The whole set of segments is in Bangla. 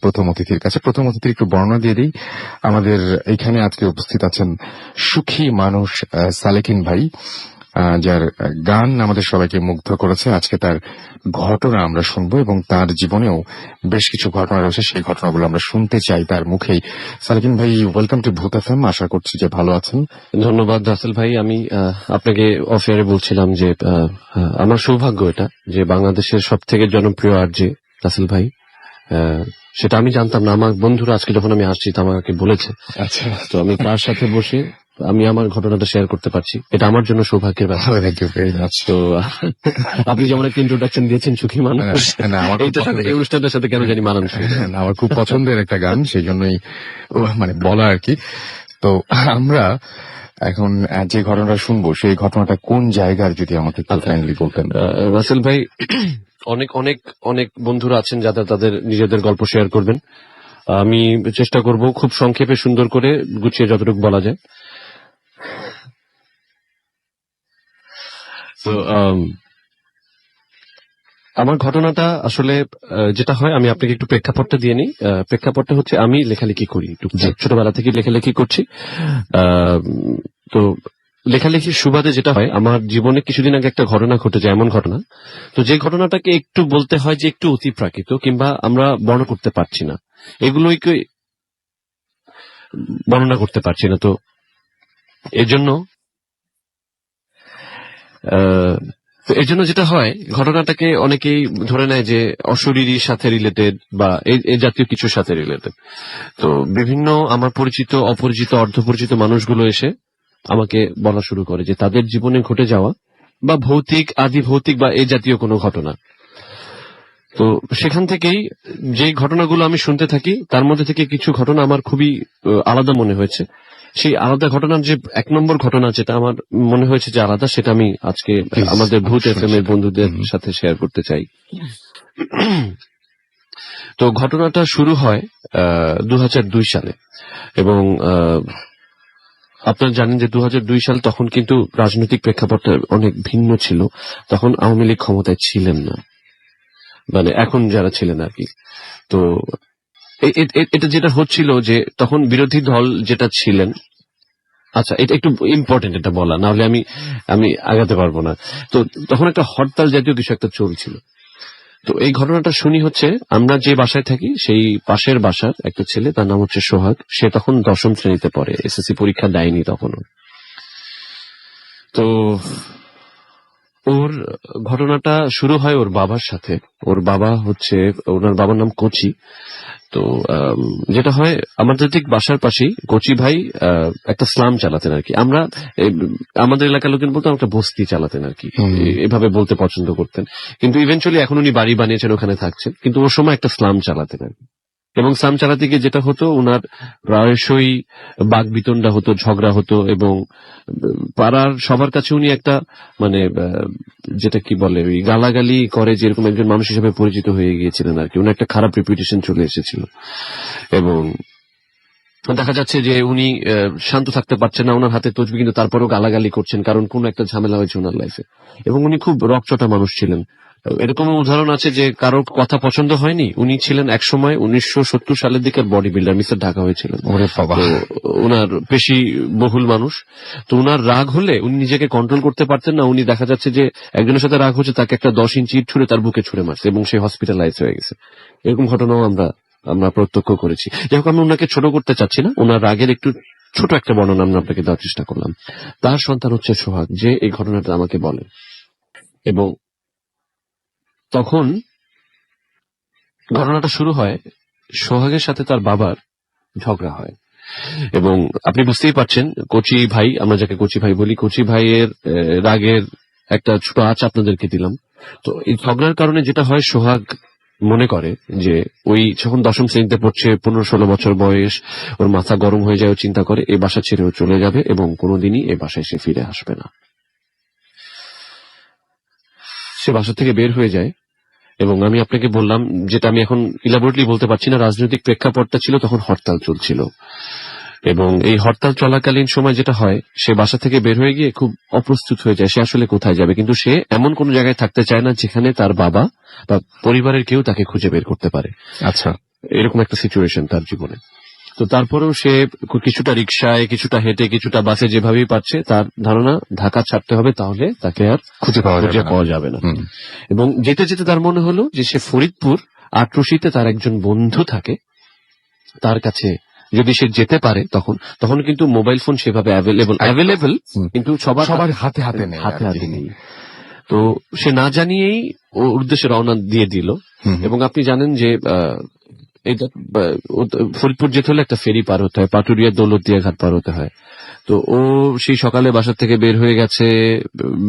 প্রথম অতিথির কাছে। প্রথম অতিথির একটু বর্ণনা দিয়ে দিই। আমাদের এখানে আজকে উপস্থিত আছেন সুখী মানুষ সালেকিন ভাই, যার গান আমাদের সবাইকে মুগ্ধ করেছে। আজকে তার ঘটনা আমরা শুনবো এবং তার জীবনেও বেশ কিছু ঘটনা রয়েছে, সেই ঘটনাগুলো আমরা শুনতে চাই তার মুখেই। সালেকিন ভাই, ওয়েলকাম টু ভূত এফএম। আশা করছি যে ভালো আছেন। ধন্যবাদ রাসেল ভাই। আমি আপনাকে অফ এয়ারে বলছিলাম যে আমার সৌভাগ্য এটা যে বাংলাদেশের সব থেকে জনপ্রিয় আরজে রাসেল ভাই, সেটা আমি জানতাম না। আমার বন্ধুরা আজকে যখন আমি আসছি আমাকে বলেছে। আচ্ছা, তো আমি তার সাথে বসে আমি আমার ঘটনাটা শেয়ার করতে পারছি, এটা আমার জন্য সৌভাগ্যের ব্যাপার। তো আপনি যেমন একটা ইন্ট্রোডাকশন দিয়েছেন সুখী মানুষ, এই অনুষ্ঠানটার সাথে কেন জানি মানানসই। আমার খুব পছন্দের একটা গান, সেই জন্যই মানে বলা আর কি। তো আমরা এখন যে ঘটনাটা শুনবো সেই ঘটনাটা কোন জায়গার যদি আমাকে কাইন্ডলি বলতেন। রাসেল ভাই, অনেক অনেক অনেক বন্ধুরা আছেন যারা তাদের নিজেদের গল্প শেয়ার করবেন। আমি চেষ্টা করব খুব সংক্ষেপে সুন্দর করে গুছিয়ে যতটুকু বলা যায়। তো আমার ঘটনাটা আসলে যেটা হয়, আমি আপনাকে একটু প্রেক্ষাপটটা দিয়ে নিই। প্রেক্ষাপটটা হচ্ছে আমি লেখালেখি করি, ছোটবেলা থেকে লেখালেখি করছি। তো লেখালেখির সুবাদে যেটা হয়, আমার জীবনে কিছুদিন আগে একটা ঘটনা ঘটে যায়, এমন ঘটনা তো যে ঘটনাটাকে একটু বলতে হয় যে একটু অতিপ্রাকৃত, কিংবা আমরা বর্ণনা করতে পারছি না, এগুলোই বর্ণনা করতে পারছি না। তো এর জন্য যেটা হয়, ঘটনাটাকে অনেকেই ধরে নেয় যে অশরীরীর সাথে রিলেটেড বা এই জাতীয় কিছুর সাথে রিলেটেড। তো বিভিন্ন আমার পরিচিত অপরিচিত অর্ধপরিচিত মানুষগুলো এসে আমাকে বলা শুরু করে যে তাদের জীবনে ঘটে যাওয়া বা ভৌতিক, আদি ভৌতিক বা এই জাতীয় কোনো ঘটনা। তো সেখান থেকেই যে ঘটনাগুলো আমি শুনতে থাকি, তার মধ্যে থেকে কিছু ঘটনা আমার খুবই আলাদা মনে হয়েছে। সেই আলাদা ঘটনার যে এক নম্বর ঘটনা যেটা আমার মনে হয়েছে যে আলাদা, সেটা আমি আজকে আমাদের ভূত এফএম এর বন্ধুদের সাথে শেয়ার করতে চাই। তো ঘটনাটা শুরু হয় 2002 সালে, এবং আপনারা জানেন যে 2002 সাল তখন কিন্তু রাজনৈতিক প্রেক্ষাপটটা অনেক ভিন্ন ছিল। তখন আওয়ামী লীগ ক্ষমতায় ছিলেন না, মানে এখন যারা ছিলেন আর কি। তো এটা যেটা হচ্ছিল যে তখন বিরোধী দল যেটা ছিলেন, আচ্ছা এটা একটু ইম্পর্টেন্ট এটা বলা, না হলে আমি আগাতে পারবো না। তো তখন একটা হরতাল জাতীয় কিছু একটা চলছিল। তো এই ঘটনাটা শুনি হচ্ছে, আমরা যে বাসায় থাকি সেই পাশের বাসার একটা ছেলে, তার নাম হচ্ছে সোহাগ। সে তখন 10ম শ্রেণীতে পড়ে, এসএসসি পরীক্ষা দেয়নি তখনও। তো ওর ঘটনাটা শুরু হয় ওর বাবার সাথে। ওর বাবা হচ্ছে, ওনার বাবার নাম কোচি। তো যেটা হয়, আমাদের ঠিক বাসার পাশেই কোচি ভাই একটা স্লাম চালাতেন আর কি। আমরা আমাদের এলাকার লোকজন বলতাম একটা বস্তি চালাতেন আর কি, এভাবে বলতে পছন্দ করতেন। কিন্তু ইভেন্চুয়ালি এখন উনি বাড়ি বানিয়েছেন, ওখানে থাকছেন, কিন্তু ওর সময় একটা স্লাম চালাতেন আর কি। এবং স্লাম চালাতে গিয়ে যেটা হতো, উনার প্রায়শই বাকবিতণ্ডা হতো, ঝগড়া হতো, এবং পাড়ার সবার কাছে উনি একটা মানে যেটা কি বলে ওই গালাগালি করে, যেরকম একজন মানুষ হিসেবে পরিচিত হয়ে গিয়েছিলেন আর কি। উনি একটা খারাপ রেপুটেশন চলে এসেছিল, এবং দেখা যাচ্ছে যে উনি শান্ত থাকতে পারছেন না, ওনার হাতে তসবি, কিন্তু তারপরেও গালাগালি করছেন, কারণ কোন একটা ঝামেলা হয়েছে ওনার লাইফে। এবং উনি খুব রকচটা মানুষ ছিলেন। এরকম উদাহরণ আছে যে কারো কথা পছন্দ হয়নি, উনি ছিলেন একসময় 1970 সালের দিকে বডি বিল্ডার, মিস্টার ঢাকা হয়েছিলেন। ওনার পেশি বহুল মানুষ। তো উনার রাগ হলে উনি নিজেকে কন্ট্রোল করতে পারতেন না। উনি দেখা যাচ্ছে যে একজনের সাথে রাগ হচ্ছে, তাকে একটা 10 ইঞ্চি ইট ছুঁড়ে তার বুকে ছুঁড়ে মারছে, এবং সে হসপিটালাইজ হয়ে গেছে। এরকম ঘটনাও আমরা প্রত্যক্ষ করেছি। যাই হোক, আমি ওনাকে ছোট করতে চাচ্ছি না, ওনার রাগের একটু ছোট একটা বর্ণনা আমরা আপনাকে দেওয়ার চেষ্টা করলাম। তার সন্তান হচ্ছে সোহাগ, যে এই ঘটনাটা আমাকে বলে। এবং তখন ঘটনাটা শুরু হয়, সোহাগের সাথে তার বাবার ঝগড়া হয়। এবং আপনি বুঝতেই পারছেন, কোচি ভাই, আমরা যাকে কোচি ভাই বলি, কোচি ভাইয়ের রাগের একটা ছোট আঁচ আপনাদেরকে দিলাম। তো এই ঝগড়ার কারণে যেটা হয়, সোহাগ মনে করে যে ওই যখন 10ম শ্রেণীতে পড়ছে, 15-16 বছর বয়স, ওর মাথা গরম হয়ে যায়, ও চিন্তা করে এই বাসা ছেড়েও চলে যাবে এবং কোনোদিনই এই বাসায় সে ফিরে আসবে না। সে বাসা থেকে বের হয়ে যায়। এবং আমি আপনাকে বললাম, যেটা আমি এখন ইলাবোরেটলি বলতে পারছি না, রাজনৈতিক প্রেক্ষাপটটা ছিল তখন হরতাল চলছিল। এবং এই হরতাল চলাকালীন সময় যেটা হয়, সে বাসা থেকে বের হয়ে গিয়ে খুব অপ্রস্তুত হয়ে যায়, সে আসলে কোথায় যাবে। কিন্তু সে এমন কোন জায়গায় থাকতে চায় না যেখানে তার বাবা বা পরিবারের কেউ তাকে খুঁজে বের করতে পারে। আচ্ছা। এরকম একটা সিচুয়েশন তার জীবনে। তো তারপরেও সে কিছুটা রিক্সায়, কিছুটা হেঁটে, কিছুটা বাসে, যেভাবেই পাচ্ছে, তার ধারণা ঢাকা ছাড়তে হবে, তাহলে তাকে আর খুঁজে পাওয়া যাবে না। হুম। এবং যেতে যেতে তার মনে হলো যে সে ফরিদপুর আটরশিতে তার একজন বন্ধু থাকে, তার কাছে যদি সে যেতে পারে, তখন কিন্তু মোবাইল ফোন সেভাবে অ্যাভেলেবল, হুম। কিন্তু সবার হাতে হাতে নেই হাতে আর কি। হাতে নেই। তো সে না জানিয়েই ওর উদ্দেশ্যে রওনা দিয়ে দিল। হুম। এবং আপনি জানেন যে এটা ফরিদপুর যেতে হলে একটা ফেরি পার হতে হয়, পাটুরিয়া দৌলতদিয়া ঘাট পার হতে হয়। তো ও সেই সকালে বাসা থেকে বের হয়ে গেছে,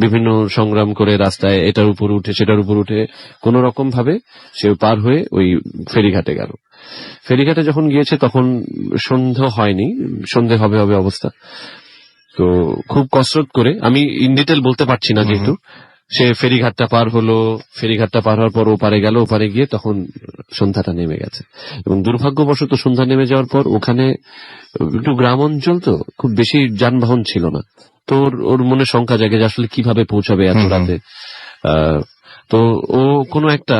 বিভিন্ন সংগ্রাম করে রাস্তায় এটার উপর উঠে সেটার উপর উঠে কোন রকম ভাবে সে পার হয়ে ওই ফেরিঘাটে গেল। ফেরিঘাটে যখন গিয়েছে তখন সন্ধ্যা হয়নি, সন্ধে হবে হবে অবস্থা। তো খুব কসরত করে, আমি ইন ডিটেল বলতে পারছি না যেহেতু, সে ফেরিঘাটটা পার হলো, ফেরিঘাটটা পার হওয়ার পর ওপারে গেল, ওপারে গিয়ে তখন সন্ধ্যাটা নেমে গেছে। এবং দুর্ভাগ্যবশত সন্ধ্যা নেমে যাওয়ার পর ওখানে একটু গ্রাম অঞ্চল, তো খুব বেশি যানবাহন ছিল না। তো ওর মনে শঙ্কা জাগে যে আসলে কিভাবে পৌঁছাবে এত রাতে। তো ও কোনো একটা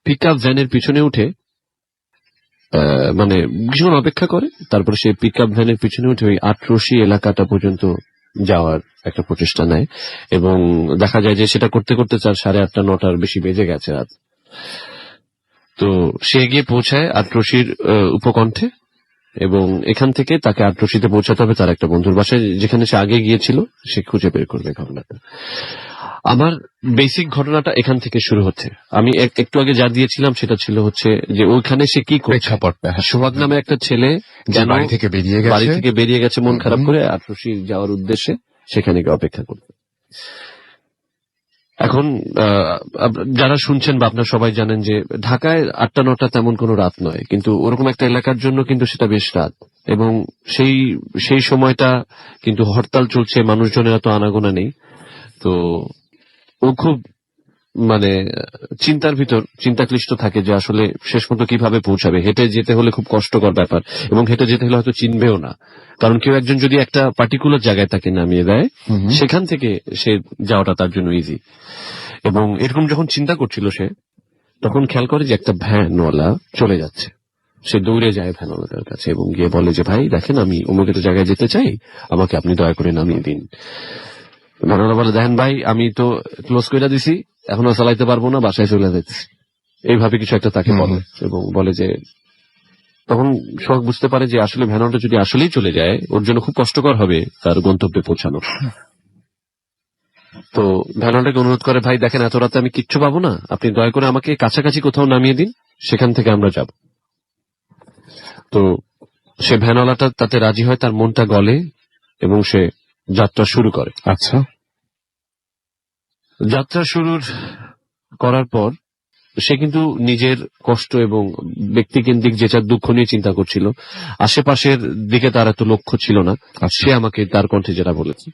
পিক আপ ভ্যানের পিছনে উঠে মানে কিছুক্ষণ অপেক্ষা করে, তারপরে সে পিক আপ ভ্যানের পিছনে উঠে ওই আটরশি এলাকাটা পর্যন্ত যাওয়ার একটা প্রচেষ্টা নেয়। এবং দেখা যায় যে সেটা করতে করতে তার 8:30 9টার বেশি বেজে গেছে রাত। তো সে গিয়ে পৌঁছায় আটরশির উপকণ্ঠে, এবং এখান থেকে তাকে আটরশিতে পৌঁছাতে হবে তার একটা বন্ধুর বাসায়, যেখানে সে আগে গিয়েছিল। সে খুঁজে বের করবে ঘটনাটা। আমার বেসিক ঘটনাটা এখান থেকে শুরু হচ্ছে। আমি একটু আগে যা দিয়েছিলাম সেটা ছিল হচ্ছে যে ওইখানে সে কি করছে। সোহাগ নামে একটা ছেলে বাড়ি থেকে বেরিয়ে গেছে মন খারাপ করে আটরশি যাওয়ার উদ্দেশ্যে, সেখানে গিয়ে অপেক্ষা করতে। এখন যারা শুনছেন বা আপনারা সবাই জানেন যে ঢাকায় 8টা 9টা তেমন কোনো রাত নয়, কিন্তু ওরকম একটা এলাকার জন্য কিন্তু সেটা বেশ রাত। এবং সেই সময়টা কিন্তু হরতাল চলছে, মানুষজনের এত আনাগোনা নেই। তো ও খুব মানে চিন্তাক্লিষ্ট থাকে যে আসলে শেষ পর্যন্ত কিভাবে পৌঁছাবে। হেঁটে যেতে হলে খুব কষ্টকর ব্যাপার, এবং হেঁটে যেতে হলে হয়তো চিনবেও না, কারণ কেউ একজন যদি একটা পার্টিকুলার জায়গায় তাকে নামিয়ে দেয়, সেখান থেকে সে যাওয়াটা তার জন্য ইজি। এবং এরকম যখন চিন্তা করছিল সে, তখন খেয়াল করে যে একটা ভ্যানওয়ালা চলে যাচ্ছে। সে দৌড়ে যায় ভ্যানওয়ালাটার কাছে এবং গিয়ে বলে যে, ভাই দেখেন, আমি অমুক একটা জায়গায় যেতে চাই, আমাকে আপনি দয়া করে নামিয়ে দিন। ভ্যানওয়ালা বলে, দেখেন ভাই, আমি তো ক্লোজ করে দিছি, এখনো চালাইতে পারবো না, বাসায় চলে যাচ্ছি। এইভাবে কিছু একটা তাকে বলে, এবং বলে যে, তখন সোহাগ বুঝতে পারে যে আসলে ভ্যানওয়ালাটা যদি আসলেই চলে যায়, ওর জন্য খুব কষ্টকর হবে তার গন্তব্যে পৌঁছানো। তো ভ্যানওয়ালাটাকে অনুরোধ করে, ভাই দেখেন, এত রাতে আমি কিচ্ছু পাবো না, আপনি দয়া করে আমাকে কাছাকাছি কোথাও নামিয়ে দিন, সেখান থেকে আমরা যাব। তো সে ভ্যানওয়ালাটা তাতে রাজি হয়, তার মনটা গলে, এবং সে যাত্রা শুরু করে। আচ্ছা। যাত্রা করার পর সে কিন্তু নিজের কষ্ট এবং ব্যক্তিকেন্দ্রিক যেটা দুঃখ নিয়ে চিন্তা করছিল, আশেপাশের দিকে তার এত লক্ষ্য ছিল না। সে আমাকে তার কণ্ঠে যেটা বলেছে,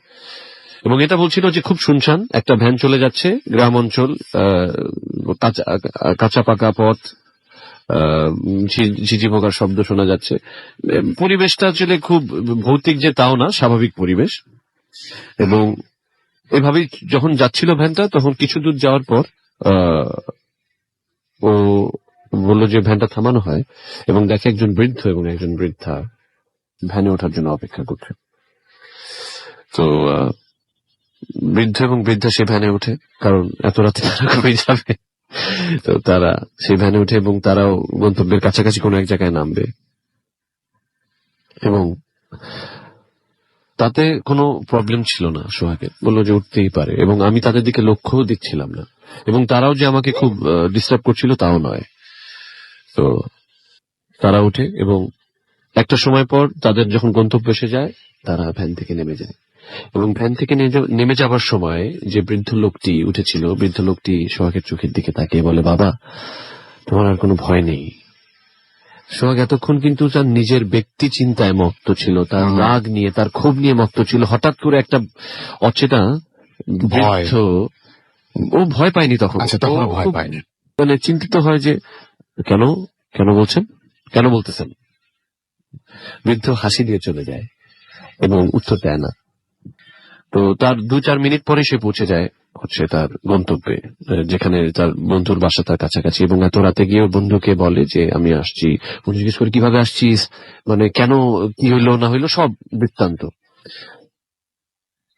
এবং এটা বলছিল যে খুব শুনশান একটা ভ্যান চলে যাচ্ছে, গ্রাম অঞ্চল, কাঁচা পাকা পথ, ঝিঝি পোকার শব্দ শোনা যাচ্ছে। পরিবেশটা আসলে খুব ভৌতিক যে তাও না, স্বাভাবিক পরিবেশ। এবং এভাবেই যখন যাচ্ছিল ভ্যানটা, তখন কিছু দূর যাওয়ার পর ও বললো যে ভ্যানটা থামানো হয়, এবং দেখে একজন বৃদ্ধ এবং একজন বৃদ্ধা ভ্যানে ওঠার জন্য অপেক্ষা করছে। তো বৃদ্ধ এবং বৃদ্ধা সে ভ্যানে ওঠে, কারণ এত রাতে তারা কই যাবে। তো তারা সেই ভ্যানে ওঠে এবং তারাও গন্তব্যের কাছাকাছি কোনো এক জায়গায় নামবে, এবং তাতে কোনো প্রবলেম ছিল না। সোহাগের বললো যে উঠতেই পারে, এবং আমি তাদের দিকে লক্ষ্যও দিচ্ছিলাম না, এবং তারাও যে আমাকে খুব ডিস্টার্ব করছিল তাও নয়। তো তারা ওঠে, এবং একটা সময় পর তাদের যখন গন্তব্য এসে যায়, তারা ভ্যান থেকে নেমে যায়। এবং ভ্যান থেকে নেমে যাবার সময় যে বৃদ্ধ লোকটি উঠেছিল, বৃদ্ধ লোকটি সোহাগের চোখের দিকে তাকিয়ে বলে, বাবা, তোমার আর কোনো ভয় নেই। সোহাগ এতক্ষণ কিন্তু তার নিজের ব্যক্তি চিন্তায় মত্ত ছিল, তার রাগ নিয়ে, তার ক্ষোভ নিয়ে মত্ত ছিল। হঠাৎ করে একটা অচেনা বৃদ্ধ, ও ভয় পায়নি তখন। ভয় পায়নি, মানে চিন্তিত হয় যে কেন বলতেছেন। বৃদ্ধ হাসি দিয়ে চলে যায় এবং উত্তর দেয় না। তো তার 2-4 মিনিট পরে সে পৌঁছে যায় হচ্ছে তার গন্তব্যে, যেখানে তার বন্ধুর বাসা তার কাছাকাছি, এবং এত রাতে গিয়ে ওর বন্ধুকে বলে যে আমি আসছি। বন্ধু জিজ্ঞেস করে কিভাবে আসছিস, মানে কেন, কি হইলো না হইলো, সব বৃত্তান্ত।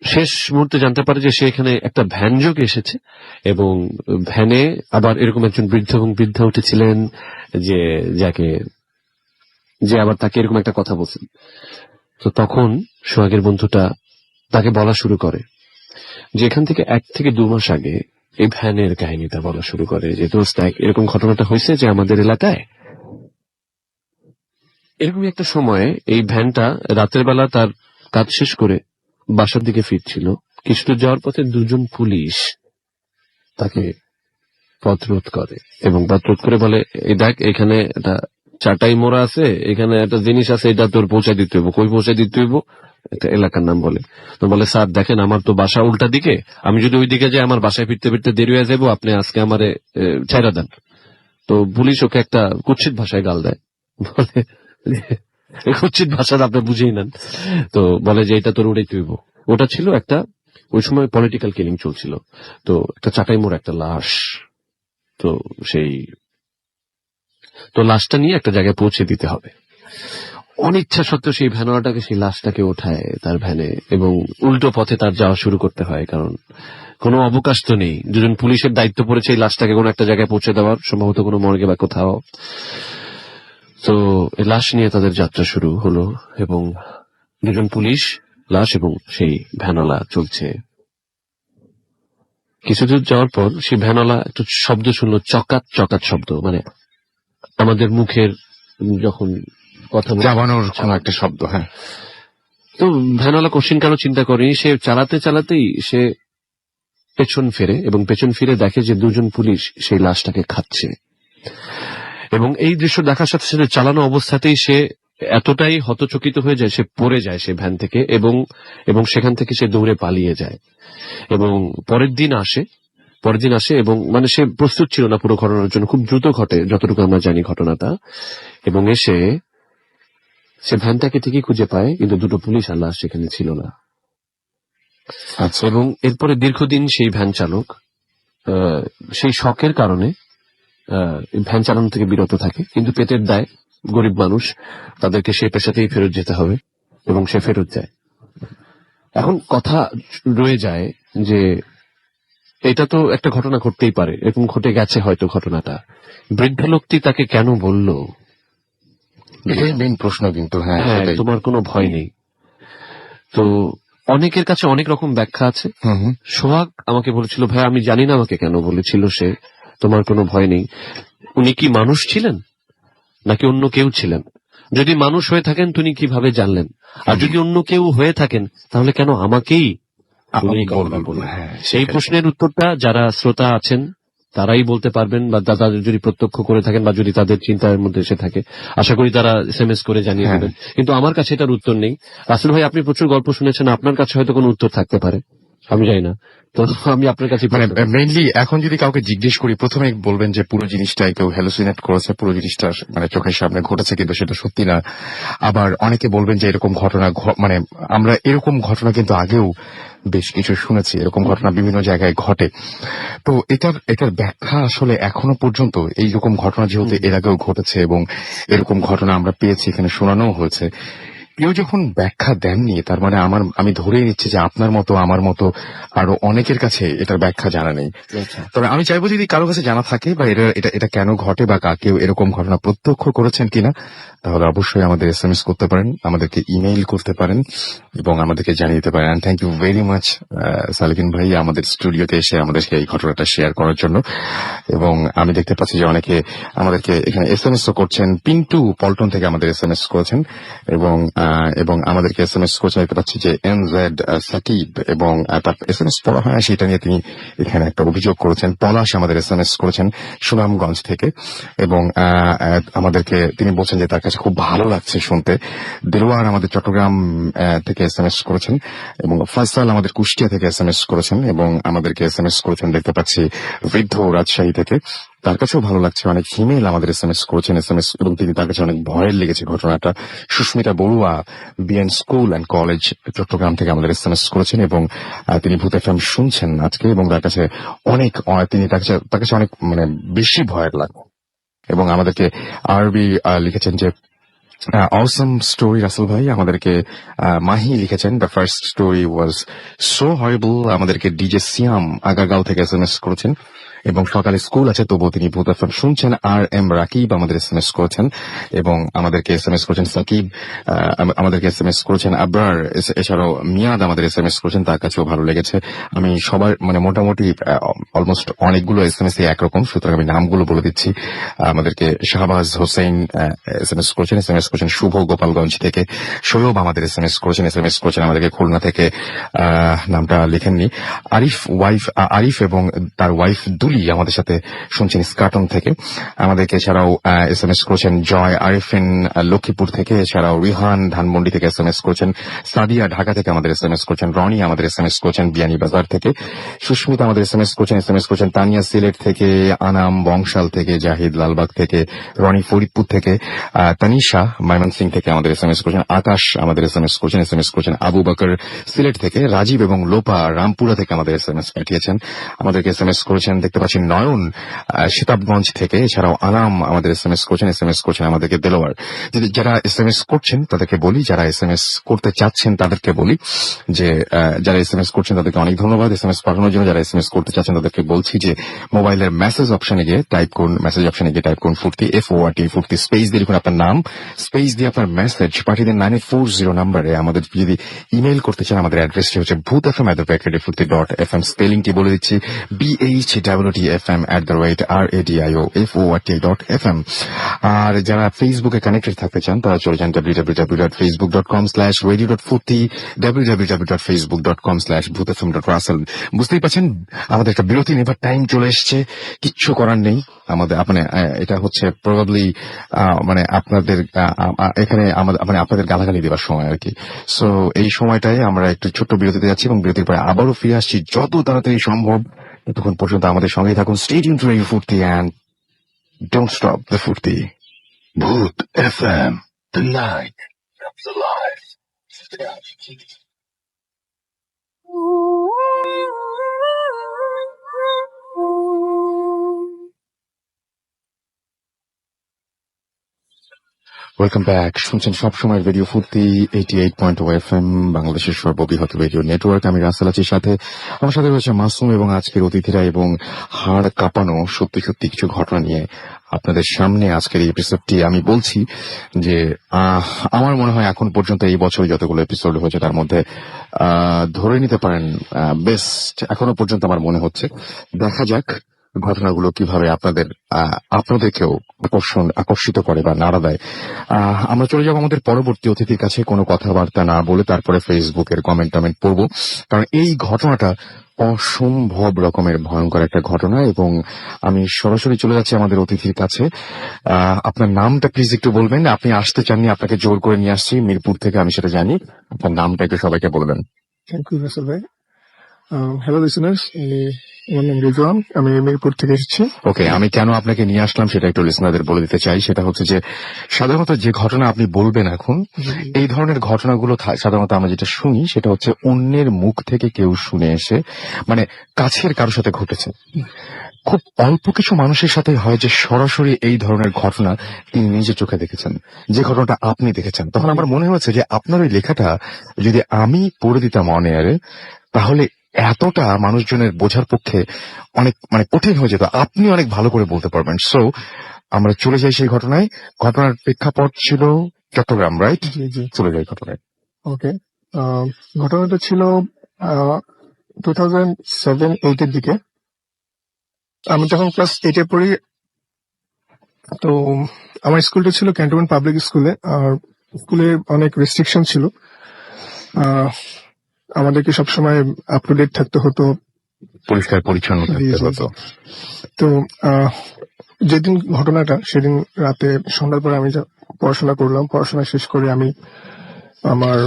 শেষ মুহূর্তে জানতে পারে যে সে এখানে একটা ভ্যান যোগে এসেছে, এবং ভ্যানে আবার এরকম একজন বৃদ্ধ এবং বৃদ্ধা উঠেছিলেন, যে যাকে যে আবার তাকে এরকম একটা কথা বলছেন। তো তখন সোহাগের বন্ধুটা তাকে বলা শুরু করে যে এখান থেকে 1 থেকে 2 মাস আগে এই ভ্যানের কাহিনীটা বলা শুরু করে, যে দোস্ত এরকম ঘটনাটা হয়েছে যে আমাদের এলাকায় এরকমই একটা সময়ে এই ভ্যানটা রাতের বেলা তার কাজ শেষ করে বাসার দিকে ফিরছিল। কিছুটা যাওয়ার পথে 2জন পুলিশ তাকে পথরোধ করে, এবং পথরোধ করে বলে, এই দেখ এখানে একটা চাটাই মোড়া আছে, এখানে একটা জিনিস আছে, এটা তোর পৌঁছায় দিতে হইব। কই পৌঁছায় দিতে হইব? একটা এলাকার নাম বলে। তো বলে, স্যার দেখেন আমার তো বাসা উল্টা দিকে, আমি যদি ওই দিকে যাই আমার বাসায় ফিরতে ফিরতে দেরি হয়ে যাবো, আপনি আজকে আমারে ছাইড়া দেন। তো পুলিশ ওকে একটা কুৎসিত ভাষায় গাল দেয়, বলে এই কুৎসিত ভাষাটা আপনি বুঝেই নেন। তো বলে যে এটা তোর উড়াইতে হইব। ওটা ছিল একটা, ওই সময় পলিটিক্যাল কিলিং চলছিল, তো একটা চাটাই মোড়া একটা লাশ। তো সেই লাশটা নিয়ে একটা জায়গায় পৌঁছে দিতে হবে। অনিচ্ছা সত্ত্বেও সেই ভ্যানওয়ালাটাকে সেই লাশটাকে ওঠায় তার ভ্যানে, এবং উল্টো পথে তার যাওয়া শুরু করতে হয়, কারণ কোনো অবকাশ তো নেই। 2জন পুলিশের দায়িত্ব পড়েছে এই লাশটাকে কোনো একটা জায়গায় পৌঁছে দেওয়ার, সম্ভবত কোনো মর্গে বা কোথাও। তো এই লাশ নিয়ে তাদের যাত্রা শুরু হলো, এবং 2জন পুলিশ, লাশ এবং সেই ভ্যানওয়ালা চলছে। কিছু দূর যাওয়ার পর সেই ভ্যানওয়ালা একটু শব্দ শুনলো, চকাত চকাত শব্দ, মানে আমাদের মুখের যখন কথা চাবানোর কোন একটা শব্দ। হ্যাঁ। তো ভ্যানওয়ালা কোশ্চিন কেন চিন্তা করেনি, সে চালাতে চালাতেই সে পেছন ফেরে, এবং পেছন ফিরে দেখে যে 2জন পুলিশ সেই লাশটাকে খাচ্ছে। এবং এই দৃশ্য দেখার সাথে সাথে চালানো অবস্থাতেই সে এতটাই হতচকিত হয়ে যায়, সে পড়ে যায় সে ভ্যান থেকে, এবং সেখান থেকে সে দৌড়ে পালিয়ে যায়। এবং পরের দিন আসে, এবং মানে সে প্রস্তুত ছিল না পুরো ঘটনার জন্য, খুব দ্রুত ঘটে যতটুকু আমরা জানি ঘটনাটা। এবং এসে সে ভ্যানটাকে ঠিকই খুঁজে পায়, কিন্তু 2টো পুলিশ আর লাশ সেখানে ছিল না। আচ্ছা। এবং এরপরে দীর্ঘদিন সেই ভ্যান চালক সেই শখের কারণে ভ্যান চালানো থেকে বিরত থাকে, কিন্তু পেটের দায়, গরিব মানুষ, তাদেরকে সেই পেশাতেই ফেরত যেতে হবে, এবং সে ফেরত যায়। এখন কথা রয়ে যায় যে এটা তো একটা ঘটনা ঘটতেই পারে, এরকম ঘটে গেছে হয়তো ঘটনাটা, বৃদ্ধ লোকটি তাকে কেন বলল, এটাই মেইন প্রশ্ন কিন্তু। হ্যাঁ, হ্যাঁ সেটাই। তোমার কোনো ভয় নেই। তো অনেকের কাছে অনেক রকম ব্যাখ্যা আছে। সোহাগ আমাকে বলেছিল, ভাই আমি জানি না আমাকে কেন বলেছিল সে তোমার কোনো ভয় নেই। উনি কি মানুষ ছিলেন নাকি অন্য কেউ ছিলেন? যদি মানুষ হয়ে থাকেন তিনি কিভাবে জানলেন? আর যদি অন্য কেউ হয়ে থাকেন তাহলে কেন আমাকেই উনি এই কথাটা বললেন? হ্যাঁ, সেই প্রশ্নের উত্তরটা যারা শ্রোতা আছেন তারাই বলতে পারবেন, বা তারা যদি প্রত্যক্ষ করে থাকেন বা যদি তাদের চিন্তার মধ্যে এসে থাকে, আশা করি তারা SMS করে জানিয়ে দেবেন। কিন্তু আমার কাছে এটার উত্তর নেই। রাসেল ভাই, আপনি প্রচুর গল্প শুনেছেন, আপনার কাছে হয়তো কোনো উত্তর থাকতে পারে, আমি জানি না। তো আমি আপনার কাছে মানে মেইনলি এখন যদি কাউকে জিজ্ঞেস করি, প্রথমে বলবেন যে পুরো জিনিসটাই কেউ হ্যালুসিনেট করেছে, পুরো জিনিসটা মানে চোখের সামনে ঘটেছে, কিন্তু সেটা সত্যি না। আবার অনেকে বলবেন যে এরকম ঘটনা মানে আমরা এরকম ঘটনা কিন্তু আগেও বেশ কিছু শুনেছি, এরকম ঘটনা বিভিন্ন জায়গায় ঘটে। তো এটার ব্যাখ্যা আসলে এখনো পর্যন্ত, এইরকম ঘটনা যেহেতু এর আগেও ঘটেছে এবং এরকম ঘটনা আমরা পেয়েছি, এখানে শোনানো হয়েছে, কেউ যখন ব্যাখ্যা দেননি, তার মানে আমি ধরেই নিচ্ছি যে আপনার মতো আমার মতো আরো অনেকের কাছে এটার ব্যাখ্যা জানা নেই। তবে আমি চাইবো যদি কারো কাছে জানা থাকে বা এটা কেন ঘটে বা কেউ এরকম ঘটনা প্রত্যক্ষ করেছেন কিনা, তাহলে অবশ্যই আমাদের SMS করতে পারেন, আমাদেরকে ইমেইল করতে পারেন এবং আমাদেরকে জানিয়ে দিতে পারেন। Thank you very much Salekin ভাই আমাদের স্টুডিওতে এসে আমাদেরকে এই ঘটনাটা শেয়ার করার জন্য। এবং আমি দেখতে পাচ্ছি যে অনেকে আমাদেরকে এখানে SMS ও করছেন। পিন্টু পল্টন থেকে আমাদের SMS করেছেন এবং আমাদেরকে SMS করছেন। দেখতে পাচ্ছি যে MZ সাকিব, এবং তার SMS পড়া হয় সেটা নিয়ে তিনি এখানে একটা অভিযোগ করেছেন। পলাশ আমাদের SMS করেছেন সুনামগঞ্জ থেকে, এবং আমাদেরকে তিনি বলছেন যে তার কাছে খুব ভালো লাগছে শুনতে। দিলওয়ার আমাদের চট্টগ্রাম থেকে SMS করেছেন, এবং ফয়সাল আমাদের কুষ্টিয়া থেকে SMS করেছেন, এবং আমাদেরকে SMS করেছেন দেখতে পাচ্ছি বৃদ্ধ রাজশাহী থেকে। তার কাছেও ভালো লাগছে। অনেক ইমেল আমাদের SMS করেছেন, SMS, এবং তিনি তার কাছে অনেক ভয়ের লেগেছে ঘটনাটা। Susmita Barua, BN school and college, Chittagong থেকে আমাদের SMS করেছেন, এবং তিনি ভূত FM শুনছেন আজকে, এবং তার কাছে অনেক তিনি তার কাছে অনেক মানে বেশি ভয়ের লাগে। এবং আমাদেরকে আরবি লিখেছেন যে awesome story রাসেল ভাই। আমাদেরকে মাহি লিখেছেন the first story was so horrible. আমাদেরকে ডিজে সিয়াম আগারগাঁও থেকে SMS করেছেন, এবং সকালে স্কুল আছে তবুও তিনি ভূত FM শুনছেন। RM রাকিব আমাদের SMS করেছেন, এবং আমাদেরকে SMS করেছেন সাকিব, আমাদেরকে SMS করেছেন আবরার, এছাড়াও মিয়াদ আমাদের SMS করেছেন, তার কাছেও ভালো লেগেছে। আমি সবার মানে মোটামুটি অলমোস্ট অনেকগুলো SMS একরকম, সুতরাং আমি নামগুলো বলে দিচ্ছি। আমাদেরকে শাহবাজ হোসেন SMS করেছেন, SMS করেছেন শুভ গোপালগঞ্জ থেকে। সৈয়ব আমাদের SMS করেছেন আমাদেরকে খুলনা থেকে, নামটা লিখেননি। আরিফ এবং তার ওয়াইফ দুলি আমাদের সাথে শুনছেন স্কাটন থেকে। আমাদেরকে এছাড়াও SMS করেছেন জয় আরিফিন লক্ষ্মীপুর থেকে, এছাড়াও রিহান ধানমন্ডি থেকে SMS করেছেন, সাদিয়া ঢাকা থেকে আমাদের SMS করেছেন, রনি আমাদের SMS করেছেন বিয়ানীবাজার থেকে, সুস্মিতা আমাদের SMS করেছেন তানিয়া সিলেট থেকে, আনাম বংশাল থেকে, জাহিদ লালবাগ থেকে, রনি ফরিদপুর থেকে, তানিশা ময়মনসিং থেকে আমাদের SMS করেছেন, আকাশ আমাদের SMS করেছেন আবু বকর সিলেট থেকে, রাজীব এবং লোপা রামপুরা থেকে আমাদের SMS পাঠিয়েছেন। আমাদেরকে SMS করেছেন দেখতে পাচ্ছি নয়ন সিতাবগঞ্জ থেকে, এছাড়াও আনাম আমাদের SMS করেছেন আমাদেরকে দেলোয়ার। যারা SMS করছেন তাদেরকে বলি, যারা SMS করতে চাচ্ছেন তাদেরকে বলি যে যারা SMS করছেন তাদেরকে অনেক ধন্যবাদ SMS পাঠানোর জন্য। যারা SMS করতে চাচ্ছেন তাদেরকে বলছি যে মোবাইলের মেসেজ অপশনে গিয়ে টাইপ করুন ফুর্তি, FORT ফুর্তি, স্পেস দিয়ে লিখুন আপনার নাম, স্পেস দিয়ে আপনার মেসেজ পাঠিয়ে দিন 9840 নাম্বারে। আমাদের যদি ইমেল করতে চান আমাদের অ্যাড্রেসটি হচ্ছে bhutfm@radiofutti.fm, স্পেলিংটি বলে দিচ্ছি BHWTFM@radiofutti.fm। আর যারা ফেসবুকে কানেক্টেড থাকতে চান তারা চলে যান www.facebook.com/radio.futti, www.facebook.com/bhutfm.russell। বুঝতেই পারছেন আমাদের একটা বিরতি নেবার টাইম চলে এসছে, কিচ্ছু করার নেই। আমাদের এটা হচ্ছে প্রবাবলি মানে আপনাদের এখানে মানে আপনাদের গালাগালি দেওয়ার সময় আর কি। সো এই সময়টায় আমরা একটু ছোট্ট বিরতিতে যাচ্ছি, এবং বিরতির পরে আবারও ফিরে আসছি যত তাড়াতাড়ি সম্ভব। ততক্ষণ পর্যন্ত আমাদের সঙ্গেই থাকুন। স্টে টিউনড টু রেডিও ফুর্তি অ্যান্ড ডোন্ট স্টপ দ্য ফুর্তি। ভূত FM, the night comes alive. Welcome back. শুনছেন সবসময় রেডিও ফুর্তি 88.0 FM, বাংলাদেশের সর্ববৃহৎ রেডিও নেটওয়ার্ক। আমি রাসেল আছির সাথে, আমার সাথে রয়েছে মাসুম এবং আজকের অতিথিরা, এবং হাড় কাঁপানো সত্যি সত্যি কিছু ঘটনা নিয়ে আপনাদের সামনে আজকের এই এপিসোডটি। আমি বলছি যে আমার মনে হয় এখন পর্যন্ত এই বছর যতগুলো এপিসোড হয়েছে তার মধ্যে ধরে নিতে পারেন বেস্ট এখনো পর্যন্ত আমার মনে হচ্ছে। দেখা যাক ঘটনাগুলো কিভাবে আপনাদেরকেও আকর্ষিত করে বা নাড়া দেয়। আমরা চলে যাব আমাদের পরবর্তী অতিথির কাছে, কোনো কথাবার্তা না বলে তারপরে ফেসবুকের কমেন্ট পড়বো, কারণ এই ঘটনাটা অসম্ভব রকমের ভয়ঙ্কর একটা ঘটনা। এবং আমি সরাসরি চলে যাচ্ছি আমাদের অতিথির কাছে। আপনার নামটা প্লিজ একটু বলবেন। আপনি আসতে চাননি, আপনাকে জোর করে নিয়ে আসছি মিরপুর থেকে, আমি সেটা জানি। আপনার নামটা একটু সবাইকে বলবেন। থ্যাংক ইউ রাসেল ভাই। হ্যালো লিসনার্স, আমার নাম রিজওয়ান, আমি মিরপুর থেকে এসেছি। ওকে, আমি কেন আপনাকে নিয়ে আসলাম সেটা একটু লিসনারদের বলে দিতে চাই। সেটা হচ্ছে যে সাধারণত যে ঘটনা আপনি বলবেন এখন, এই ধরনের ঘটনাগুলো সাধারণত আমরা যেটা শুনি সেটা হচ্ছে অন্যের মুখ থেকে কেউ শুনে এসে, মানে কাছের কারোর সাথে ঘটেছে। খুব অল্প কিছু মানুষের সাথে হয় যে সরাসরি এই ধরনের ঘটনা তিনি নিজের চোখে দেখেছেন, যে ঘটনাটা আপনি দেখেছেন। তখন আমার মনে হয়েছে যে আপনার ওই লেখাটা যদি আমি পড়ে দিতাম অন এয়ারে, তাহলে এতটা মানুষজনের বোঝার পক্ষে অনেক মানে কঠিন হয়ে যেত, আপনি অনেক ভালো করে বলতে পারবেন। সো আমরা চলে যাই সেই ঘটনায়। ঘটনার প্রেক্ষাপট ছিল চট্টগ্রাম, রাইট? চলে যাই ঘটনায়। ওকে, ঘটনাটা ছিল 2007-8 এর দিকে। আমি যখন ক্লাস 8 এ পড়ি, তো আমার স্কুলটা ছিল ক্যান্টনমেন্ট পাবলিক স্কুলে। আর স্কুলে অনেক রেস্ট্রিকশন ছিল, আমাদেরকে সবসময় আপ টু ডেট থাকতে হতো, পরিষ্কার পরিচ্ছন্ন থাকতে হতো। তো যেদিন ঘটনাটা, সেদিন রাতে সন্ধ্যার পরে আমি পড়াশোনা করলাম। পড়াশোনা শেষ করে আমি আমার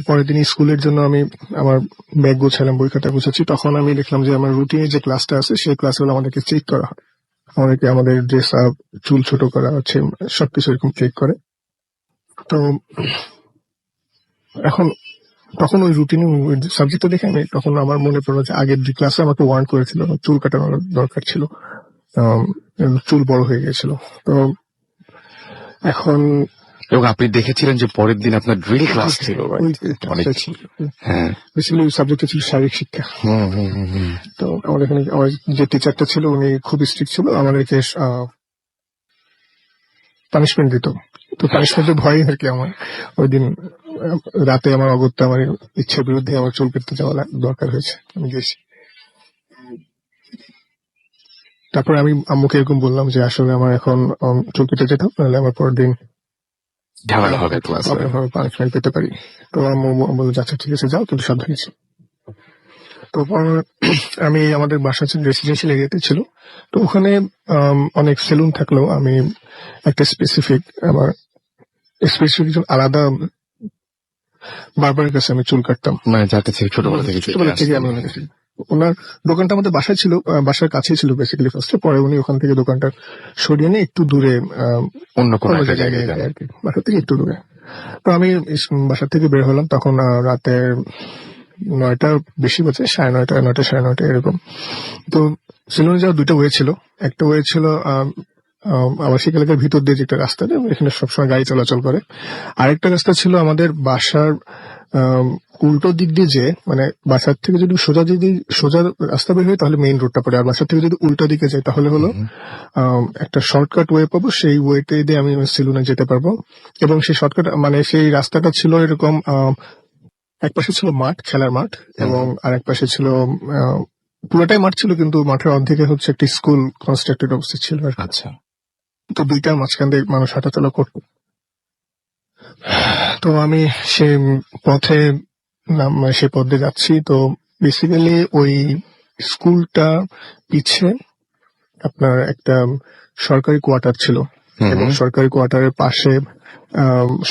পরের দিন স্কুলের জন্য আমি আমার ব্যাগ গোছালাম, বই খাতা গোছাচ্ছি। তখন আমি দেখলাম যে আমার রুটিনে যে ক্লাসটা আছে সেই ক্লাসগুলো আমাদেরকে চেক করা হয়। অনেকে আমাদের ড্রেস আপ, চুল ছোট করা হচ্ছে, সবকিছু এরকম চেক করে। তো এখন তখন ওই রুটিনে সাবজেক্টটা দেখে আমি তখন আমার মনে পড়লো যে আগের যে ক্লাসে আমাকে ওয়ার্ন করেছিল আমার চুল কাটানোর দরকার ছিল। আম, চুল বড় হয়ে গেছিল। তো এখন এবং আপনি দেখেছিলেন যে পরের দিন আপনার ড্রিল ক্লাস ছিল, ওই right? অনেক ক্লাসটা ছিল, হ্যাঁ। বেসিক্যালি ওই সাবজেক্টটা ছিল শারীরিক শিক্ষা। হুম, হুম, হুম, হুম। তো আমাদের এখানে আমার যে টিচারটা ছিল উনি খুব স্ট্রিক্ট ছিল, আমাদেরকে পানিশমেন্ট দিত। তো পানিশমেন্টের ভয়ই আর কি আমার ওই দিন রাতে আমার অগত্যা আমার ইচ্ছার বিরুদ্ধে আমার চুল কেটে যাওয়া দরকার হয়েছে, আমি গেছি। তারপরে আমি আম্মুকে এরকম বললাম যে আসলে আমার এখন চুল কেটে যেতে হবে, নাহলে আমার পরের দিন ঝামেলা হবে ক্লাসে। পানিশমেন্ট পেতে পারি। তো আম্মু বললো যে আচ্ছা ঠিক আছে যাও, কিন্তু সাবধানে যেও। তো আমি আমাদের বাসা ছিল রেসিডেন্সিয়াল এরিয়াতে ছিল। তো ওখানে অনেক সেলুন থাকলেও আমি একটা আমার স্পেসিফিক একজন আলাদা বারবারের কাছে আমি চুল কাটতাম। মানে যার কাছে ছোটবেলা থেকে ছোটবেলা থেকে আমি ওনার কাছে, ওনার দোকানটা আমাদের বাসায় ছিল, বাসার কাছেই ছিল বেসিক্যালি ফার্স্টে। পরে উনি ওখান থেকে দোকানটা সরিয়ে নিয়ে একটু দূরে অন্য কোনো অন্য একটা জায়গায় জায়গায় নিয়ে যান। যায় আর কি, বাসা থেকে একটু দূরে। তো আমি বাসা থেকে বের হলাম তখন রাতে 9টা বেশি বাজে, 9:30, 9টা 9:30 এরকম। তো সেলুনে যাওয়ার দুইটা ওয়ে ছিল। একটা ওয়ে ছিল আবাসিক এলাকার ভিতর দিয়ে যে একটা রাস্তা, এখানে সবসময় গাড়ি চলাচল করে। আরেকটা রাস্তা ছিল আমাদের বাসার উল্টো দিক দিয়ে, যে মানে বাসার থেকে যদি সোজা রাস্তা বের হয় তাহলে মেইন রোডটা পড়ে, আর বাসার থেকে যদি উল্টো দিকে যাই তাহলে হলো একটা শর্টকাট ওয়ে পাবো, সেই ওয়েতে দিয়ে আমি সেলুনে যেতে পারবো। এবং সেই শর্টকাট মানে সেই রাস্তাটা ছিল এরকম, এক পাশে ছিল মাঠ, খেলার মাঠ, এবং আরেক পাশে ছিল পুরোটাই মাঠ ছিল, কিন্তু মাঠের অর্ধেকে হচ্ছে একটি স্কুল কনস্ট্রাক্টেড অবস্থা ছিল আর কি। আচ্ছা। তো দুইটার মাঝখান দিয়ে মানুষ হাঁটাচলা করতো। তো আমি সে পথে সে পথ দিয়ে যাচ্ছি। তো বেসিক্যালি ওই স্কুলটা পিছে আপনার একটা সরকারি কোয়ার্টার ছিল, এবং সরকারি কোয়ার্টারের পাশে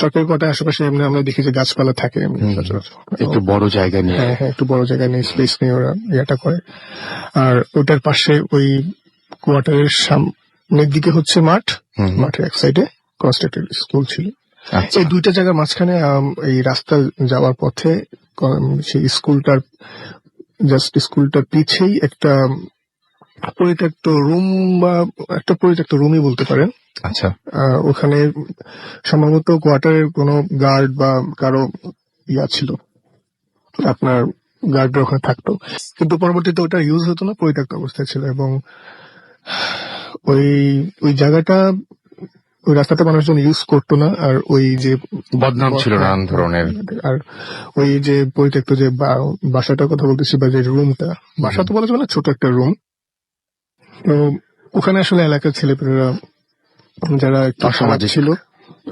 সরকারি কোয়ার্টার আশেপাশে এমনি আমরা দেখি যে গাছপালা থাকে এমনি সচরাচর। একটু বড় জায়গা নিয়ে। হ্যাঁ হ্যাঁ, একটু বড় জায়গা নিয়ে স্পেস নিয়ে ওরা ইয়েটা করে। আর ওটার পাশে ওই কোয়ার্টারের সামনের দিকে হচ্ছে মাঠ, মাঠের এক সাইডে কনস্ট্রাক্টেড স্কুল ছিল। আচ্ছা। এই দুইটা জায়গার মাঝখানে এই রাস্তা যাওয়ার পথে সেই স্কুলটার পিছেই একটা পরিত্যক্ত রুম, বা একটা পরিত্যক্ত রুমই বলতে পারেন। আচ্ছা। ওখানে সম্ভবত কোয়ার্টারের কোনো গার্ড বা কারো ইয়া ছিল, আপনার গার্ডরা ওখানে থাকতো, কিন্তু পরবর্তীতে ওটা ইউজ হতো না, পরিত্যক্ত অবস্থায় ছিল। এবং ওই ওই জায়গাটা, ওই রাস্তাটা মানুষজন ইউজ করতো না। আর ওই যে বদনাম ছিল নানান ধরনের। আর ওই যে পরিত্যক্ত যে বাসাটার কথা বলতেছি, বা যে রুমটা, বাসা তো বলা যাবে না, ছোট একটা রুম। তো ওখানে আসলে এলাকার ছেলেপেলেরা যারা একটু অসামাজিক ছিল,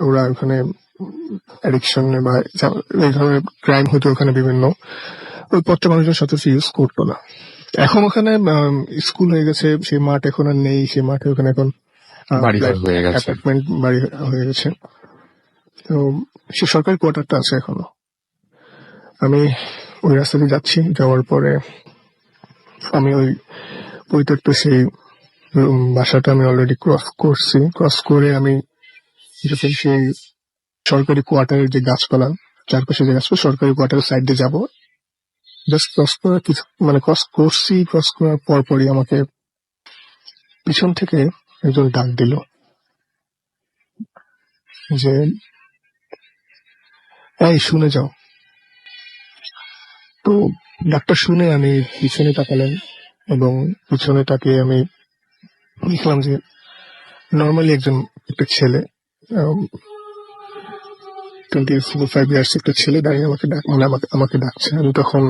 ওরা ওখানে অ্যাডিকশন বা এই ধরনের ক্রাইম হতো ওখানে বিভিন্ন। ওই পথটা মানুষজন সচরাচর ইউজ করতো না। এখন ওখানে স্কুল হয়ে গেছে, সেই মাঠ এখন আর নেই, সেই মাঠে ওখানে এখন বাড়িঘর হয়ে গেছে। অ্যাপার্টমেন্ট বাড়ি হয়ে গেছে। তো সে সরকারি কোয়ার্টারটা আছে এখনো। আমি ওই রাস্তা দিয়ে যাচ্ছি, যাওয়ার পরে আমি ওই পরিত্যক্ত সেই বাসাটা আমি অলরেডি ক্রস করে আমি যখন সেই সরকারি কোয়ার্টারের যে গাছপালা, চারপাশে যে গাছপালা, সরকারি কোয়ার্টারের সাইড দিয়ে যাবো, জাস্ট ক্রস করার কিছু মানে ক্রস করার পরপরই আমাকে পিছন থেকে একজন ডাক দিল যে এই শুনে যাও। তো ডাক্তার শুনে আমি পিছনে তাকালাম, এবং পিছনে তাকিয়ে আমি দেখলাম যে নর্মালি একটা ছেলে, 25 ইয়ার্স একটা ছেলে দাঁড়িয়ে আমাকে ডাকছে। আমি তখন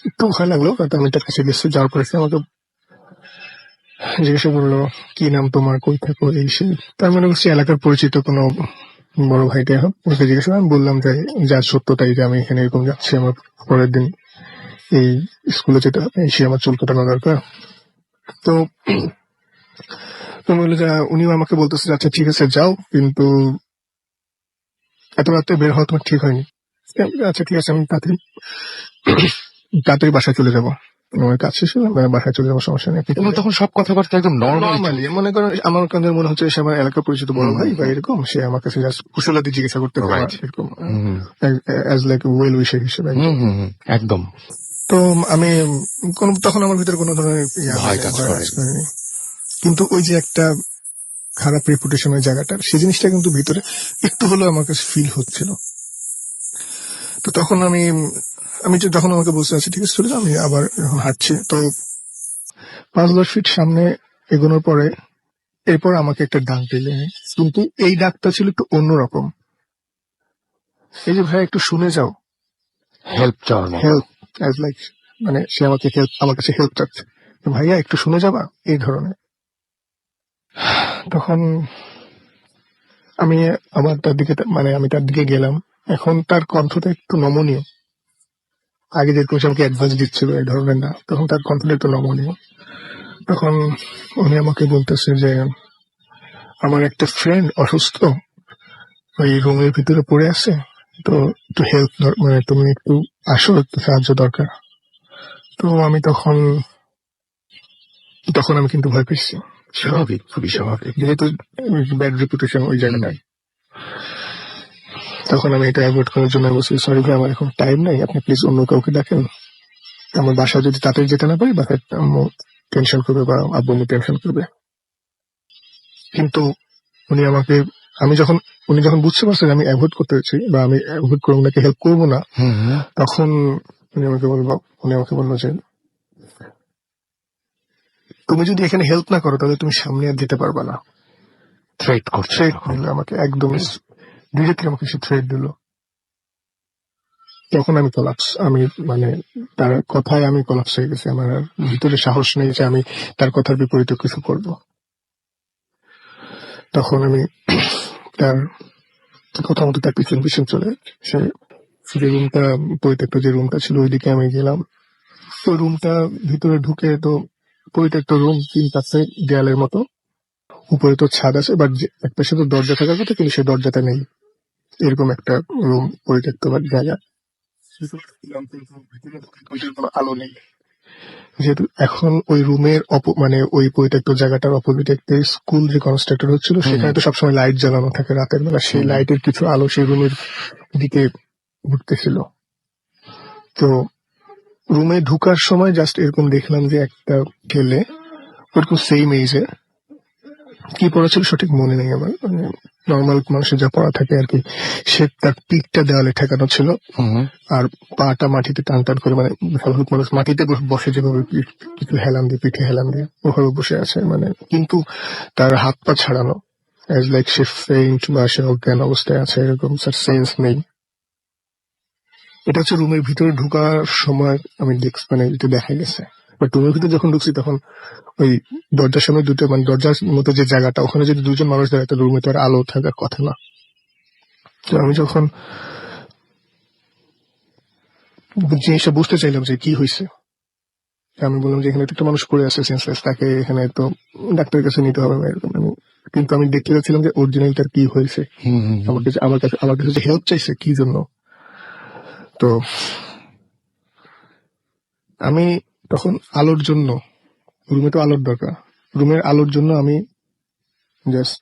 একটু ভয় লাগলো, কারণ আমি তার কাছে গেছি। যাওয়ার পরে সে আমাকে জিজ্ঞাসা করলো কি নাম তোমার, কই থাকো, এই সে। তার মানে হচ্ছে এলাকার পরিচিত কোনো বড় ভাইটাই হোক। ওকে জিজ্ঞাসা আমি বললাম যে যা সত্য তাই, যে আমি এখানে এরকম যাচ্ছি, আমার পরের দিন এই স্কুলে যেতে হবে, এসে আমার চুল কাটানো দরকার। তো তুমি বললে যে উনিও আমাকে বলতেছে আচ্ছা ঠিক আছে যাও, কিন্তু এত রাতে বের হওয়া তোমার ঠিক হয়নি। আচ্ছা ঠিক আছে, আমি তাড়াতাড়ি বাসায় চলে যাব। আমার কাছে ছিল, বাসায় চলে যাওয়ার সমস্যা নেই, আপনি এবং তখন সব কথাবার্তা একদম নর্মাল। নর্মালি মনে করেন আমার কাছে মনে হচ্ছে সে আমার এলাকা পরিচিত বড় ভাই বা এরকম, সে আমার কাছে জাস্ট কুশলাদি জিজ্ঞাসা করতে পারে Right. এরকম, অ্যাজ লাইক ওয়েল উইশার হিসেবে। একদম। তো আমি তখন আমার ভিতরে কোনো ধরনের ভয় কাজ করেনি। করেনি। কিন্তু ওই যে একটা খারাপ রেপুটেশন ওই জায়গাটার, সেই জিনিসটা কিন্তু ভিতরে একটু হলেও আমার কাছে ফিল হচ্ছিল। তো তখন আমি যে যখন আমাকে বলতে আছি ঠিক আছে চলে যাও, আমি আবার যখন হাঁটছি, তো 5-10 ফিট সামনে এগোনোর পরে এরপর আমাকে একটা ডাক দিলে, কিন্তু এই ডাকটা ছিল একটু অন্যরকম। এই যে ভাই একটু শুনে যাও, হেল্প চাওয়ার মতো। হেল্প, অ্যাজ লাইক মানে সে আমাকে হেল্প, আমার কাছে হেল্প চাচ্ছে, ভাইয়া একটু শুনে যাবা, এই ধরনের। তখন আমি আমার তার দিকে মানে আমি তার দিকে গেলাম। এখন তার কণ্ঠটা একটু নমনীয়, আগে যেরকম সে আমাকে অ্যাডভান্স দিচ্ছিল এই ধরনের না, তখন তার কণ্ঠটা একটু নমনীয়। তখন উনি আমাকে বলতেছে যে আমার একটা ফ্রেন্ড অসুস্থ, ওই রুমের ভিতরে পড়ে আছে, তো একটু হেল্প, মানে তুমি একটু আসো, একটু সাহায্য দরকার। তো আমি তখন আমি কিন্তু ভয় পেয়েছি, স্বাভাবিক, খুবই স্বাভাবিক। যেহেতু ব্যাড রেপুটেশন ওই জায়গাটায়। তখন আমি এটা অ্যাভয়েড করার জন্য বলছি, সরি ভাই আমার এখন টাইম নাই, আপনি প্লিজ অন্য কাউকে ডাকেন, আমার বাসায় যদি তাড়াতাড়ি যেতে না পারি বাসায় আম্মু টেনশন করবে বা আব্বু টেনশন করবে। কিন্তু উনি যখন বুঝতে পারছেন আমি অ্যাভয়েড করতে চাইছি বা আমি অ্যাভয়েড করে ওনাকে হেল্প করবো না, তখন উনি আমাকে বললো যে তুমি যদি এখানে হেল্প না করো তাহলে তুমি সামনে আর যেতে পারবে না। থ্রেট করছে। থ্রেট দিল আমাকে, একদম ডিরেক্টলি আমাকে সে থ্রেট দিল। তখন আমি কলাপস, আমি মানে তার কথায় আমি কলাপস হয়ে গেছি, আমার আর ভিতরে সাহস নেই যে আমি তার কথার বিপরীতে কিছু করব। তখন আমি তার কথা মতো তার পিছন পিছন চলে সে যে রুমটা পরিত্যক্ত, যে রুমটা ছিল ওইদিকে আমি গেলাম। তো রুমটা ভিতরে ঢুকে তো পরিত্যক্ত রুম, 3 পাশে দেয়ালের মতো, উপরে তো ছাদ আছে, বাট এক পাশে তো দরজা থাকার কথা কিন্তু সেই দরজাটা নেই, এরকম একটা রুম পরিত্যক্ত বা জায়গা। কোনো আলো নেই, যেহেতু এখন ওই রুমের মানে ওই পরিত্যক্ত জায়গাটার অপোজিটে একটা স্কুল যে কনস্ট্রাক্টর হচ্ছিল, সেখানে তো সবসময় লাইট জ্বালানো থাকে রাতের বেলা, সেই লাইটের কিছু আলো সেই রুমের দিকে ঘুরতেছিল। তো রুমে ঢুকার সময় জাস্ট এরকম দেখলাম যে একটা ছেলে ওরকম সেম এজে, কি পড়া ছিল সঠিক মনে নেই আমার, মানে নর্মাল মানুষের যা পড়া থাকে আর কি, সে তার পিঠটা দেওয়ালে ঠেকানো ছিল আর পাটা মাটিতে টান টান করে, মানে স্বাভাবিক মানুষ মাটিতে বসে যেভাবে কিছু হেলান দিয়ে, পিঠে হেলান দিয়ে ওভাবে বসে আছে, মানে কিন্তু তার হাত পা ছাড়ানো, অ্যাজ লাইক সে ফেইন্ট বা সে অজ্ঞান অবস্থায় আছে, এরকম তার সেন্স নেই। এটা হচ্ছে রুমের ভিতরে ঢুকার সময় আমি মানে এটা দেখা গেছে। বাট রুমের ভিতরে যখন ঢুকছি তখন ওই দরজার সামনে দুটো, মানে দরজার মতো যে জায়গাটা, ওখানে যদি 2জন মানুষ দাঁড়ায় তো রুমে তো আর আলো থাকার কথা না। তো আমি যখন জিনিসটা বুঝতে চাইলাম যে কি হয়েছে, আমি বললাম যে এখানে তো একটা মানুষ পড়ে আছে সেন্সলেস, তাকে এখানে তো ডাক্তারের কাছে নিতে হবে, কিন্তু আমি দেখতে চাচ্ছিলাম যে অরিজিনালটার কি হয়েছে, আমার কাছে যে হেল্প চাইছে কি জন্য। তো আমি তখন আলোর জন্য, রুমে তো আলোর দরকার, রুমের আলোর জন্য আমি জাস্ট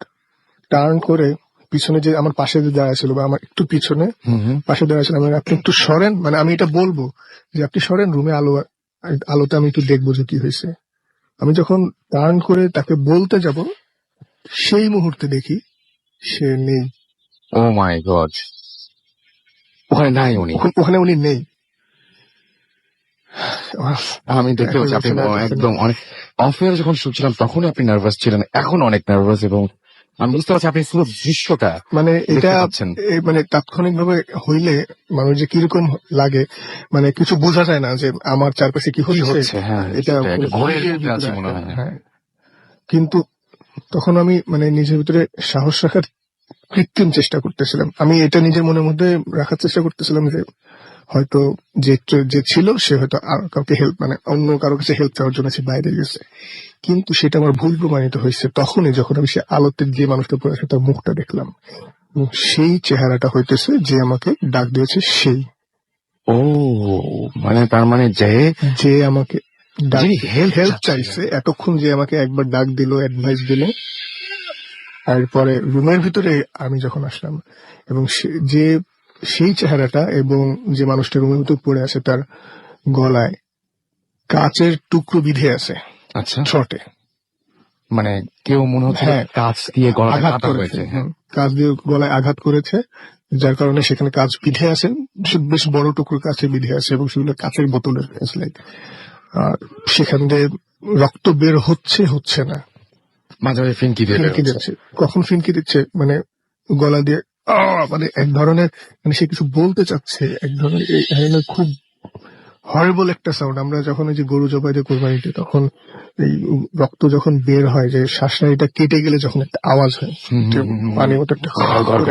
টার্ন করে পিছনে যে আমার পাশে যে দাঁড়া ছিল বা আমার একটু পিছনে পাশে দাঁড়া ছিল, আপনি একটু সরেন, মানে আমি এটা বলবো যে আপনি সরেন, রুমে আলোতে আমি একটু দেখবো যে কি হয়েছে। আমি যখন টার্ন করে তাকে বলতে যাব সেই মুহূর্তে দেখি সে নেই। ও মাই গড, ওখানে নাই উনি। ওখানে উনি নেই। আমি দেখতে পাচ্ছি আপনি একদম অনেক অফেয়ার যখন শুনছিলাম তখনই আপনি নার্ভাস ছিলেন, এখন অনেক নার্ভাস, এবং আমি বুঝতে পারছি আপনি পুরো দৃশ্যটা মানে এটা পাচ্ছেন। মানে তাৎক্ষণিক ভাবে হইলে মানুষ যে কিরকম লাগে, মানে কিছু বোঝা যায় না যে আমার চারপাশে কি হচ্ছে। হ্যাঁ, এটা আছে মনে হয়। হ্যাঁ, কিন্তু তখন আমি মানে নিজের ভিতরে সাহস রাখার কৃত্রিম চেষ্টা করতেছিলাম, আমি এটা নিজের মনের মধ্যে রাখার চেষ্টা করতেছিলাম যে হয়তো যে ছিল সে হয়তো কাউকে হেল্প, মানে অন্য কারো কাছে হেল্প চাওয়ার জন্য সে বাইরে গেছে, কিন্তু সেটা আমার ভুল প্রমাণিত হয়েছে তখনই যখন আমি সে আলোতে যে মানুষটা পড়ে আছে তার মুখটা দেখলাম, সেই চেহারাটা হইতেছে যে আমাকে ডাক দিয়েছে সেই। ও মানে তার মানে যে আমাকে যিনি help হেল্প চাচ্ছিলেন। চাইছে, এতক্ষণ যে আমাকে একবার ডাক দিল, অ্যাডভাইস দিল, তারপরে রুমের ভিতরে আমি যখন আসলাম এবং সেই চেহারাটা এবং যে মানুষটা রুমের ভিতর পড়ে আছে তার গলায় কাচের টুকরো বিঁধে আছে আচ্ছা, শর্টে। মানে কেউ মনে হচ্ছে হ্যাঁ, কাজ দিয়ে গলাটা আঘাত কাটা করেছে, হয়েছে। হ্যাঁ, কাজ দিয়ে গলায় আঘাত করেছে, যার কারণে সেখানে কাজ বিঁধে আছে, বেশ বড় টুকরো কাছে বিঁধে আছে এবং সেগুলো কাচের বোতলের লাইক। আর সেখান দিয়ে রক্ত বের হচ্ছে না, মাঝে মাঝে ফিনকি দিয়ে বের ফিনকি হচ্ছে। দিচ্ছে। কখন ফিনকি দিচ্ছে মানে গলা দিয়ে মানে এক ধরনের, মানে সে কিছু বলতে চাচ্ছে, এক ধরনের খুব হরেবল একটা সাউন্ড। আমরা যখন এই যে গরু জবাই দিয়ে কোরবানিতে, তখন এই রক্ত যখন বের হয়, যে শ্বাসনালীটা কেটে গেলে যখন একটা আওয়াজ হয়, পানির মতো একটা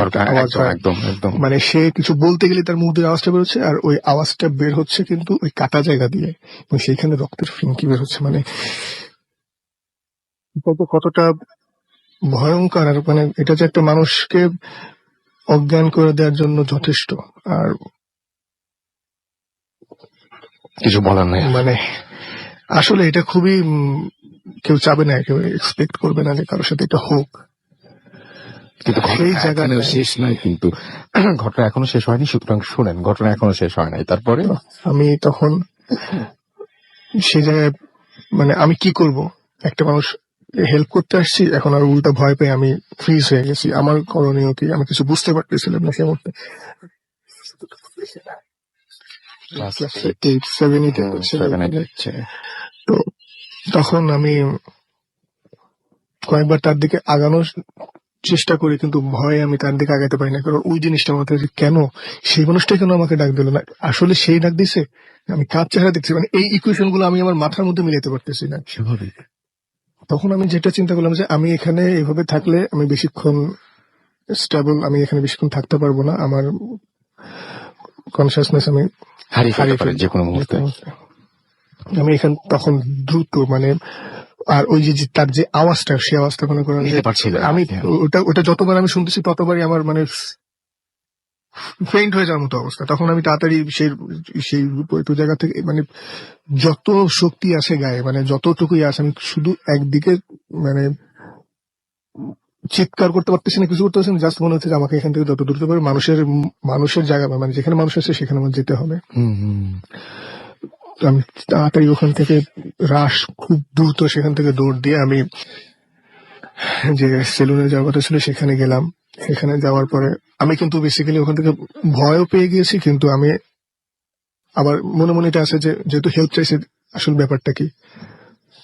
একটা আওয়াজ হয়, একদম একদম। মানে সে কিছু বলতে গেলে তার মুখ দিয়ে আওয়াজটা বের হচ্ছে, আর ওই আওয়াজটা বের হচ্ছে কিন্তু ওই কাটা জায়গা দিয়ে, এবং সেইখানে রক্তের ফিনকি বের হচ্ছে। মানে কতটা ভয়ঙ্কর, আর মানে এটা যে একটা মানুষকে অজ্ঞান করে দেওয়ার জন্য যথেষ্ট। আর কিছু বলার নেই। মানে আসলে এটা খুবই কেউ চাবে না, কেউ এক্সপেক্ট করবে না যে কারোর সাথে এটা হোক। কিন্তু সেই ঘটনা জায়গাটায়- এখানেও শেষ নয়, কিন্তু ঘটনা এখনো শেষ হয়নি, সুতরাং শুনেন, ঘটনা এখনো শেষ হয় নাই। তারপরে আমি তখন সেই জায়গায়, মানে আমি কি করব, একটা মানুষ হেল্প করতে আসছি, এখন আর উল্টা ভয় পেয়ে আমি ফ্রিজ হয়ে গেছি। আমার করণীয় কি আমি কিছু বুঝতে পারতেছিলাম না সে মুহূর্তে। Class 8, 7 তে তো তখন আমি কয়েকবার তার দিকে আগানোর চেষ্টা করি, কিন্তু ভয়ে আমি তার দিকে আগাতে পারি না। কারণ ওই জিনিসটা মাথায় যে কেন সেই মানুষটা কেন আমাকে ডাক দিল না, আসলে সেই ডাক দিছে, আমি কার চেহারা দেখছি, মানে এই ইকুয়েশন গুলো আমি আমার মাথার মধ্যে মিলাতে পারতেছি না। স্বাভাবিক। তখন আমি যেটা চিন্তা করলাম যে আমি এখানে এভাবে থাকলে আমি বেশিক্ষণ স্টেবল, আমি এখানে বেশিক্ষণ থাকতে পারবো না, আমার কনসিয়াসনেস আমি হারিয়ে ফেলতে পারে ফেলবো যে কোনো মুহূর্তে। আমি এখানে তখন দ্রুত মানে, আর ওই যে তার যে আওয়াজটা, সেই আওয়াজটা মনে করেন যে নিতে পারছিল না। আমি হ্যাঁ। ওটা যতবার আমি শুনতেছি ততবারই আমার মানে ফেইন্ট হয়ে যাওয়ার মতো অবস্থা। তখন আমি তাড়াতাড়ি সেই ওই জায়গা থেকে, মানে যত শক্তি আছে গায়ে, মানে যতটুকুই আছে, আমি শুধু একদিকে মানে চিৎকার করতে পারতেছি না, কিছু করতে পারছি না, জাস্ট মনে হচ্ছে যে আমাকে এখান থেকে যত দ্রুত পারে মানুষের জায়গা, মানে যেখানে মানুষ আছে সেখানে আমার যেতে হবে। তো আমি তাড়াতাড়ি ওখান থেকে খুব দ্রুত সেখান থেকে দৌড় দিয়ে আমি যে সেলুনে যাওয়ার কথা ছিল সেখানে গেলাম। সেখানে যাওয়ার পরে আমি কিন্তু বেসিক্যালি ওখান থেকে ভয়ও পেয়ে গিয়েছি, কিন্তু আমি আবার মনে মনে এটা আছে যে যেহেতু হেল্প চাইছে, আসল ব্যাপারটা কি।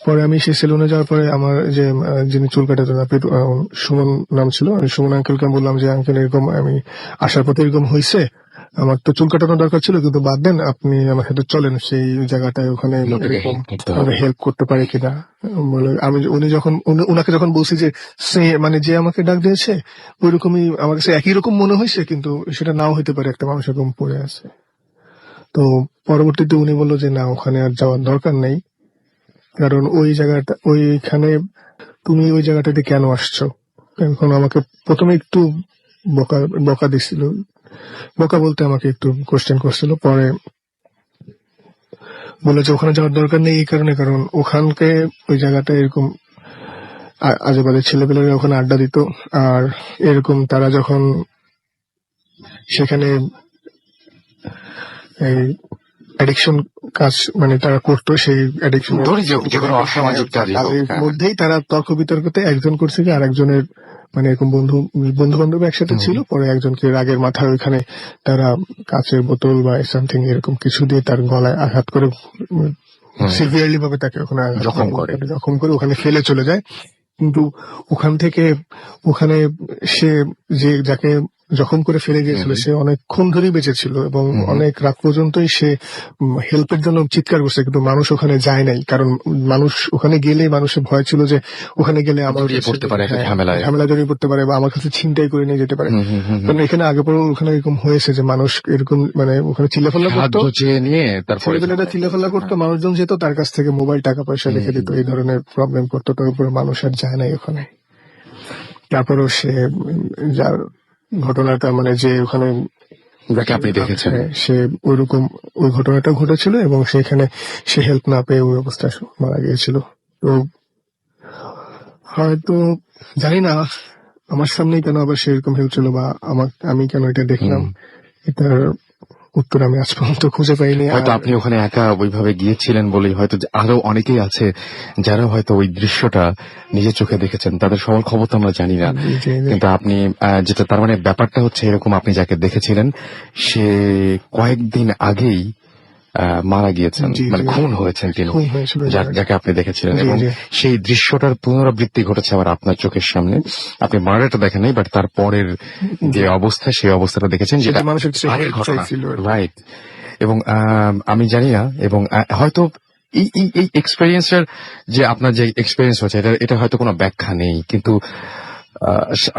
পরে আমি সেই সেলুনে যাওয়ার পরে আমার যে যিনি চুল কাটাতেন, সুমন নাম ছিল, আমি সুমন আঙ্কেলকে বললাম যে আঙ্কেল এরকম আমি আসার পথে এরকম হয়েছে, আমার তো চুল কাটানোর দরকার ছিল, কিন্তু বাদ দেন, আপনি আমার সাথে চলেন সেই জায়গাটায়, ওখানে লোকেকে help করতে হবে। হেল্প করতে পারে কিনা বলে। উনাকে যখন বলছি যে সে মানে যে আমাকে ডাক দিয়েছে ওই রকমই আমার কাছে একই রকম মনে হয়েছে, কিন্তু সেটা নাও হইতে পারে, একটা মানুষ এরকম পড়ে আছে। তো পরবর্তীতে উনি বললো যে না, ওখানে আর যাওয়ার দরকার নেই, কারণ ওইখানে তুমি ওই জায়গাটাতে কেন আসছো। এখন আমাকে প্রথমে একটু বকা দিছিল, বকা বলতে আমাকে একটু কোশ্চেন করছিল। পরে বলেছে ওখানে যাওয়ার দরকার নেই এই কারণে, কারণ ওখানকে ওই জায়গাটা এরকম আজেবাজে ছেলেপেলেরা ওখানে আড্ডা দিত, আর এরকম তারা যখন সেখানে এই অ্যাডিকশন কাজ মানে তারা করতো, সেই অ্যাডিকশন ধরে যে কোনো অসামাজিক কাজই হোক, তাদের হ্যাঁ। মধ্যেই তারা তর্ক বিতর্কতে একজন করছে কি আরেকজনের, মানে এরকম বন্ধু বান্ধব একসাথে ছিল, পরে একজনকে রাগের মাথায় ওইখানে তারা কাঁচের বোতল বা সামথিং এরকম কিছু দিয়ে তার গলায় আঘাত করে সিভিয়ারলি ভাবে তাকে ওখানে জখম করে ওখানে ফেলে চলে যায়। কিন্তু ওখানে সে যাকে জখম করে ফেলে গিয়েছিল সে অনেকক্ষণ ধরেই বেঁচে ছিল এবং অনেক রাত পর্যন্তই সে হেল্পের জন্য চিৎকার করছে, কিন্তু মানুষ ওখানে যায় নাই, কারণ মানুষ ওখানে গেলে মানুষের ভয় ছিল যে ওখানে গেলে আমার জড়িয়ে পড়তে পারে একটা ঝামেলা জড়িয়ে পড়তে পারে বা আমার কাছে ছিনতাই করে নিয়ে যেতে পারে। কারণ এখানে আগে পরে ওখানে এরকম হয়েছে যে মানুষ এরকম মানে ওখানে চিল্লাফাল্লা করতো, নিয়ে তারপরে ছেলেপেলেরা চিল্লাফাল্লা করতো, মানুষজন যেত তার কাছ থেকে মোবাইল টাকা পয়সা রেখে দিত, এই ধরনের প্রবলেম করতো। তারপরে মানুষ আর যায় নাই ওখানে। তারপরেও সে যার ঘটনাটা মানে যে ওখানে যাকে আপনি দেখেছেন। হ্যাঁ, সে ওইরকম ওই ঘটনাটা ঘটেছিল এবং সেখানে সে হেল্প না পেয়ে ওই অবস্থায় মারা গিয়েছিল। তো হয়তো জানি না আমার সামনেই কেন আবার সেরকম হয়েছিল বা আমি কেন এটা দেখলাম, এটার উত্তর আমি আজ পর্যন্ত খুঁজে পাইনি। হয়তো আর আপনি ওখানে একা ওইভাবে গিয়েছিলেন বলেই হয়তো আরো অনেকেই আছে যারা হয়তো ওই দৃশ্যটা নিজের চোখে দেখেছেন, তাদের সবার খবর তো আমরা জানি না। কিন্তু আপনি যেটা তার মানে ব্যাপারটা হচ্ছে এরকম, আপনি যাকে দেখেছিলেন সে কয়েকদিন আগেই মারা গিয়েছেন, জি, মানে জি। খুন হয়েছেন তিনি, খুন হয়েছিল। যাকে আপনি দেখেছিলেন, জি, এবং জি। সেই দৃশ্যটার পুনরাবৃত্তি ঘটেছে আবার আপনার চোখের সামনে। আপনি মার্ডারটা দেখেন নাই, বাট তারপরের যে অবস্থা সেই অবস্থাটা দেখেছেন, যেটা সেটা মানুষের কাছে আগের help ঘটনা, চাইছিল আর কি। রাইট। এবং আমি জানি না, এবং হয়তো এই এক্সপেরিয়েন্সের যে আপনার যে এক্সপেরিয়েন্স হচ্ছে এটা হয়তো কোনো ব্যাখ্যা নেই, কিন্তু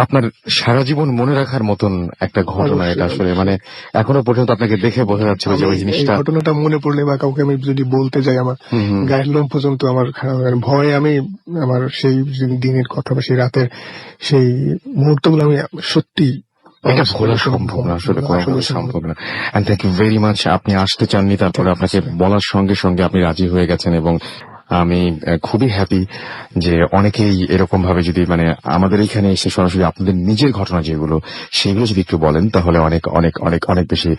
আপনার সারা জীবন মনে রাখার মতন একটা ঘটনা এটা অবশ্যই, আসলে, মানে এখনো পর্যন্ত আপনাকে দেখে বোঝা যাচ্ছে যে ওই এই জিনিসটা। ঘটনাটা মনে পড়লে বা কাউকে আমি যদি বলতে যাই, আমার গায়ের লোম পর্যন্ত আমার খারাপ লাগে। ভয়ে আমি আমার সেই দিনের কথা বা সেই রাতের সেই মুহূর্তগুলো আমি সত্যি এটা ভোলা সম্ভব না, আসলে কোনোভাবে সম্ভব না। And thank you very much. আপনি আসতে চাননি, তারপরে আপনাকে বলার সঙ্গে সঙ্গে আপনি রাজি হয়ে গেছেন, এবং আমি খুবই হ্যাপি যে অনেকেই এরকম ভাবে যদি মানে আমাদের এখানে এসে সরাসরি আপনাদের নিজের ঘটনা যেগুলো সেগুলো যদি একটু বলেন তাহলে অনেক অনেক অনেক অনেক বেশি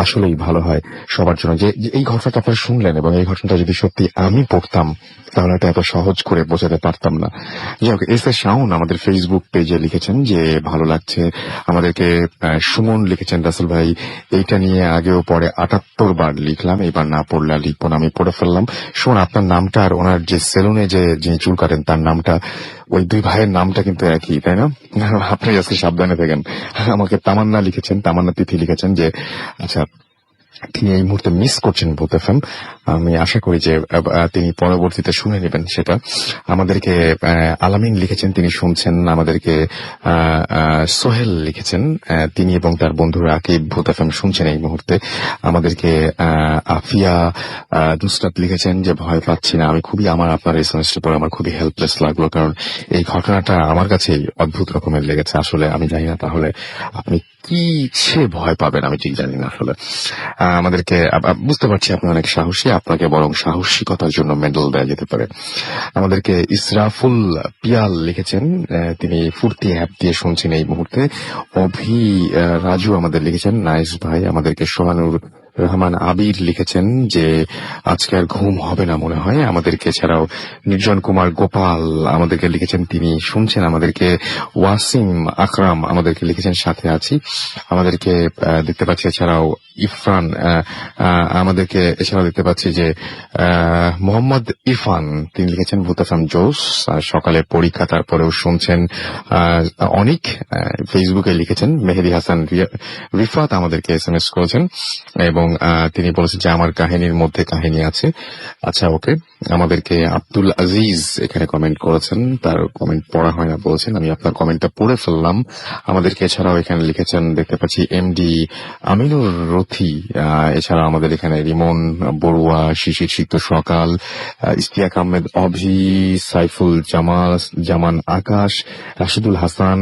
আসলেই ভালো হয় সবার জন্য। যে এই ঘটনাটা আপনারা শুনলেন, এবং এই ঘটনাটা যদি সত্যি আমি পড়তাম তাহলে এটা এত সহজ করে বোঝাতে পারতাম না। যাই হোক, এস এ শাওন আমাদের ফেসবুক পেজে লিখেছেন যে ভালো লাগছে আমাদেরকে। সুমন লিখেছেন, রাসেল ভাই এইটা নিয়ে আগেও পরে 78 বার লিখলাম, এবার না পড়লে আর লিখবো না, আমি পড়ে ফেললাম। সুমন, আপনার নামটা আর ওনার যে সেলুনে যে যিনি চুল কাটেন তার নামটা, ওই দুই ভাইয়ের নামটা কিন্তু একই, তাই না? আপনি আজকে সাবধানে থাকেন। আমাকে তামান্না লিখেছেন, তামান্না তিথি লিখেছেন যে আচ্ছা তিনি এই মুহূর্তে মিস করছেন ভূত এফএম। আমি আশা করি যে তিনি পরবর্তীতে শুনে নেবেন সেটা। আমাদেরকে আলামিন লিখেছেন, তিনি শুনছেন আমাদেরকে। সোহেল লিখেছেন তিনি এবং তার বন্ধুরা আকিব ভূত এফএম শুনছেন এই মুহূর্তে আমাদেরকে। আফিয়া নুসরাত লিখেছেন যে ভয় পাচ্ছি না। আমি খুবই আপনার এসএমএসটা পরে আমার খুবই হেল্পলেস লাগলো, কারণ এই ঘটনাটা আমার কাছে অদ্ভুত রকমের লেগেছে। আসলে আমি জানি না তাহলে আপনি কি সে ভয় পাবেন, আমি ঠিক জানি না আসলে। আমাদেরকে বুঝতে পারছি আপনি অনেক সাহসী, আপনাকে বরং সাহসিকতার জন্য মেডেল দেওয়া যেতে পারে। আমাদেরকে ইসরাফুল পিয়াল লিখেছেন, তিনি ফুর্তি অ্যাপ দিয়ে শুনছেন এই মুহূর্তে। অভি রাজু আমাদের লিখেছেন নাইস ভাই। আমাদেরকে সোহানুর রহমান আবির লিখেছেন যে আজকে আর ঘুম হবে না মনে হয়। আমাদেরকে এছাড়াও নির্জন কুমার গোপাল আমাদেরকে লিখেছেন, তিনি শুনছেন আমাদেরকে। ওয়াসিম আকরাম আমাদেরকে লিখেছেন সাথে আছি। আমাদেরকে দেখতে পাচ্ছি এছাড়াও ইরফান আমাদেরকে এছাড়াও দেখতে পাচ্ছি যে মোহাম্মদ ইরফান তিনি লিখেছেন ভূত এফএম জোস, সকালে পরীক্ষা তারপরেও শুনছেন। অনেক ফেসবুকে লিখেছেন। মেহেদি হাসান রিফাত আমাদেরকে এসএমএস করেছেন এবং তিনি বলেছেন যে আমার কাহিনীর মধ্যে কাহিনী আছে। আচ্ছা ওকে। আমাদেরকে আব্দুল আজিজ এখানে কমেন্ট করেছেন, তার কমেন্ট পড়া হয় না বলছেন, আমি আপনার কমেন্টটা পড়ে ফেললাম। আমাদেরকে এছাড়াও এখানে লিখেছেন দেখতে পাচ্ছি এমডি আমিনুর রথি, এছাড়া আমাদের এখানে রিমন বড়ুয়া, শিশির সিক্ত সকাল, ইস্তিয়াক আহমেদ অভি, সাইফুল জামান আকাশ, রাশিদুল হাসান,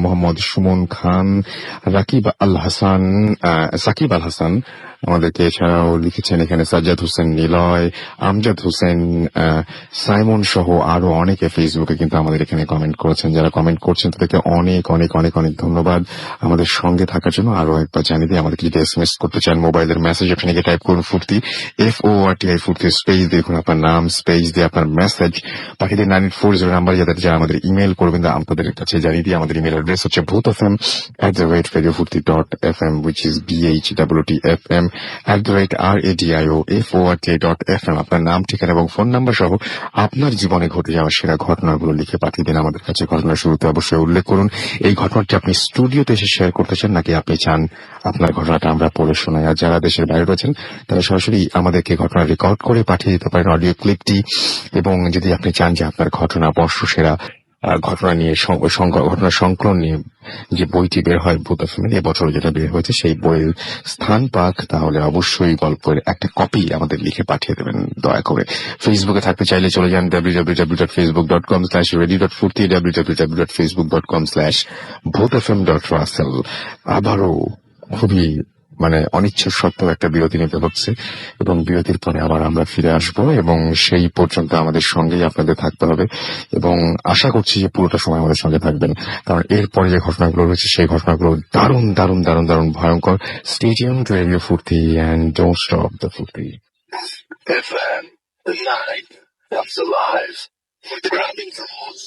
মোহাম্মদ সুমন খান, সাকিব আল হাসান আমাদেরকে এছাড়াও লিখেছেন এখানে সাজ্জাদ হোসেন নিলয়, আমজাদ হোসেন, সাইমন সহ আরো অনেকে ফেসবুকে কিন্তু আমাদের এখানে কমেন্ট করেছেন। যারা কমেন্ট করছেন তাদেরকে অনেক অনেক অনেক অনেক ধন্যবাদ আমাদের সঙ্গে থাকার জন্য। আরো একবার জানিয়ে দিই, আমাদেরকে যদি এসএমএস করতে চান মোবাইলের মেসেজ অপশনে গিয়ে টাইপ করুন ফুর্তি, FORTI ফুর্তি, স্পেস দিয়ে দেখুন আপনার নাম, স্পেস দিয়ে আপনার মেসেজ পাঠিয়ে দিন 9840 নাম্বার। যারা আমাদের ইমেল করবেন আপনাদের কাছে জানিয়ে দিই, আমাদের ইমেল অ্যাড্রেস হচ্ছে bhotfm@radiofurti.fm, which is BHWTFM@radioForti.fm। আপনার নাম, ঠিকানা এবং ফোন নাম্বার সহ আপনার জীবনে ঘটে যাওয়া সেরা ঘটনাগুলো লিখে পাঠিয়ে দিন আমাদের কাছে। ঘটনার শুরুতে অবশ্যই উল্লেখ করুন এই ঘটনাটি আপনি স্টুডিওতে এসে শেয়ার করতে চান নাকি আপনি চান আপনার ঘটনাটা আমরা পড়ে শোনাই। আর যারা দেশের বাইরে রয়েছেন তারা সরাসরি আমাদেরকে ঘটনা রেকর্ড করে পাঠিয়ে দিতে পারেন অডিও ক্লিপটি। এবং যদি আপনি চান যে আপনার ঘটনা বর্ষসেরা ঘটনা নিয়ে ঘটনা সংকলন নিয়ে যে বইটি বের হয় ভূত এফএম এবছর যেটা বের হয়েছে সেই বইয়ের স্থান পাক, তাহলে অবশ্যই গল্পের একটা কপি আমাদের লিখে পাঠিয়ে দেবেন দয়া করে। ফেসবুকে থাকতে চাইলে চলে যান www.facebook.com/radio.furti, www.facebook.com/bhotfm.russell। আবারও খুবই মানে অনিচ্ছা সত্ত্বেও একটা বিরতি নিতে হচ্ছে, এবং বিরতির পরে আবার আমরা ফিরে আসব, এবং সেই পর্যন্ত আমাদের সঙ্গেই আপনাদের থাকতে হবে, এবং আশা করছি যে পুরোটা সময় আমাদের সঙ্গে থাকবেন, কারণ এরপরে যে ঘটনাগুলো রয়েছে সেই ঘটনাগুলো দারুণ দারুণ দারুণ দারুণ ভয়ঙ্কর। স্টে টিউন টু রেডিও ফুর্তি অ্যান্ড ডোন্ট স্টপ দ্য ফুর্তি। FM, the night that's alive with Grabbing Thoughts.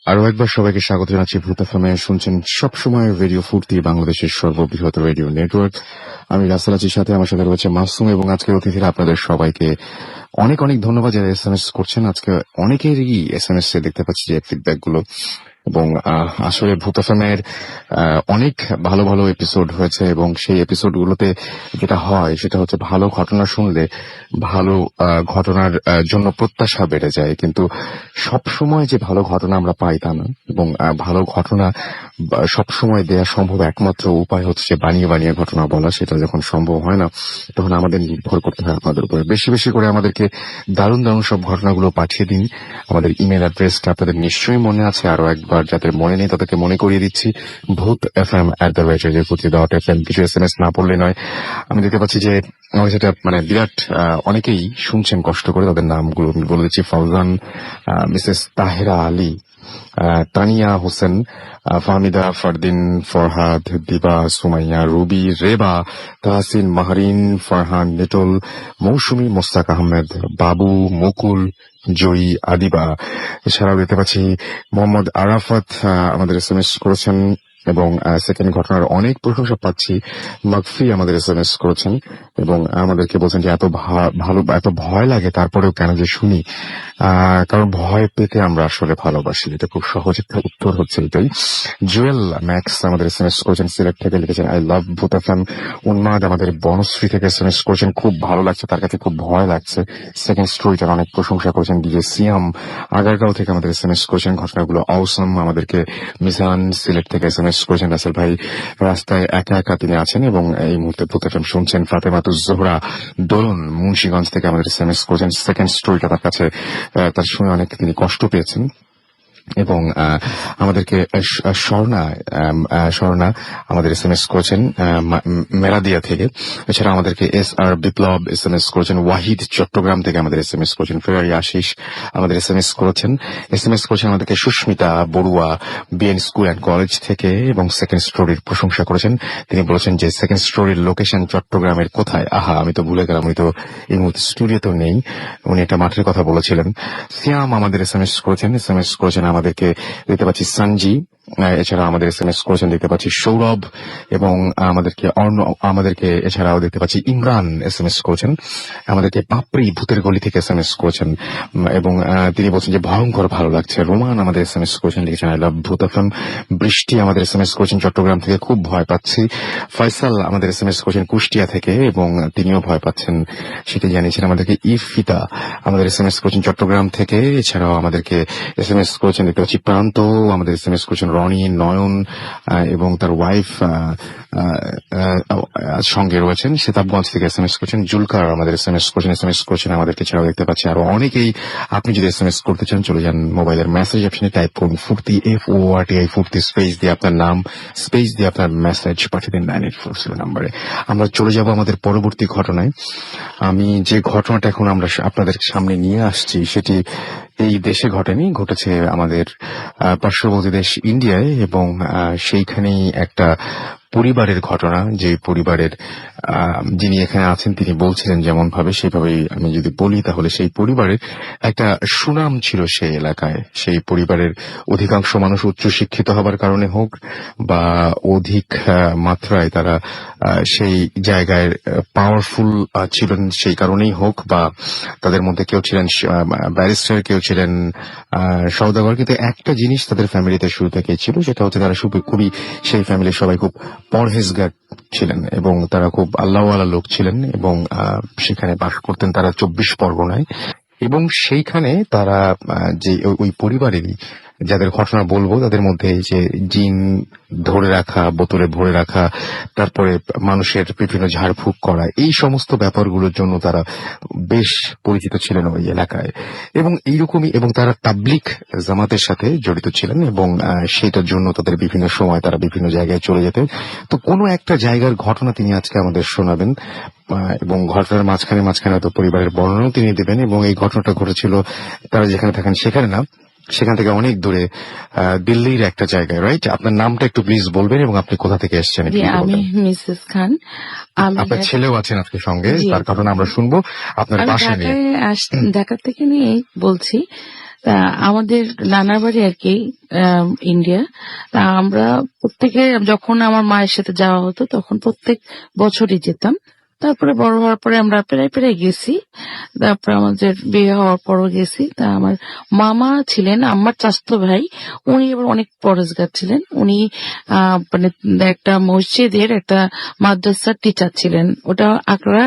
আরো একবার সবাইকে স্বাগত জানাচ্ছি ভূত এফএমে। শুনছেন সবসময় রেডিও ফুর্তি, বাংলাদেশের সর্ববৃহৎ রেডিও নেটওয়ার্ক। আমি রাসেল আছির সাথে, আমার সাথে রয়েছে মাসুম, এবং আজকের অতিথিরা আপনাদের সবাইকে অনেক অনেক ধন্যবাদ যারা এসএমএস করছেন। আজকে অনেকেরই এসএমএস এ দেখতে পাচ্ছি যে ফিডব্যাক গুলো, এবং আসলে ভূত এফএমের অনেক ভালো ভালো এপিসোড হয়েছে, এবং সেই এপিসোড গুলোতে যেটা হয় সেটা হচ্ছে ভালো ঘটনা শুনলে ভালো ঘটনার জন্য প্রত্যাশা বেড়ে যায়, কিন্তু সব সময় যে ভালো ঘটনা আমরা পাই তা না, এবং ভালো ঘটনা সব সময় দেয়া সম্ভব একমাত্র উপায় হচ্ছে বানিয়ে বানিয়ে ঘটনা বলা। সেটা যখন সম্ভব হয় না, তখন আমাদের নির্ভর করতে হয় আপনাদের উপরে। বেশি বেশি করে আমাদেরকে দারুণ দারুণ সব ঘটনাগুলো পাঠিয়ে দিন। আমাদের ইমেল অ্যাড্রেসটা আপনাদের নিশ্চয়ই মনে আছে, আরো একবার যাদের মনে নেই তাদেরকে মনে করিয়ে দিচ্ছি, bhutfm@radio.fm। কিছু এসএমএস না পড়লে নয়। আমি দেখতে পাচ্ছি যে আমাদের সেটা মানে বিরাট অনেকেই শুনছেন কষ্ট করে, তাদের নামগুলো আমি বলে দিচ্ছি। ফাউজান, মিসেস তাহেরা আলী, তানিয়া হোসেন, ফাহমিদা, ফারদিন, ফরহাদ, দিবা, সুমাইয়া, রুবি, রেবা, তাহসিন, মাহরিন, ফারহান, নেটল, মৌসুমী, মোস্তাক আহমেদ, বাবু, মুকুল, জয়ী, আদিবা। এছাড়াও দেখতে পাচ্ছি মোহাম্মদ আরাফাত আমাদের এসএমএস করেছেন, এবং সেকেন্ড ঘটনার অনেক প্রশংসা পাচ্ছি। মাগফি আমাদের এসএমএস করেছেন, এবং আমাদেরকে বলছেন যে এত ভালো, এত ভয় লাগে তারপরেও কেন যে শুনি, কারণ ভয় পেতে আমরা আসলে ভালোবাসি। এটা খুব সহজ একটা উত্তর হচ্ছে এটাই। জুয়েল ম্যাক্স আমাদের এসএমএস করেছেন, সিলেট থেকে লিখেছেন আই লাভ ভূত এফএম। উন্মাদ আমাদের বনশ্রী থেকে এসএমএস করেছেন, খুব ভালো লাগছে, তার কাছে খুব ভয় লাগছে। সেকেন্ড স্টোরিটার অনেক প্রশংসা করেছেন। ডিজে সিয়াম আগারগাঁও থেকে আমাদের এসএমএস করেছেন, ঘটনাগুলো অসম। আমাদেরকে মিজান সিলেট থেকে এসএমএস করেছেন, রাসেল ভাই রাস্তায় একা একা তিনি আছেন এবং এই মুহূর্তে ভূত এফএম শুনছেন। ফাতেমাতুজ জোহরা দোলন মুন্সিগঞ্জ থেকে আমাদের এসএমএস করেছেন, সেকেন্ড স্টোরিটা তার কাছে তার শুনে অনেক তিনি কষ্ট পেয়েছেন। এবং আমাদেরকে স্বর্ণা আমাদের এসএমএস করেছেন মেরাদিয়া থেকে। এছাড়া আমাদেরকে এস আর বিপ্লব এসএমএস করেছেন, ওয়াহিদ চট্টগ্রাম থেকে আমাদের এসএমএস করেছেন, ফেরারি আশিস আমাদের এসএমএস করেছেন আমাদেরকে Susmita Barua BN school and college থেকে, এবং সেকেন্ড স্টোরির প্রশংসা করেছেন। তিনি বলেছেন যে সেকেন্ড স্টোরির লোকেশন চট্টগ্রামের কোথায়। আহা, আমি তো ভুলে গেলাম, উনি তো এই মুহূর্তে স্টুডিওতেও নেই, উনি একটা মাঠের কথা বলেছিলেন। সিয়াম আমাদের এসএমএস করেছেন আমাদেরকে দেখতে পাচ্ছি সঞ্জি। এছাড়া আমাদের এসএমএস করেছেন দেখতে পাচ্ছি সৌরভ, এবং আমাদেরকে এছাড়াও দেখতে পাচ্ছি ইমরান এসএমএস করেছেন আমাদেরকে। পাপড়ি ভূতের গলি থেকে এসএমএস করেছেন, এবং তিনি বলছেন যে ভয়ঙ্কর ভালো লাগছে। রোমান আমাদের এসএমএস করেছেন, লিখেছেন আই লাভ ভূত এফএম। বৃষ্টি আমাদের এসএমএস করেছেন চট্টগ্রাম থেকে, খুব ভয় পাচ্ছি। ফয়সাল আমাদের এসএমএস করেছেন কুষ্টিয়া থেকে, এবং তিনিও ভয় পাচ্ছেন সেটা জানিয়েছেন আমাদেরকে। ইফিতা আমাদের এসএমএস করেছেন চট্টগ্রাম থেকে। এছাড়াও আমাদেরকে এসএমএস করেছেন দেখতে পাচ্ছি প্রান্ত, আমাদের এসএমএস করেছেন রনি, নয়ন এবং তার ওয়াইফ সঙ্গে রয়েছেন। সেতাবগঞ্জ থেকে এসএমএস করেছেন জুলকার আমাদের এসএমএস করেছেন আমাদেরকে। এছাড়াও দেখতে পাচ্ছি আরো অনেকেই। আপনি যদি এসএমএস করতে চান চলে যান মোবাইলের মেসেজ অপশনে, টাইপ করুন ফুর্তি, FORTI ফুর্তি, স্পেস দিয়ে আপনার নাম, স্পেস দিয়ে আপনার মেসেজ পাঠিয়ে দিন 9847 নম্বরে। আমরা চলে যাব আমাদের পরবর্তী ঘটনায়। আমি যে ঘটনাটা এখন আমরা আপনাদের সামনে নিয়ে আসছি সেটি এই দেশে ঘটেনি, ঘটেছে আমাদের পার্শ্ববর্তী দেশ ইন্ডিয়ায়, এবং সেইখানেই একটা পরিবারের ঘটনা। যে পরিবারের যিনি এখানে আছেন তিনি বলছিলেন যেমন ভাবে সেইভাবেই আমি যদি বলি, তাহলে সেই পরিবারের একটা সুনাম ছিল সেই এলাকায়। সেই পরিবারের অধিকাংশ মানুষ উচ্চশিক্ষিত হবার কারণে হোক বা অধিক মাত্রায় তারা সেই জায়গায় পাওয়ারফুল ছিলেন সেই কারণেই হোক, বা তাদের মধ্যে কেউ ছিলেন ব্যারিস্টার, কেউ ছিলেন সওদাগর, কিন্তু একটা জিনিস তাদের ফ্যামিলিতে শুরু থেকেই ছিল, সেটা হচ্ছে তারা খুবই সেই ফ্যামিলির সবাই খুব পরহেজগার ছিলেন, এবং তারা খুব আল্লাহওয়ালা লোক ছিলেন, এবং সেখানে বাস করতেন তারা 24 পরগনায়। এবং সেইখানে তারা যে ওই পরিবারেরই যাদের ঘটনা বলবো তাদের মধ্যে এই যে জিন ধরে রাখা, বোতলে ভরে রাখা, তারপরে মানুষের বিভিন্ন ঝাড়ফুঁক করা, এই সমস্ত ব্যাপারগুলোর জন্য তারা বেশ পরিচিত ছিলেন ওই এলাকায়। এবং এইরকমই, এবং তারা তাবলিগ জামাতের সাথে জড়িত ছিলেন, এবং সেটার জন্য তাদের বিভিন্ন সময় তারা বিভিন্ন জায়গায় চলে যেতেন। তো কোনো একটা জায়গার ঘটনা তিনি আজকে আমাদের শোনাবেন, এবং ঘটনার মাঝখানে মাঝখানে হয়তো পরিবারের বর্ণনাও তিনি দেবেন। এবং এই ঘটনাটা ঘটেছিল তারা যেখানে থাকেন সেখানে না, সেখান থেকে অনেক দূরে, দিল্লির একটা জায়গায়, রাইট? আপনার নামটা একটু প্লিজ বলবেন এবং আপনি কোথা থেকে এসেছেন একটু জি, যদি আমি বলতেন। মিসেস খান। আমি আপনার ছেলেও আছেন আজকে সঙ্গে, জি। তার ঘটনা আমরা শুনবো আপনার আমি বাসা নিয়ে। ঢাকা থেকে নিয়ে বলছি। তা আমাদের নানার বাড়ি আর কি ইন্ডিয়া। তা আমরা প্রত্যেকে, যখন আমার মায়ের সাথে যাওয়া হতো তখন প্রত্যেক বছরই যেতাম। তারপরে বড় হওয়ার পরে আমরা প্রায় প্রায় গেছি। তারপরে আমাদের বিয়ে হওয়ার পরও গেছি। তা আমার মামা ছিলেন আমার চাচাতো ভাই, উনি এবার অনেক পরেশগার ছিলেন। উনি মানে একটা মসজিদের একটা মাদ্রাসার টিচার ছিলেন। ওটা আকরা,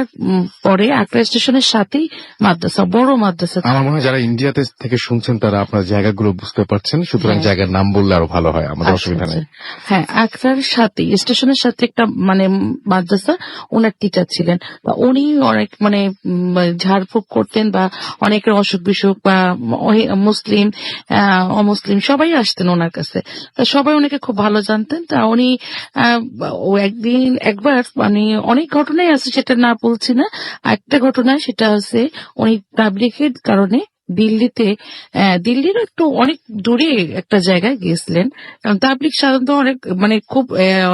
পরে আকরা স্টেশনের সাথেই মাদ্রাসা, বড় মাদ্রাসা। আমার মনে হয় যারা ইন্ডিয়াতে থেকে শুনছেন তারা আপনার জায়গাগুলো বুঝতে পারছেন, সুতরাং হ্যাঁ। জায়গার নাম বললে আরো ভালো হয়, আমাদের আচ্ছা, অসুবিধা নেই। আচ্ছা। হ্যাঁ, আকরার সাথে স্টেশনের সাথে একটা মানে মাদ্রাসা, ওনার টিচার ছিলেন। তা উনি অনেক মানে ঝাড়ফুঁক করতেন, বা অনেকের অসুখ বিসুখ বা মুসলিম অমুসলিম সবাই আসতেন ওনার কাছে। তা সবাই ওনাকে খুব ভালো জানতেন। তা উনি ও একবার মানে অনেক ঘটনাই আছে, সেটা না বলছি না। একটা ঘটনা সেটা হচ্ছে উনি তাবলিগের কারণে দিল্লিতে, দিল্লির একটু অনেক দূরে একটা জায়গায় গেছিলেন। কারণ তাবলিগ সাধারণত অনেক মানে খুব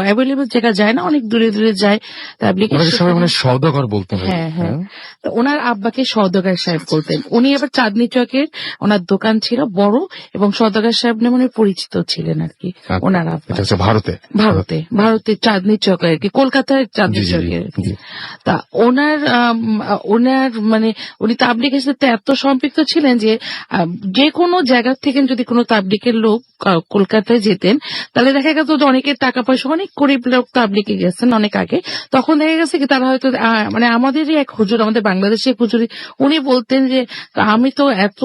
অ্যাভেলেবল জায়গা যায় না, অনেক দূরে দূরে যায় তাবলিগ। ওনাকে সবাই মানে সওদাগর বলতেন। হ্যাঁ, হ্যাঁ। তো ওনার আব্বাকে সওদাগর সাহেব বলতেন। উনি আবার চাঁদনি চকের ওনার দোকান ছিল বড়, এবং সওদাগর সাহেব নামে উনি পরিচিত ছিলেন আর কি ওনার আব্বা। এটা হচ্ছে ভারতে। ভারতের চাঁদনি চক আর কি, কলকাতার চাঁদনি জি, জি, চকে আর কি। জি। তা ওনার মানে উনি তাবলিগের সাথে এত সম্পৃক্ত ছিলেন যে যে কোনো জায়গা থেকে যদি কোনো তাবলিগের লোক কলকাতায় যেতেন, তাহলে দেখা গেত যে অনেকের টাকা পয়সা, অনেক গরিব লোক তাবলিগে গেছেন অনেক আগে, তখন দেখা গেছে কি তারা হয়তো মানে আমাদেরই এক হুজুর, আমাদের বাংলাদেশে এক হুজুরি, উনি বলতেন যে আমি তো এত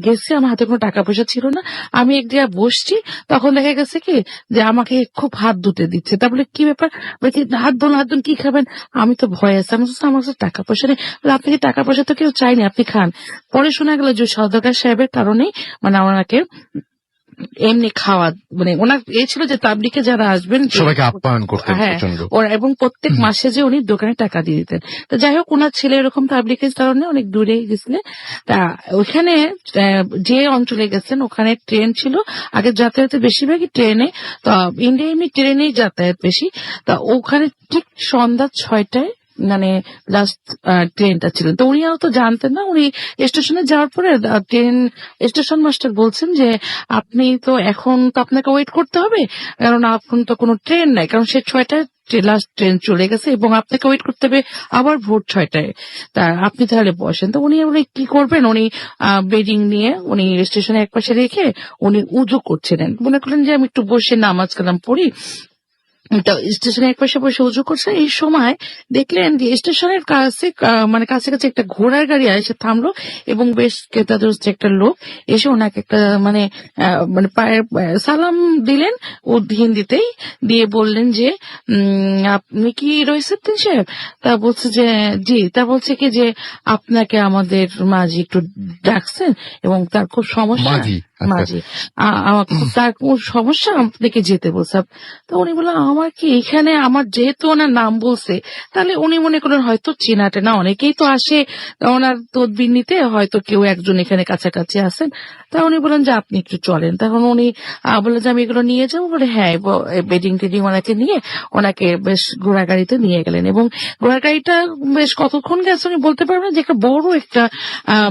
গেছি, আমার হাতে কোনো টাকা পয়সা ছিল না, আমি এক জায়গায় বসছি, তখন দেখা গেছে কি যে আমাকে খুব হাত ধুতে দিচ্ছে। তারপরে কি ব্যাপার, বলছি হাত ধুন কি খাবেন, আমি তো ভয় আছে, আমার কাছে টাকা পয়সা নেই। আপনাকে টাকা পয়সা তো কেউ চাইনি, আপনি খান। পরে শোনা গেল যে সওদাগর সাহেবের কারণেই মানে ওনাকে এমনি খাওয়া, মানে ওনার ছিল যে তাবলিগে যারা আসবেন সবাইকে আপ্যায়ন করতেন হ্যাঁ, প্রচন্ড। এবং প্রত্যেক মাসে যে উনি দোকানে টাকা দিয়ে দিতেন। তো যাই হোক, ওনার ছেলে এরকম তাবলিগের কারণে অনেক দূরে গেছিলেন। তা ওখানে যে অঞ্চলে গেছেন ওখানে ট্রেন ছিল, আগে যাতায়াতে বেশিরভাগই ট্রেনে। তো ইন্ডিয়া এমনি ট্রেনেই যাতায়াত বেশি। তা ওখানে ঠিক সন্ধ্যা 6টায় মানে লাস্ট ট্রেনটা ছিলেন। তো উনি তো জানতেন না। উনি স্টেশনে যাওয়ার পরে ট্রেন স্টেশন মাস্টার বলছেন যে আপনি তো এখন তো আপনাকে ওয়েট করতে হবে, কারণ এখন তো কোনো ট্রেন নাই, কারণ সে 6টায় লাস্ট ট্রেন চলে গেছে এবং আপনাকে ওয়েট করতে হবে আবার ভোর 6টায়। তা আপনি তাহলে বসেন। তো উনি কি করবেন, উনি বেডিং নিয়ে উনি স্টেশনে একপাশে রেখে উনি উজু করছিলেন। মনে করলেন যে আমি একটু বসে নামাজ কালাম পড়ি। তো স্টেশনে একপাশে বসে উজু করছে, এই সময় দেখলেন যে স্টেশনের কাছে মানে কাছাকাছি একটা ঘোড়ার গাড়ি এসে থামলো, এবং বেশ ক্রেতাদস্ত একটা লোক এসে ওনাকে একটা মানে মানে পায়ের সালাম দিলেন ও হিন্দিতেই, দিয়ে বললেন যে আপনি কি রইসুদ্দিন সাহেব? তা বলছে যে জি। তা বলছে কি যে আপনাকে আমাদের মাঝি একটু ডাকছেন এবং তার খুব সমস্যা। মাঝি, আচ্ছা। মাঝি তার কোন সমস্যা, আপনাকে যেতে বলছে। তো উনি বললেন আমার কি এখানে, আমার যেহেতু ওনার নাম বলছে, তাহলে উনি মনে করেন হয়তো চেনাটে না, অনেকেই তো আসে ওনার তদবির নিতে, হয়তো কেউ একজন এখানে কাছাকাছি আছেন। তা উনি বলেন যে আপনি একটু চলেন। তখন উনি বললেন যে আমি এগুলো নিয়ে যাবো। বলে হ্যাঁ, বেডিং টেডিং ওনাকে নিয়ে ওনাকে বেশ ঘোড়া গাড়িতে নিয়ে গেলেন, এবং ঘোড়া গাড়িটা বেশ কতক্ষণ গেছে উনি বলতে পারবেন, যে একটা বড় একটা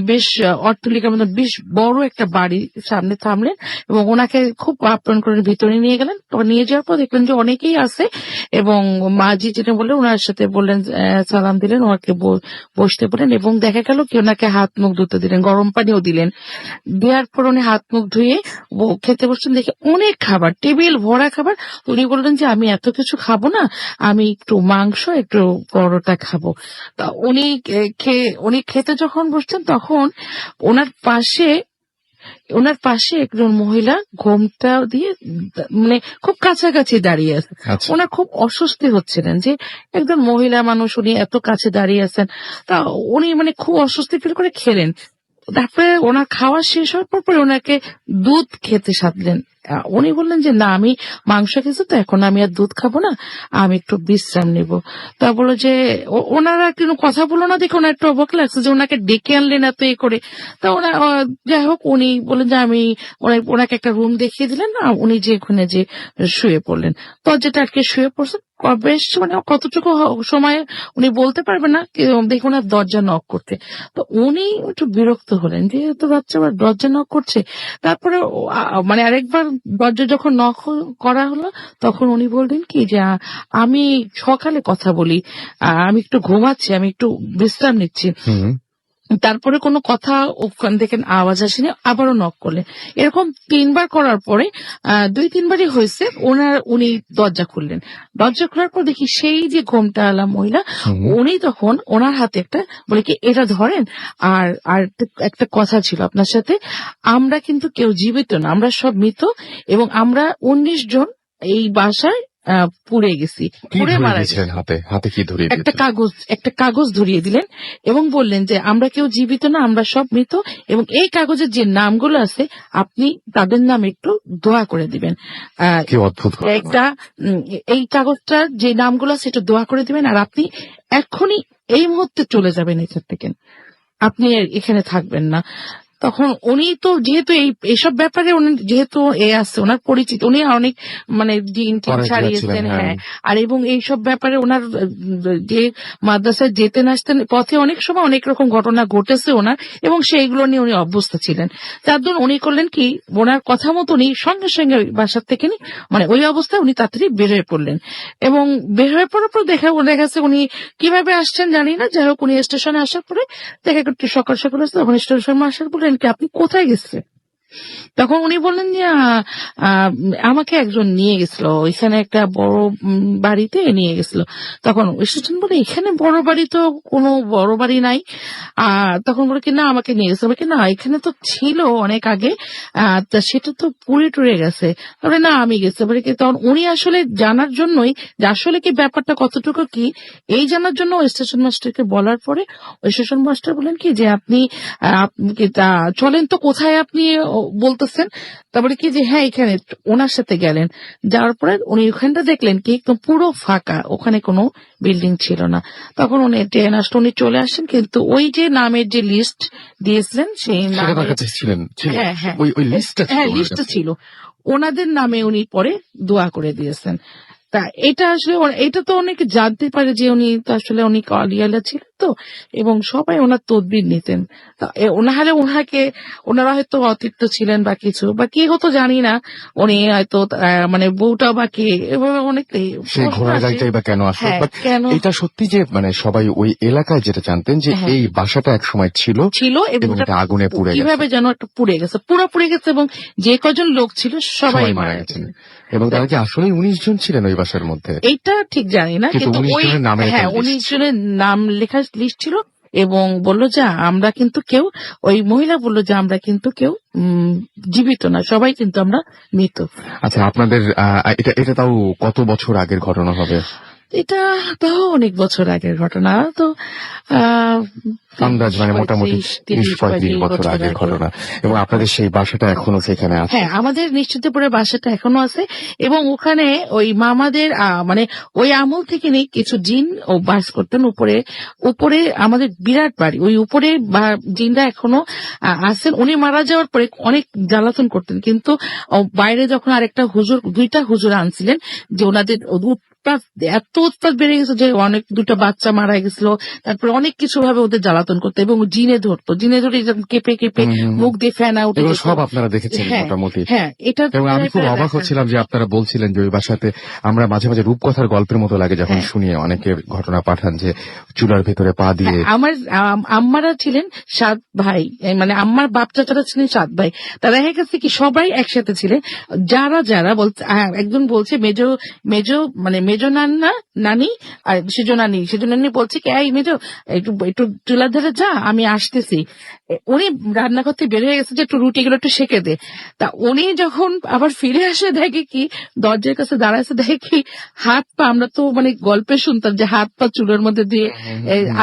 বেশ অট্টালিকার মধ্যে বেশ বড় একটা বাড়ির সামনে থামলেন, এবং ওনাকে খুব আপ্যায়ন করে ভিতরে নিয়ে গেলেন। তখন নিয়ে যাওয়ার পর দেখলেন যে অনেকেই আছে, এবং মাঝি যেটা বললেন ওনার সাথে বললেন সালাম দিলেন, ওনাকে বসতে বললেন, এবং দেখা গেল কি ওনাকে হাত মুখ ধুতে দিলেন, গরম পানিও দিলেন। দেওয়ার পর উনি হাত মুখ ধুয়ে খেতে বসছেন, দেখে অনেক খাবার, টেবিল ভরা খাবার। উনি বললেন যে আমি এত কিছু খাবো না, আমি একটু মাংস একটু পরোটা খাবো। তা উনি খেতে যখন বসছেন তখন ওনার পাশে ওনার পাশে একজন মহিলা ঘোমটা দিয়ে মানে খুব কাছাকাছি দাঁড়িয়ে আছে। আচ্ছা। ওনার খুব অস্বস্তি হচ্ছিলেন যে একজন মহিলা মানুষ, উনি এত কাছে দাঁড়িয়ে আছেন। তা উনি মানে খুব অস্বস্তি ফিল করে খেলেন। তারপরে ওনার খাওয়া শেষ হওয়ার পরে ওনাকে দুধ খেতে সাধলেন। উনি বললেন যে না, আমি মাংস খেয়েছি তো এখন আমি আর দুধ খাবো না, আমি একটু বিশ্রাম নিব। তা বললো যে ওনারা কোনো কথা বললো না দেখে ওনার একটু অবাক লাগছে যে ওনাকে ডেকে আনলেন এত করে। তা ওনা যাই হোক উনি বললেন যে আমি ওনাকে একটা রুম দেখিয়ে দিলেন না, উনি যে ওখানে যে শুয়ে পড়লেন, দরজাটা আটকে শুয়ে পড়ছেন। বেশ মানে কতটুকু সময় উনি বলতে পারবেন না, দেখুন আর দরজা নক করতে। তো উনি একটু বিরক্ত হলেন যে এত বাচ্চা আবার দরজা নক করছে। তারপরে মানে আরেকবার দরজা যখন নক করা হলো তখন উনি বললেন কি যে আমি সকালে কথা বলি, আমি একটু ঘুমাচ্ছি, আমি একটু বিশ্রাম নিচ্ছি। হুম। তারপরে কোনো কথা ওখান থেকে আওয়াজ আসেনি, আবারও নক করলেন। এরকম 3 বার করার পরে 2-3 বারই হয়েছে উনি দরজা খুললেন। দরজা খোলার পর দেখি সেই যে ঘোমটা আলা মহিলা, উনি তখন ওনার হাতে একটা বলে কি এটা ধরেন, আর আর একটা কথা ছিল আপনার সাথে, আমরা কিন্তু কেউ জীবিত না, আমরা সব মৃত, এবং আমরা 19 জন এই বাসায় পুড়ে গেছি, কি পুড়ে ধরিয়ে মারা গেছি। দিয়েছিলেন হাতে? হাতে কি ধরিয়ে একটা দিয়েছিলেন? কাগজ ধরিয়ে দিলেন এবং বললেন যে আমরা কেউ জীবিত না, আমরা সব মৃত, এবং এই কাগজের যে নামগুলো আছে আপনি তাদের নাম একটু দোয়া করে দিবেন। কি অদ্ভুত ঘটনা। একটা এই কাগজটার যে নামগুলো আছে একটু দোয়া করে দিবেন, আর আপনি এখনই এই মুহূর্তে চলে যাবেন এখান থেকে, আপনি আর এখানে থাকবেন না। তখন উনি তো যেহেতু এইসব ব্যাপারে উনি যেহেতু আছে ওনার পরিচিত, উনি অনেক মানে দিন অনেক ছাড়িয়েছেন, গিয়েছিলেন, হ্যাঁ। হ্যাঁ। আর এবং এইসব ব্যাপারে ওনার যে মাদ্রাসায় যেতেন আসতেন পথে অনেক সময় অনেক রকম ঘটনা ঘটেছে ওনার, এবং সেইগুলো নিয়ে উনি অভ্যস্ত ছিলেন। যার জন্য উনি করলেন কি, ওনার কথা মতো উনি সঙ্গে সঙ্গে বাসার থেকে মানে ওই অবস্থায় উনি তাড়াতাড়ি বের হয়ে পড়লেন, এবং বের হয়ে পড়ার পর দেখা গেছে উনি কিভাবে আসছেন জানি না, যাই হোক উনি স্টেশনে আসার পরে দেখা একটু সকাল সকাল আসছে, তখন স্টেশনে আসার পরে কি আপনি কোথায় গেছিলেন? তখন উনি বললেন যে আমাকে একজন নিয়ে গেছিল, ওইখানে একটা বড় বাড়িতে নিয়ে গেছিল। তখন স্টেশন বলে এখানে বড় বাড়ি তো কোনো বড় বাড়ি নাই। তখন বলে কি না আমাকে নিয়ে গেছে, বলে কি না এখানে তো ছিল অনেক আগে, তা সেটা তো পুড়ে টুড়ে গেছে। তবে না আমি গেছি, বলে কি তখন উনি আসলে জানার জন্যই যে আসলে কি ব্যাপারটা কতটুকু কি, এই জানার জন্য স্টেশন মাস্টারকে বলার পরে ওই স্টেশন মাস্টার বলেন কি যে আপনি চলেন তো, কোথায় আপনি বলতেছেন? তারপরে কি যে হ্যাঁ এখানে, ওনার সাথে গেলেন, যাওয়ার পরে উনি ওখানটা দেখলেন কি একদম পুরো ফাঁকা, ওখানে কোনো বিল্ডিং ছিল না। তখন উনি ট্রেন আসলে উনি চলে আসেন, কিন্তু ওই যে নামের যে লিস্ট দিয়েছিলেন সেই সেটা নাম, তার কাছে ছিলেন? হ্যাঁ হ্যাঁ ওই লিস্টটা ছিল হ্যাঁ ওনার লিস্টটা কাছে? ছিল, ওনাদের নামে উনি পরে দোয়া করে দিয়েছেন। তা এটা আসলে এটা তো অনেকে জানতে পারে যে উনি তো আসলে অনেক অলিয়ালা ছিলেন তো, এবং সবাই ওনার তদবির নিতেন। তা ওনারা ওনারা হয়তো অতৃপ্ত ছিলেন বা কিছু বা কি হতো জানি না, উনি হয়তো মানে বউটা বা কে এভাবে অনেকটাই সেই প্রশ্ন ঘোড়ার আসে। গাড়িটাই বা কেন আসলো? হ্যাঁ, But কেন এটা সত্যি যে মানে সবাই ওই এলাকায় যেটা জানতেন যে হ্যাঁ। এই বাসাটা এক সময় ছিল ছিল, এবং এবং এটা আগুনে পুড়ে কিভাবে গেছে, যেন একটা পুড়ে গেছে, পুরো পুড়ে গেছে, এবং যে কজন লোক ছিল সবাই সবাই মারা গেছেন। এবং তারা কি আসলে 19 জন ছিলেন ওই বাসার মধ্যে? এইটা ঠিক জানি না, কিন্তু কিন্তু 19 ওই জনের নামের হ্যাঁ একটা list 19 জনের নাম লেখা লিস্ট ছিল, এবং বলল যে আমরা কিন্তু কেউ, ওই মহিলা বলল যে আমরা কিন্তু কেউ জীবিত না, সবাই কিন্তু আমরা মৃত। আচ্ছা, আপনাদের এটা তাও কত বছর আগের ঘটনা হবে? এটা তো অনেক বছর আগের ঘটনা, তো আন্দাজ মানে মোটামুটি 30-35 বছর আগের ঘটনা। এবং আপনাদের সেই বাসাটা এখনো সেখানে আছে? হ্যাঁ, আমাদের নিশ্চিতপুরের বাসাটা এখনো আছে, এবং ওখানে ওই মামাদের মানে ওই আমল থেকে নেই কিছু জিন ও বাস করতেন উপরে। উপরে আমাদের বিরাট বাড়ি, ওই উপরে জিনরা এখনো আছেন। উনি মারা যাওয়ার পরে অনেক জ্বালাতন করতেন, কিন্তু বাইরে যখন আরেকটা দুইটা হুজুর আনছিলেন, যে ওনাদের এত উৎপাত বেড়ে গেছে যে অনেক দুটো বাচ্চা মারা গেছিল, তারপরে অনেক কিছু ভাবে ওদের জ্বালাতন করতো, এবং জিনে ধরে কেঁপে কেঁপে মুখ দিয়ে ফেনা উঠে এগুলো যেত। সব আপনারা দেখেছেন হ্যাঁ, মোটামুটি? হ্যাঁ, এটা এবং আমি খুব প্রায় অবাক দেখা। হচ্ছিলাম যে আপনারা বলছিলেন যে ওই বাসাতে আমরা মাঝে মাঝে রূপকথার গল্পের মতো লাগে যখন হ্যাঁ। শুনি, অনেকে ঘটনা পাঠান যে চুলার ভেতরে পা দিয়ে। হ্যাঁ, আমার আম্মারা ছিলেন 7 ভাই, মানে আম্মার বাপ চাচারা ছিলেন 7 ভাই। তারা দেখা গেছে কি সবাই একসাথে ছিলেন, যারা বলছে একজন বলছে মেজো মেজো নানি আর সেজো নানি বলছে কি এই মেজো একটু চুলার ধারে যা, আমি আসতেছি। উনি রান্নাঘর থেকে বের হয়ে গেছে যে একটু রুটিগুলো একটু সেকে দে। তা উনি যখন আবার ফিরে আসে দেখে কি দরজার কাছে দাঁড়াচ্ছে, দেখে কি হাত পা, আমরা তো মানে গল্পে শুনতাম যে হাত পা চুলের মধ্যে দিয়ে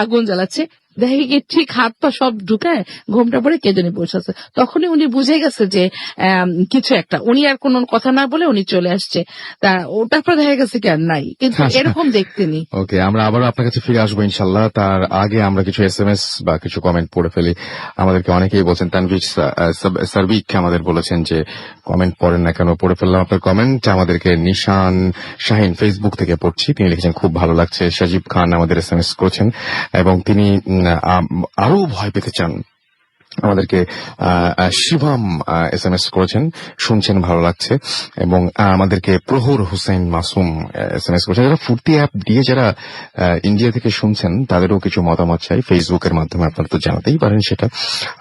আগুন জ্বালাচ্ছে, দেখে কি ঠিক হাত পা সব ঢুকায় ঘোমটা পরে কে জানি বসে আছে। তখনই উনি বুঝে গেছে যে কিছু একটা, উনি আর কোনো কথা না বলে উনি চলে আসছে। তা ওটার পর দেখা গেছে কি আর নাই, কিন্তু এরকম দেখতেনি। ওকে, আমরা আবারও আপনার কাছে ফিরে আসবো ইনশাল্লাহ। তার আগে আমরা কিছু SMS বা কিছু কমেন্ট পড়ে ফেলি। আমাদেরকে অনেকেই বলছেন, তানভীর সার্বিক আমাদের বলেছেন যে কমেন্ট পড়েন না কেন, পড়ে ফেললাম আপনার কমেন্ট। আমাদেরকে নিশান শাহিন ফেসবুক থেকে পড়ছি, তিনি লিখেছেন খুব ভালো লাগছে। সাজিব খান আমাদের SMS করেছেন এবং তিনি আরো ভয় পেতে চান। আমাদেরকে শিবম SMS করেছেন, শুনছেন ভালো লাগছে। এবং আমাদেরকে প্রহর হোসেন মাসুম SMS করেছেন। যারা ফুর্তি অ্যাপ দিয়ে যারা ইন্ডিয়া থেকে শুনছেন তাদেরও কিছু মতামত চাই ফেসবুকের মাধ্যমে, আপনারা তো জানাতেই পারেন সেটা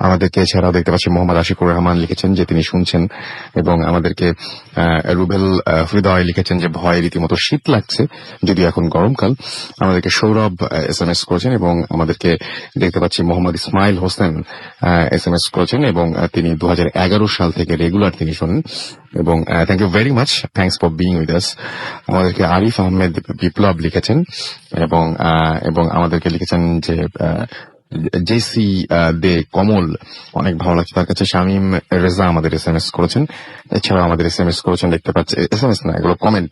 আমাদেরকে। এছাড়াও দেখতে পাচ্ছি মোহাম্মদ আশিকুর রহমান লিখেছেন যে তিনি শুনছেন, এবং আমাদেরকে রুবেল হৃদয় লিখেছেন যে ভয় রীতিমতো শীত লাগছে যদিও এখন গরমকাল। আমাদেরকে সৌরভ SMS করেছেন, এবং আমাদেরকে দেখতে পাচ্ছি মোহাম্মদ ইসমাইল হোসেন SMS করেছেন, এবং তিনি 2011 সাল থেকে রেগুলার তিনি শোনেন। এবং thank you very much, thanks for being with us. আমাদেরকে আরিফ আহমেদ বিপ্লব লিখেছেন, এবং আমাদেরকে লিখেছেন যে জেসি দে কমল, অনেক ভালো লাগছে তার কাছে। শামীম রেজা আমাদের SMS করেছেন। এছাড়াও আমাদের SMS করেছেন, দেখতে পাচ্ছি SMS না, এগুলো কমেন্ট।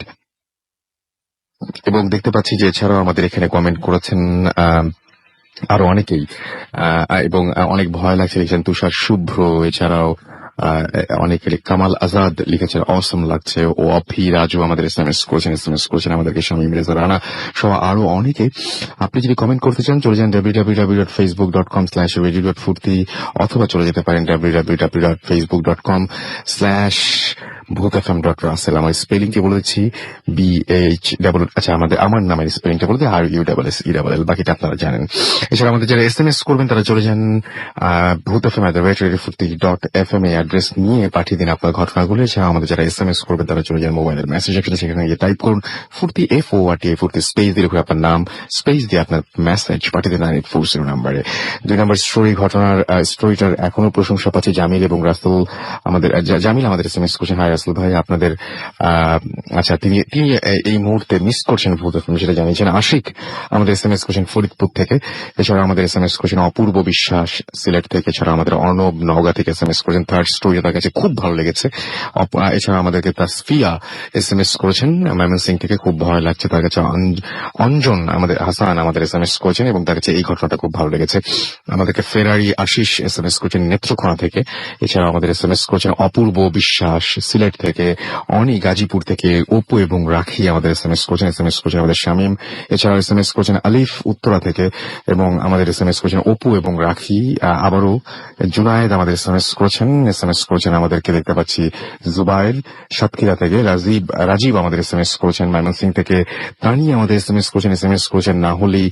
এবং দেখতে পাচ্ছি যে এছাড়াও আমাদের এখানে কমেন্ট করেছেন আরো অনেকেই, এবং অনেক ভয় লাগছে লিখেছেন তুষার শুভ্র। এছাড়াও অনেকে কামাল আজাদ লিখেছেন অসম লাগছে। ও অফি রাজু আমাদের SMS করেছেন আমাদেরকে, শামীম রেজা রানা সহ আরো অনেকে। আপনি যদি কমেন্ট করতে চান চলে যান www.facebook.com/radio.furti, অথবা চলে যেতে পারেন www.facebook.com/bhutfm.russell। আমার স্পেলিংটি বলে দিচ্ছি BH, আচ্ছা আমার নামের স্পেলিংটা বলে দিই RUSSELL, বাকিটা আপনারা জানেন। এছাড়া আমাদের যারা SMS করবেন তারা চলে যান bhutfm@radiofurti.fm অ্যাড্রেস নিয়ে পাঠিয়ে দিন আপনার ঘটনাগুলো। এছাড়া আমাদের যারা SMS করবেন তারা চলে যান মোবাইলের মেসেজ সেকশনে, সেখানে গিয়ে টাইপ করুন ফুর্তি FORTI, ফুর্তি স্পেস দিয়ে লিখুন আপনার নাম, স্পেস দিয়ে আপনার মেসেজ পাঠিয়ে দিন 9840 নাম্বারে। 2 নম্বর স্টোরিটার এখনো প্রশংসা পাচ্ছে জামিল এবং রাসেল। জামিল আমাদের SMS করছেন, হাই রাসেল ভাই আপনাদের আচ্ছা তিনি এই মুহূর্তে মিস করছেন ভূত এফএম সেটা জানিয়েছেন। আশিক আমাদের SMS করছেন ফরিদপুর থেকে। এছাড়া আমাদের SMS করছেন অপূর্ব বিশ্বাস সিলেট থেকে। এছাড়া আমাদের অর্ণব নওগাঁ থেকে SMS করেছেন, থার্ড স্টোরি তার কাছে খুব ভালো লেগেছে। এছাড়া আমাদেরকে তাসফিয়া SMS করেছেন ময়মনসিংহ থেকে, খুব ভয় লাগছে তার কাছে। অঞ্জন আমাদের হাসান আমাদের SMS করেছেন এবং তার কাছে এই ঘটনাটা খুব ভালো লেগেছে। আমাদেরকে ফেরারি আশিস SMS করেছেন নেত্রকোনা থেকে। এছাড়া আমাদের SMS করেছেন অপূর্ব বিশ্বাস সিলেট থেকে। অনি গাজীপুর থেকে। অপু এবং রাখি আমাদের SMS করেছেন আমাদের শামীম। এছাড়া SMS করেছেন আলিফ উত্তরা থেকে, এবং আমাদের SMS করেছেন অপু এবং রাখি। আবারও জুনায়েদ আমাদের SMS করেছেন আমাদেরকে, দেখতে পাচ্ছি জুবাইর সাতক্ষীরা থেকে। রাজীব আমাদের SMS করেছেন ময়মনসিংহ থেকে। তানি আমাদের SMS করেছেন নাহলি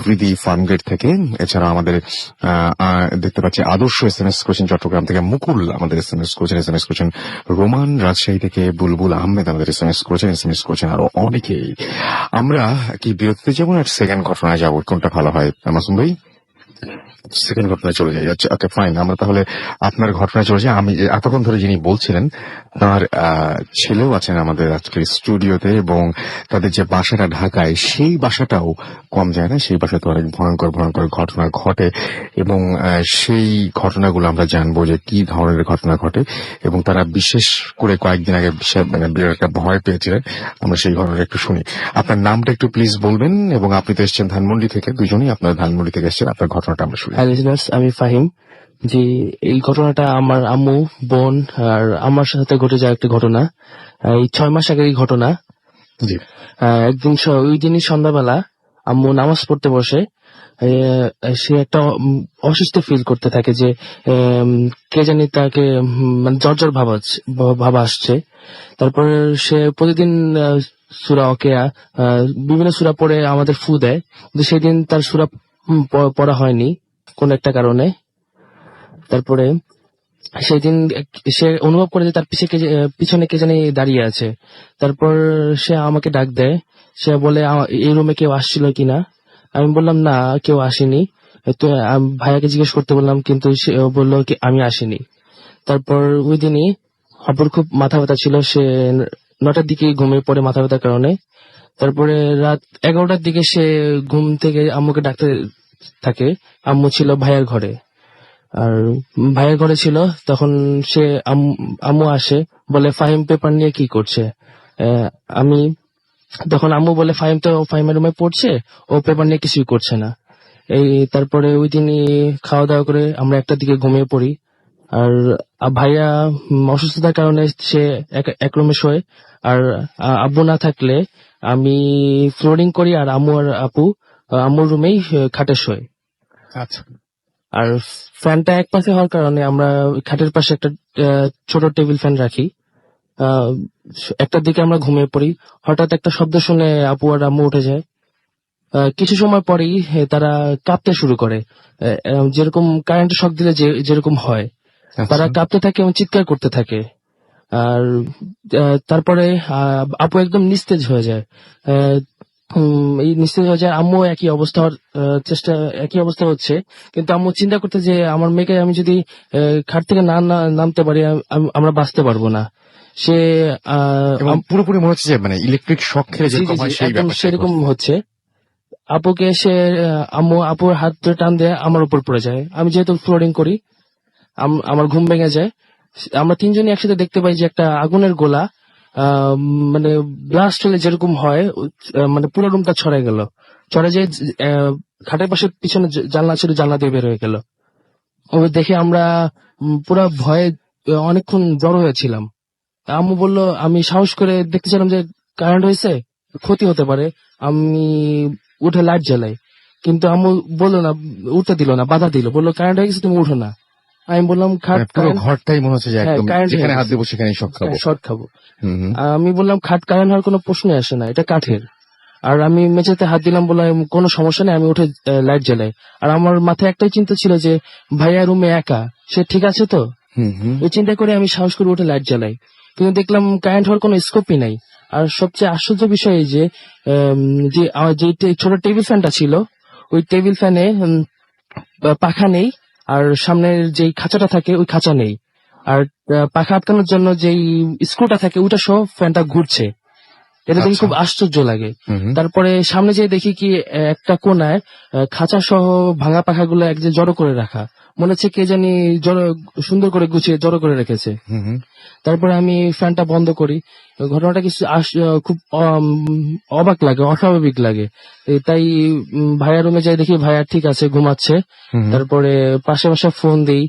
হৃদি ফার্মগেট থেকে। এছাড়া আমাদের দেখতে পাচ্ছি আদর্শ SMS করেছেন চট্টগ্রাম থেকে। মুকুল আমাদের SMS করেছেন রোমান রাজশাহী থেকে। বুলবুল আহমেদ আমাদের SMS করেছেন আরো অনেকেই। আমরা কি বিরতিতে যাবো না সেকেন্ড ঘটনায় যাবো, কোনটা ভালো হয় মাসুম ভাই? সেকেন্ড ঘটনায় চলে যাই। আচ্ছা ওকে ফাইন, আমরা তাহলে আপনার ঘটনায় চলে যাই। আমি এতক্ষণ ধরে যিনি বলছিলেন তার ছেলেও আছেন আমাদের আজকের স্টুডিওতে, এবং তাদের যে বাসাটা ঢাকায় সেই বাসাটাও কম যায় না, সেই বাসাতে অনেক ভয়ঙ্কর ঘটনা ঘটে, এবং সেই ঘটনাগুলো আমরা জানবো যে কি ধরনের ঘটনা ঘটে। এবং তারা বিশেষ করে কয়েকদিন আগে বিরাট একটা ভয় পেয়েছিলেন, আমরা সেই ঘটনাটা একটু শুনি। আপনার নামটা একটু প্লিজ বলবেন, এবং আপনি তো এসছেন ধানমন্ডি থেকে, দুজনেই আপনারা ধানমন্ডি থেকে এসছেন, আপনার ঘটনাটা আমরা শুনি। হ্যাঁ লিসেনার্স, আমি ফাহিম। যে এই ঘটনাটা আমার আম্মু, বোন আর আমার সাথে ঘটে যায় একটা ঘটনা। এই 6 মাস আগের এই ঘটনা। জি। একদিন ওই দিনই সন্ধ্যাবেলা আম্মু নামাজ পড়তে বসে, সে একটা অসুস্থ ফিল করতে থাকে যে কে জানি তাকে মানে জ্বর ভাব আসছে। তারপর সে প্রতিদিন সূরা ওয়াকিয়া বিভিন্ন সূরা পড়ে আমাদের ফু দেয়, কিন্তু সেদিন তার সূরা পড়া হয়নি কোন একটা কারণে। তারপরে সেদিন সে অনুভব করে যে তার পিছনে কে জানি দাঁড়িয়ে আছে। তারপর সে আমাকে ডাক দেয়, সে বলে এই রুমে কেউ আসছিল কিনা। আমি বললাম না, কেউ আসেনি। তো আমি ভাইয়াকে জিজ্ঞেস করতে বললাম, কিন্তু সে বললো কি আমি আসিনি। তারপর ওই দিনই অপর খুব মাথা ব্যথা ছিল, সে 9টার দিকে ঘুমিয়ে পড়ে মাথা ব্যথার কারণে। তারপরে রাত 11টার দিকে সে ঘুম থেকে আম্মুকে ডাকতে থাকে। আম্মু ছিল ভাইয়ার ঘরে, আর ভাইয়ের ঘরে ছিল। তখন সে আম্মু আসে, বলে ফাহিম পেপার নিয়ে কি করছে। আহ, আমি তখন আম্মু বলে ফাহিমের রুমে পড়ছে, ও পেপার নিয়ে কিছুই করছে না। তারপরে ওই দিনই খাওয়া দাওয়া করে আমরা 1টার দিকে ঘুমিয়ে পড়ি। আর ভাইয়া অসুস্থতার কারণে সে এক রুমে শোয়। আর আব্বু না থাকলে আমি ফ্লোরিং করি, আর আম্মু আর আপু আম্মুর রুমেই খাটে শোয়। আচ্ছা। আর ফ্যানটা এক পাশে হওয়ার কারণে আমরা খাটের পাশে একটা ছোট টেবিল ফ্যান রাখি। 1টার দিকে আমরা ঘুমিয়ে পড়ি। হঠাৎ একটা শব্দ শুনে আপু আর আম্মু উঠে যায়। কিছু সময় পরেই তারা কাঁপতে শুরু করে, যেরকম কারেন্টের শক দিলে যেরকম হয়। তারা কাঁপতে থাকে এবং চিৎকার করতে থাকে। আর তারপরে আপু একদম নিস্তেজ হয়ে যায়। এই নিস্তেজ হয়ে যায়। আম্মু একই অবস্থা হচ্ছে। কিন্তু আম্মু চিন্তা করতে যে আমার মেয়েকে আমি যদি খাট থেকে নামতে পারি, আমরা বাঁচতে পারবো না। সে এবং পুরোপুরি মনে হচ্ছে যে মানে ইলেকট্রিক শক খেলে যেরকম হয় সেই একদম ব্যাপারটা সেরকম হচ্ছে। আপুকে সে আপুর হাত ধরে টান দিয়ে আমার উপর পড়ে যায়। আমি যেহেতু ফ্লোরিং করি, আমার ঘুম ভেঙে যায়। আমরা 3জনই একসাথে দেখতে পাই যে একটা আগুনের গোলা মানে ব্লাস্ট হলে যেরকম হয়, মানে পুরো রুমটা ছড়ে গেল। ছড়ে যে খাটের পাশে পিছনে জানলা ছিল, জানলা দিয়ে বের হয়ে গেল। ও দেখে আমরা পুরা ভয়ে অনেকক্ষণ জড়ো হয়েছিলাম। আম্মু বলল, আমি সাহস করে দেখতেছিলাম যে কারেন্ট হয়েছে, ক্ষতি হতে পারে। আমি উঠে লাইট জ্বালাই, কিন্তু আম্মু বললো না, উঠতে দিল না, বাধা দিল, বললো কারেন্ট হয়ে গেছে, তুমি উঠো না। আমি বললাম মানে পুরো ঘরটাই মনে হচ্ছে যে একদম যেখানে হাত দেবো সেখানেই শক খাবো। শর্ট খাবো। হুম হুম। আমি বললাম খাট কারেন্ট হওয়ার কোনো প্রশ্নই আসে না, এটা কাঠের। আর আমি মেঝেতে হাত দিলাম, বললাম কোনো সমস্যা নেই, আমি উঠে লাইট জ্বালাই। আর আমার মাথায় একটাই চিন্তা ছিল যে ভাইয়া রুমে একা, সে ঠিক আছে তো। হুম হুম। ওই চিন্তা করে আমি সাহস করে উঠে লাইট জ্বালাই, কিন্তু দেখলাম কারেন্ট হওয়ার কোনো স্কোপই নাই। আর সবচেয়ে আশ্চর্য বিষয় এই যে যে ছোট টেবিল ফ্যানটা ছিল, ওই টেবিল ফ্যানে পাখা নেই, আর সামনের যেই খাঁচাটা থাকে ওই খাঁচা নেই। আর পাখা আটকানোর জন্য যেই স্ক্রুটা থাকে ওটা সহ ফ্যানটা ঘুরছে। এটা দেখে খুব আশ্চর্য লাগে। তারপরে সামনে যেয়ে দেখি কি একটা কোনায় খাঁচা সহ ভাঙা পাখাগুলো এক যে জড়ো করে রাখা, মনে হচ্ছে কে জানি সুন্দর করে গুছিয়ে জড়ো করে রেখেছে। তারপরে আমি ফ্যানটা বন্ধ করি। ঘটনাটা কিছু খুব অবাক লাগে, অস্বাভাবিক লাগে। তাই ভাইয়ার রুমে যাই, দেখি ভাইয়া ঠিক আছে, ঘুমাচ্ছে। তারপরে পাশে ফোন দিই।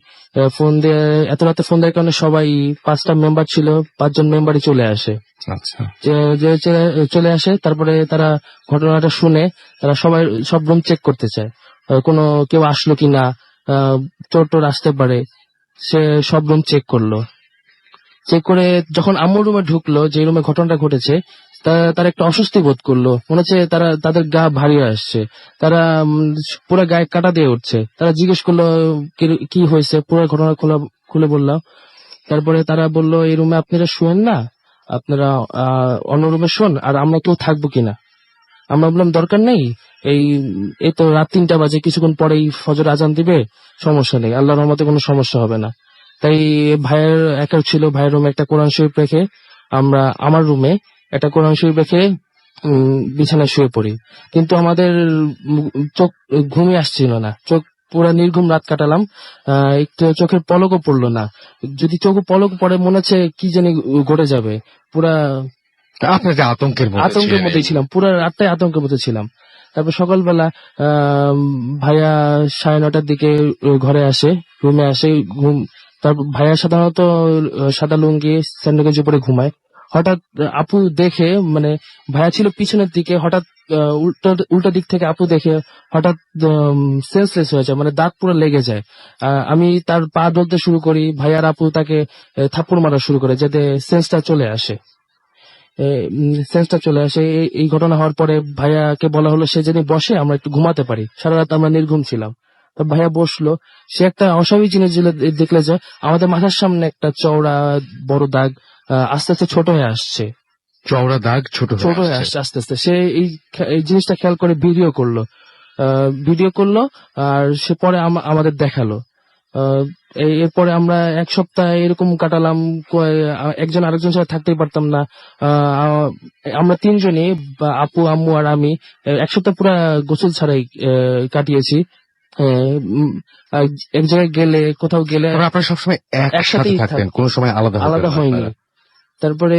ফোন দিয়ে এত রাতে ফোন দেওয়ার কারণে সবাই 5টা মেম্বার ছিল, 5জন মেম্বারই চলে আসে। আচ্ছা। চলে আসে। তারপরে তারা ঘটনাটা শুনে তারা সব রুম চেক করতে চায়, কোনো কেউ আসলো কিনা, চোর টোর আসতে পারে। সে সব রুম চেক করলো। চেক করে যখন আম্মুর রুমে ঢুকলো, যে রুমে ঘটনাটা ঘটেছে, তারা একটা অস্বস্তি বোধ করলো। মনে হচ্ছে তাদের গা ভারী হয়ে আসছে। তারা পুরো গায়ে কাটা দিয়ে উঠছে। তারা জিজ্ঞেস করলো কি হয়েছে, পুরো ঘটনা খুলে বললাম। তারপরে তারা বললো, এই রুমে আপনারা শুয়েন না, আপনারা অন্য রুমে শোন, আর আমরা কেউ থাকবো কিনা। আমরা বললাম দরকার নেই, এই তো রাত 3টা বাজে, কিছুক্ষণ পরেই ফজর আজান দিবে, সমস্যা নেই, আল্লাহর রহমতে কোনো সমস্যা হবে না। তাই ভাইয়ের একা ছিল, ভাইয়ের রুমে একটা কোরআন শরীফ রেখে আমরা আমার রুমে একটা কোরআন শরীফ রেখে বিছানায় শুয়ে পড়ি। কিন্তু আমাদের চোখ ঘুমিয়ে আসছিল না, চোখ পুরা নির্ঘুম রাত কাটালাম। একটু চোখের পলকও পড়লো না। যদি চোখ পলক পড়ে মনে হচ্ছে কি জানি ঘটে যাবে। পুরা আপনার যে আতঙ্কের মধ্যেই ছিলাম, পুরো রাতটাই আতঙ্কের মধ্যে ছিলাম। তারপর সকালবেলা ভাইয়া 9:30টার দিকে ঘরে আসে, রুমে আসে। তারপর ভাইয়া সাধারণত সাদা লুঙ্গি স্যান্ডেল পরে ঘুমায়। হঠাৎ আপু দেখে, মানে ভাইয়া ছিল পিছনের দিকে, হঠাৎ উল্টা দিক থেকে আপু দেখে হঠাৎ সেন্সলেস হয়ে যায়, মানে দাঁত পুরো লেগে যায়। আমি তার পা ধরতে শুরু করি, ভাইয়ার আপু তাকে থাপ্পড় মারা শুরু করে, যাতে সেন্সটা চলে আসে। এই ঘটনা হওয়ার পরে ভাইয়াকে বলা হলো সে যেন বসে, আমরা একটু ঘুমাতে পারি। সারা রাত আমরা নির্ঘুম ছিলাম। তো ভাইয়া বসলো, সে একটা অস্বাভাবিক জিনিস দেখলে যে আমাদের মাথার সামনে একটা চওড়া বড় দাগ আস্তে আস্তে ছোট হয়ে আসছে, চওড়া দাগ ছোট ছোট হয়ে আসছে আস্তে আস্তে। সে এই জিনিসটা খেয়াল করে ভিডিও করলো আর সে পরে আমাদের দেখালো। এরপরে আমরা এক সপ্তাহ এরকম কাটালাম, একজন আরেকজন সাথে থাকতেই পারতাম না। আমরা তিনজনই, আপু, আম্মু আর আমি, এক সপ্তাহ পুরো গোসল ছাড়াই কাটিয়েছি। এক জায়গায় গেলে, কোথাও গেলে আপনারা সবসময় একসাথে একসাথেই থাকতেন, কোনো সময় আলাদা আলাদা হতেন না হয়নি। আপনারা? তারপরে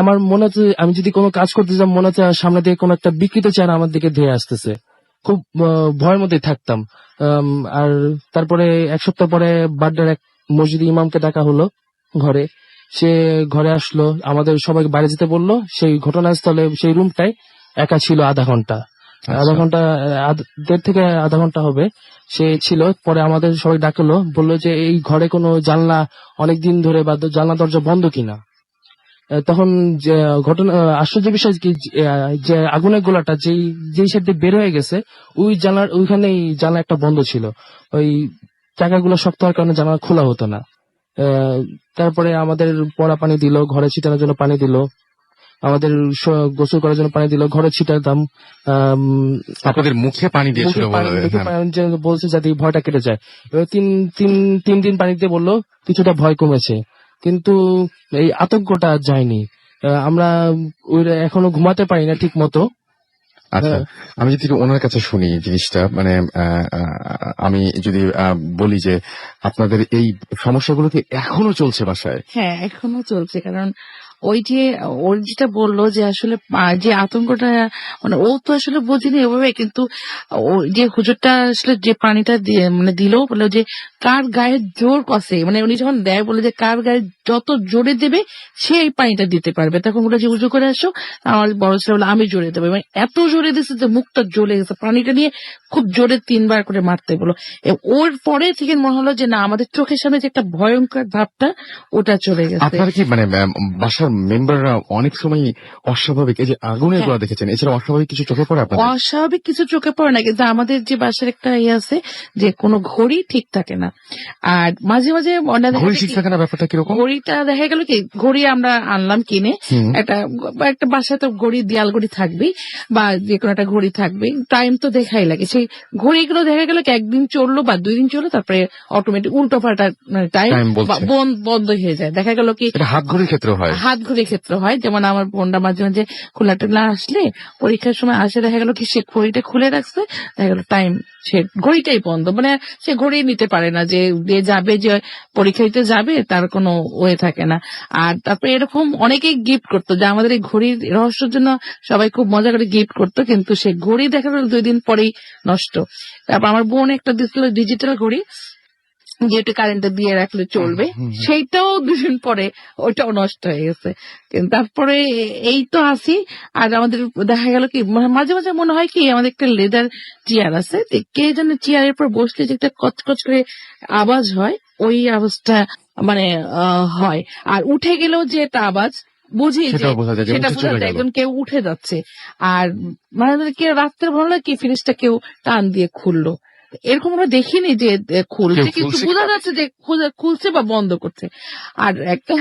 আমার মনে হচ্ছে আমি যদি কোনো কাজ করতে যাই, মনে হচ্ছে সামনে দিয়ে কোনো একটা বিকৃত চেহারা আমার দিকে ধেয়ে আসতেছে। খুব ভয়ের মধ্যেই থাকতাম। আর তারপরে এক সপ্তাহ পরে বাড্ডার এক মসজিদে ইমামকে ডাকা হলো ঘরে। সে ঘরে আসলো, আমাদের সবাইকে বাইরে যেতে বললো। সেই ঘটনাস্থলে, সেই রুমটায় একা ছিল আধা ঘন্টা, আধা ঘন্টা, 1.5 থেকে আধা ঘন্টা হবে সে ছিল। পরে আমাদের সবাই ডাকলো, বললো যে এই ঘরে কোনো জানলা অনেকদিন ধরে বা জানলা দরজা বন্ধ কিনা। তখন যে ঘটনা, আশ্চর্য বিষয় কি, যে আগুনের গোলাটা যেই সাইড দিয়ে বের হয়ে গেছে, ওইখানেই জানলা একটা বন্ধ ছিল। ওই চাকাগুলো শক্ত হওয়ার কারণে জানলা খোলা হতো না। তারপরে আমাদের পড়া পানি দিল, ঘরে ছিটানোর জন্য পানি দিল, আমাদের গোসল করার জন্য পানি দিল, ঘরে ছিটাতাম। আপনাদের মুখে পানি দিয়েছিল বলে? বলছে যাতে ভয়টা কেটে যায়। এবার তিন দিন পানি দিয়ে বললো কিছুটা ভয় কমেছে, কিন্তু এই আতঙ্কটা যায়নি। আমরা এখনো ঘুমাতে পারি না ঠিক মতো। আচ্ছা, আমি যদি ওনার কাছে শুনি জিনিসটা, মানে আমি যদি বলি যে আপনাদের এই সমস্যাগুলো কি এখনো চলছে বাসায়? হ্যাঁ, এখনো চলছে। কারণ ওই যে ওর যেটা বললো যে আসলে যে আতঙ্কটা, মানে ও তো আসলে বোঝেনি এভাবে, কিন্তু ও যে হুজুরটা আসলে যে পানিটা দিয়ে মানে দিল, বললো যে কার গায়ে জোর কষে, মানে উনি যখন দেয় বলে যে কার গায়ে যত জোরে দেবে সে এই পানিটা দিতে পারবে। তখন বলে যে উজু করে আসো, আমার বড় ছেলে বলে আমি জোরে দেবো, মানে এত জোরে দিচ্ছে যে মুখটা জ্বলে গেছে। পানিটা নিয়ে খুব জোরে 3 বার করে মারতে বলো। ওর পরে থেকে মনে হলো যে না, আমাদের চোখের সামনে যে একটা ভয়ঙ্কর ভাবটা ওটা চলে গেছে। আপনার কি মানে বাসার মেম্বাররা অনেক সময় অস্বাভাবিক, এই যে আগুনের গোলা দেখেছেন, এছাড়া অস্বাভাবিক কিছু চোখে পড়ে আপনাদের? অস্বাভাবিক কিছু চোখে পড়ে না, কিন্তু আমাদের যে বাসার একটা ইয়ে আছে যে কোনো ঘড়ি ঠিক থাকে না। আর মাঝে মাঝে ঘড়ি ঠিক থাকে না, ব্যাপারটা কিরকম? ঘড়িটা দেখা গেল কি, ঘড়ি আমরা আনলাম কিনে, একটা বাসায় তো ঘড়ি, দেয়াল ঘড়ি থাকবেই বা যে কোনো একটা ঘড়ি থাকবে, টাইম তো দেখাই লাগে। সেই ঘড়িগুলো দেখা গেল কি একদিন চললো বা 2 দিন চললো, তারপরে অটোমেটিক উল্টো পাল্টা টাইম বন্ধ হয়ে যায়। দেখা গেল কি হাত ঘড়ির ক্ষেত্রে হয়, হাত ঘড়ির ক্ষেত্রে হয়। যেমন আমার বোনটা মাঝে মাঝে খোলা টোলা আসলে, পরীক্ষার সময় আসে, দেখা গেল কি সে ঘড়িটা খুলে রাখছে, দেখা গেল টাইম, সে ঘড়িটাই বন্ধ, মানে সে ঘড়ি নিতে পারে না যে যাবে, যে পরীক্ষা দিতে যাবে তার কোনো ওয়ে থাকে না। আর তারপরে এরকম অনেকেই গিফট করতো, যে আমাদের এই ঘড়ির রহস্যের জন্য সবাই খুব মজা করে গিফট করতো, কিন্তু সে ঘড়ি দেখা গেল 2 দিন পরেই নষ্ট। তারপর আমার বোন একটা দিচ্ছিল ডিজিটাল ঘড়ি, যেটা কারেন্টে দিয়ে রাখলে চলবে, সেইটাও 2 দিন পরে ওইটাও নষ্ট হয়ে গেছে। কিন্তু তারপরে এই তো আসি। আর আমাদের দেখা গেল কি মাঝে মাঝে মনে হয় কি, আমাদের একটা লেদার চেয়ার আছে, কে যেন চেয়ারের উপর বসলে যে একটা কচকচ করে আওয়াজ হয়, ওই আওয়াজটা মানে হয়। আর উঠে গেলেও যে একটা আওয়াজ বুঝি, সেটা বোঝা যায় একজন কেউ উঠে যাচ্ছে। আর মানে কেউ রাত্রে ভালো কি ফ্রিজটা কেউ টান দিয়ে খুললো, এরকম আমরা দেখিনি যে খুলছে, কিন্তু বোঝা যাচ্ছে যে খুলছে বা বন্ধ করছে। আর একটা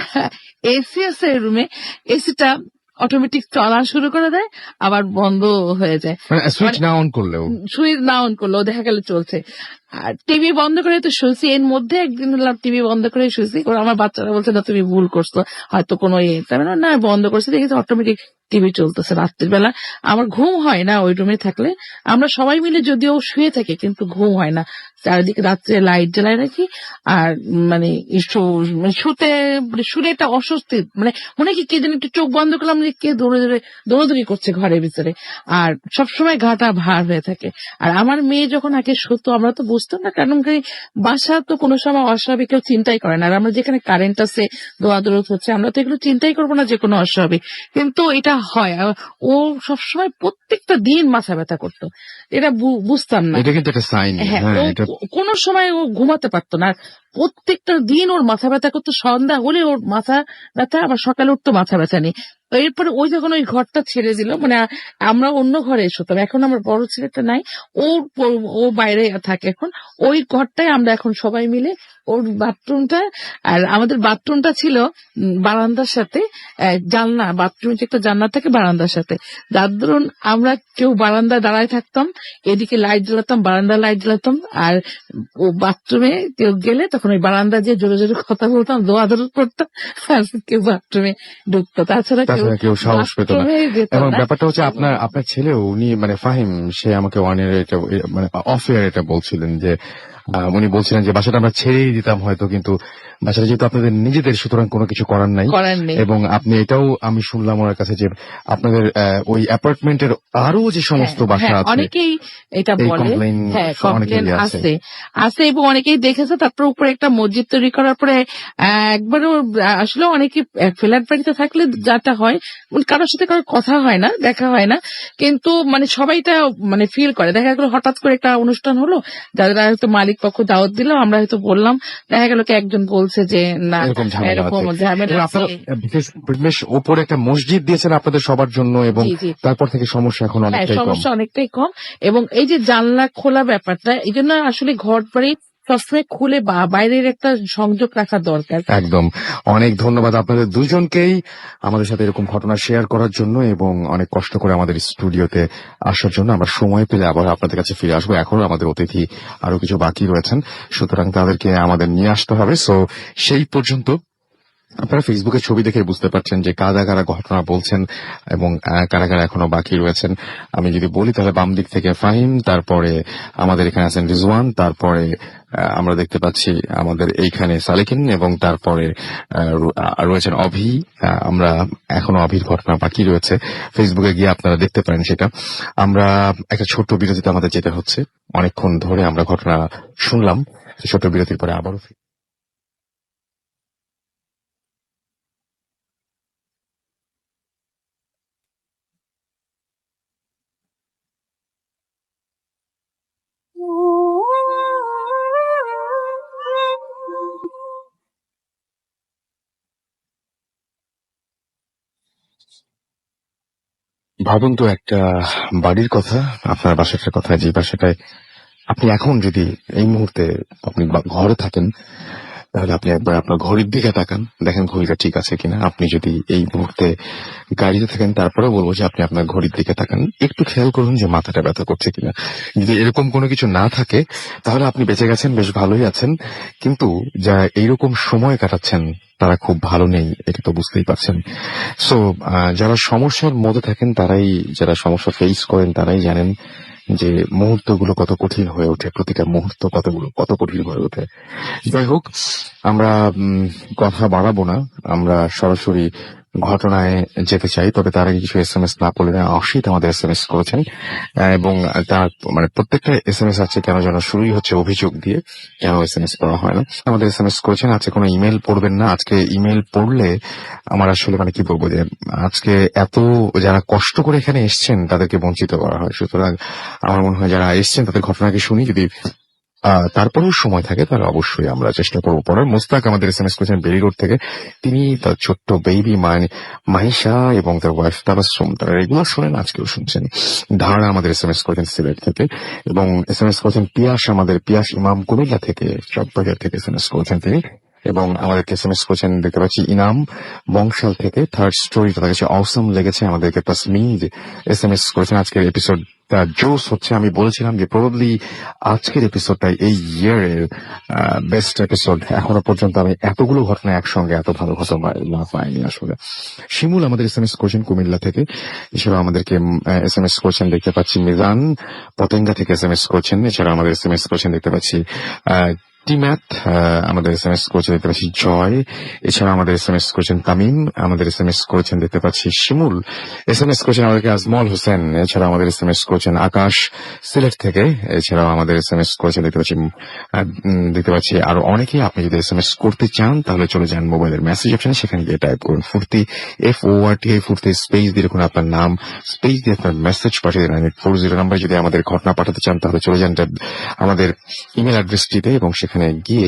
এসি আছে রুমে, এসিটা অটোমেটিক চলা শুরু করে দেয়, আবার বন্ধ হয়ে যায়, সুইচ না অন করলেও দেখা গেল চলছে। আর টিভি বন্ধ করে তো শুয়েছি, এর মধ্যে একদিন হলাম টিভি বন্ধ করে শুয়েছি, আমার বাচ্চারা বলছে না তুমি ভুল করছো, হয়তো কোনো না বন্ধ করছে, দেখেছি অটোমেটিক টিভি চলতেছে। রাত্রির বেলা আমার ঘুম হয় না ওই রুমে থাকলে, আমরা সবাই মিলে যদিও শুয়ে থাকি কিন্তু ঘুম হয় না, চারিদিকে রাত্রে লাইট জ্বালায় রাখি। আর মানে শুনে একটা অস্বস্তি, মানে মনে কি কে যেন একটু চোখ বন্ধ করলাম যে কে দৌড়াদৌড়ি করছে ঘরের ভিতরে, আর সবসময় গাটা ভার হয়ে থাকে। আর আমার মেয়ে যখন আগে শুতো, আমরা তো বুঝতাম না, কারণ বাসা তো কোনো সময় অস্বাভাবিক কেউ চিন্তাই করে না। আর আমরা যেখানে কারেন্ট আছে, দৌড়াদৌড় হচ্ছে, আমরা তো এগুলো চিন্তাই করবো না যে কোনো অস্বাভাবিক, কিন্তু এটা হয়। ও সবসময় প্রত্যেকটা দিন মাথা ব্যথা করতো, এটা বুঝতাম না। এটা কিন্তু একটা সাইন। হ্যাঁ, কোনো সময় ও ঘুমাতে পারতো না। প্রত্যেকটা দিন ওর মাথা ব্যথা করতো, সন্ধ্যা হলে ওর মাথা ব্যথা, আবার সকালে উঠতো মাথা ব্যথা নেই। এরপরে ওই যখন ওই ঘরটা ছেড়ে দিল, মানে আমরা অন্য ঘরে শুতাম, এখন আমার বড় ছেলেটা নাই, ও বাইরে থাকে এখন, ওই ঘরটাই আমরা এখন সবাই মিলে, ওর বাথরুমটা, আর আমাদের বাথরুমটা ছিল বারান্দার সাথে, জানলা, বাথরুমে যে একটা জানলা থাকে বারান্দার সাথে, যার দরুন আমরা কেউ বারান্দায় দাঁড়ায় থাকতাম, এদিকে লাইট জ্বালাতাম, বারান্দা লাইট জ্বালাতাম, আর ও বাথরুমে কেউ গেলে তখন ওই বারান্দা যে জোরে জোরে কথা বলতাম, দোয়া দরদ পড়তাম, আর কেউ বাথরুমে ঢুকতো, তাছাড়া কেউ সাহস পেত না। বাথরুমে যেত এবং না। ব্যাপারটা হচ্ছে আপনার ছেলেও উনি মানে ফাহিম, সে আমাকে ওয়ান ইয়ার এটা মানে অফ ইয়ার এটা বলছিলেন যে উনি বলছিলেন যে বাসাটা আমরা ছেড়েই দিতাম হয়তো, কিন্তু বাসাটা যেহেতু আপনাদের নিজেদের, সুতরাং কোনো কিছু করার নাই। করার নেই। এবং আপনি এটাও আমি শুনলাম ওনার কাছে যে আপনাদের ওই অ্যাপার্টমেন্টের আরো যে সমস্ত বাসা হ্যাঁ, আছে অনেকেই এটা এই বলে, কমপ্লেইন হ্যাঁ অনেকেরই কমপ্লেন আছে। আছে এবং অনেকেই দেখেছে। তারপর উপরে একটা মসজিদ তৈরি করার পরে একবারও আসলে অনেকে ফ্ল্যাট বাড়িতে থাকলে যাটা হয়, কারোর সাথে কারোর কথা হয় না, দেখা হয় না, কিন্তু মানে সবাইটা মানে ফিল করে। দেখা গেল হঠাৎ করে একটা অনুষ্ঠান হলো, যারা হয়তো মালিক পক্ষ দাওয়াত দিল, আমরা হয়তো বললাম, দেখা গেল কি একজন বলছে যে না এরকম ঝামেলা এরকম আছে। ঝামেলা এবং আছে। আপনারা বেশ ওপরে একটা মসজিদ দিয়েছেন আপনাদের সবার জন্য, এবং জি, জি। তারপর থেকে সমস্যা এখন হ্যাঁ, অনেকটাই কম। সমস্যা অনেকটাই কম। এবং এই যে জানলা খোলা ব্যাপারটা, এই জন্য আসলে ঘর বাড়ি সবসময় খুলে বাইরের একটা সংযোগ রাখা দরকার। একদম। অনেক ধন্যবাদ আপনাদের দুজনকেই আমাদের সাথে এরকম ঘটনা শেয়ার করার জন্য, এবং অনেক কষ্ট করে আমাদের স্টুডিওতে আসার জন্য। আমরা সময় পেলে আবার আপনাদের কাছে ফিরে আসবো। এখনো আমাদের অতিথি আরো কিছু বাকি রয়েছেন, সুতরাং তাদেরকে আমাদের নিয়ে আসতে হবে। সো সেই পর্যন্ত আপনারা ফেসবুকে ছবি দেখে বুঝতে পারছেন যে কারা কারা ঘটনা বলছেন এবং কারা কারা এখনো বাকি রয়েছেন। আমি যদি বলি তাহলে বাম দিক থেকে ফাহিম, তারপরে আমাদের এখানে আছেন রিজওয়ান, তারপরে আমরা দেখতে পাচ্ছি আমাদের এইখানে সালেকিন, এবং তারপরে রয়েছেন অভি। আমরা এখনো অভির ঘটনা বাকি রয়েছে, ফেসবুকে গিয়ে আপনারা দেখতে পারেন সেটা। আমরা একটা ছোট্ট বিরতিতে আমাদের যেতে হচ্ছে, অনেকক্ষণ ধরে আমরা ঘটনা শুনলাম। ছোট্ট বিরতির পরে আবারও ভাবুন তো একটা বাড়ির কথা, আপনার বাসাটার কথা, যে বাসাটায় আপনি এখন যদি এই মুহূর্তে আপনি ঘরে থাকেন, তাহলে আপনি একবার আপনার ঘড়ির দিকে তাকান, দেখেন ঘড়িটা ঠিক আছে কিনা। আপনি যদি এই মুহূর্তে গাড়িতে থাকেন, তারপরেও বলবো যে আপনি আপনার ঘড়ির দিকে তাকান, একটু খেয়াল করুন যে মাথাটা ব্যথা করছে কিনা। যদি এরকম কোনো কিছু না থাকে, তাহলে আপনি বেঁচে গেছেন, বেশ ভালোই আছেন। কিন্তু যারা এইরকম সময় কাটাচ্ছেন তারা খুব ভালো নেই, এটা তো বুঝতেই পারছেন। সো যারা সমস্যার মধ্যে থাকেন, যারা সমস্যা ফেস করেন, তারাই জানেন যে মুহূর্তগুলো কত কঠিন হয়ে ওঠে, প্রতিটা মুহূর্ত কত কঠিন হয়ে ওঠে। যাই হোক, আমরা কথা বাড়াবো না, আমরা সরাসরি ঘটনায় যেতে চাই। তবে তার আগে কিছু SMS না পড়লে না, অসিত আমাদের SMS করেছেন, এবং তার মানে প্রত্যেকটা SMS আছে কেন যেন শুরুই হচ্ছে অভিযোগ দিয়ে, কেন SMS পড়া হয় না। আমাদের SMS করেছেন আজকে কোনো ইমেল পড়বেন না, আজকে ইমেল পড়লে আমার আসলে মানে কি বলবো, যে আজকে এত যারা কষ্ট করে এখানে এসছেন তাদেরকে বঞ্চিত করা হয়। সুতরাং আমার মনে হয় যারা এসছেন তাদের ঘটনাকে শুনি, যদি তারপরেও সময় থাকে তাহলে অবশ্যই আমরা চেষ্টা করবো পড়ার। মোস্তাক আমাদের SMS করেছেন বেরি রোড থেকে, তিনি তার ছোট্ট বেবি মাহিশা এবং তার ওয়াইফ তাবাসসুম, তারা রেগুলার শোনেন, আজকেও শুনছেন। ধারা আমাদের SMS করেছেন সিলেট থেকে, এবং SMS করেছেন পিয়াস ইমাম কুমিল্লা থেকে, চকবাজার থেকে SMS করেছেন তিনি। এবং আমাদেরকে SMS করেছেন দেখতে পাচ্ছি ইনাম বংশাল থেকে, থার্ড স্টোরি তার কাছে অসম লেগেছে আমাদেরকে। প্লাস মিজ SMS করেছেন আজকের এপিসোড জোস হচ্ছে। আমি বলেছিলাম যে প্রবাবলি আজকের এপিসোডটা এই ইয়ারের বেস্ট এপিসোড। এখনো পর্যন্ত আমি এতগুলো ঘটনা একসঙ্গে এত ভালো ঘটনা পাইনি আসলে। শিমুল আমাদের SMS করেছেন কুমিল্লা থেকে, এছাড়াও আমাদেরকে SMS করেছেন দেখতে পাচ্ছি মিজান পতেঙ্গা থেকে SMS করেছেন, এছাড়াও আমাদের SMS করেছেন দেখতে পাচ্ছি টিম্যাথ, আমাদের SMS করেছেন দেখতে পাচ্ছি জয়, এছাড়া আমাদের SMS করেছেন তামিম, আমাদের SMS করেছেন দেখতে পাচ্ছি শিমুল, SMS করেছেন আমাদেরকে আজমল হোসেন, এছাড়া আমাদের SMS করেছেন আকাশ সিলেট থেকে, এছাড়াও আমাদের SMS করেছেন দেখতে পাচ্ছি আরো অনেকেই। আপনি যদি SMS করতে চান তাহলে চলে যান মোবাইলের মেসেজ অপশনে, সেখানে গিয়ে টাইপ করুন ফুর্তি FORT, ফুর্তি স্পেস দিয়ে দেখুন আপনার নাম, স্পেস দিয়ে আপনার মেসেজ পাঠিয়ে দেন 40 নাম্বার। যদি আমাদের ঘটনা পাঠাতে চান তাহলে চলে যান আমাদের ইমেল অ্যাড্রেসটিতে, এবং সেখানে সেখানে গিয়ে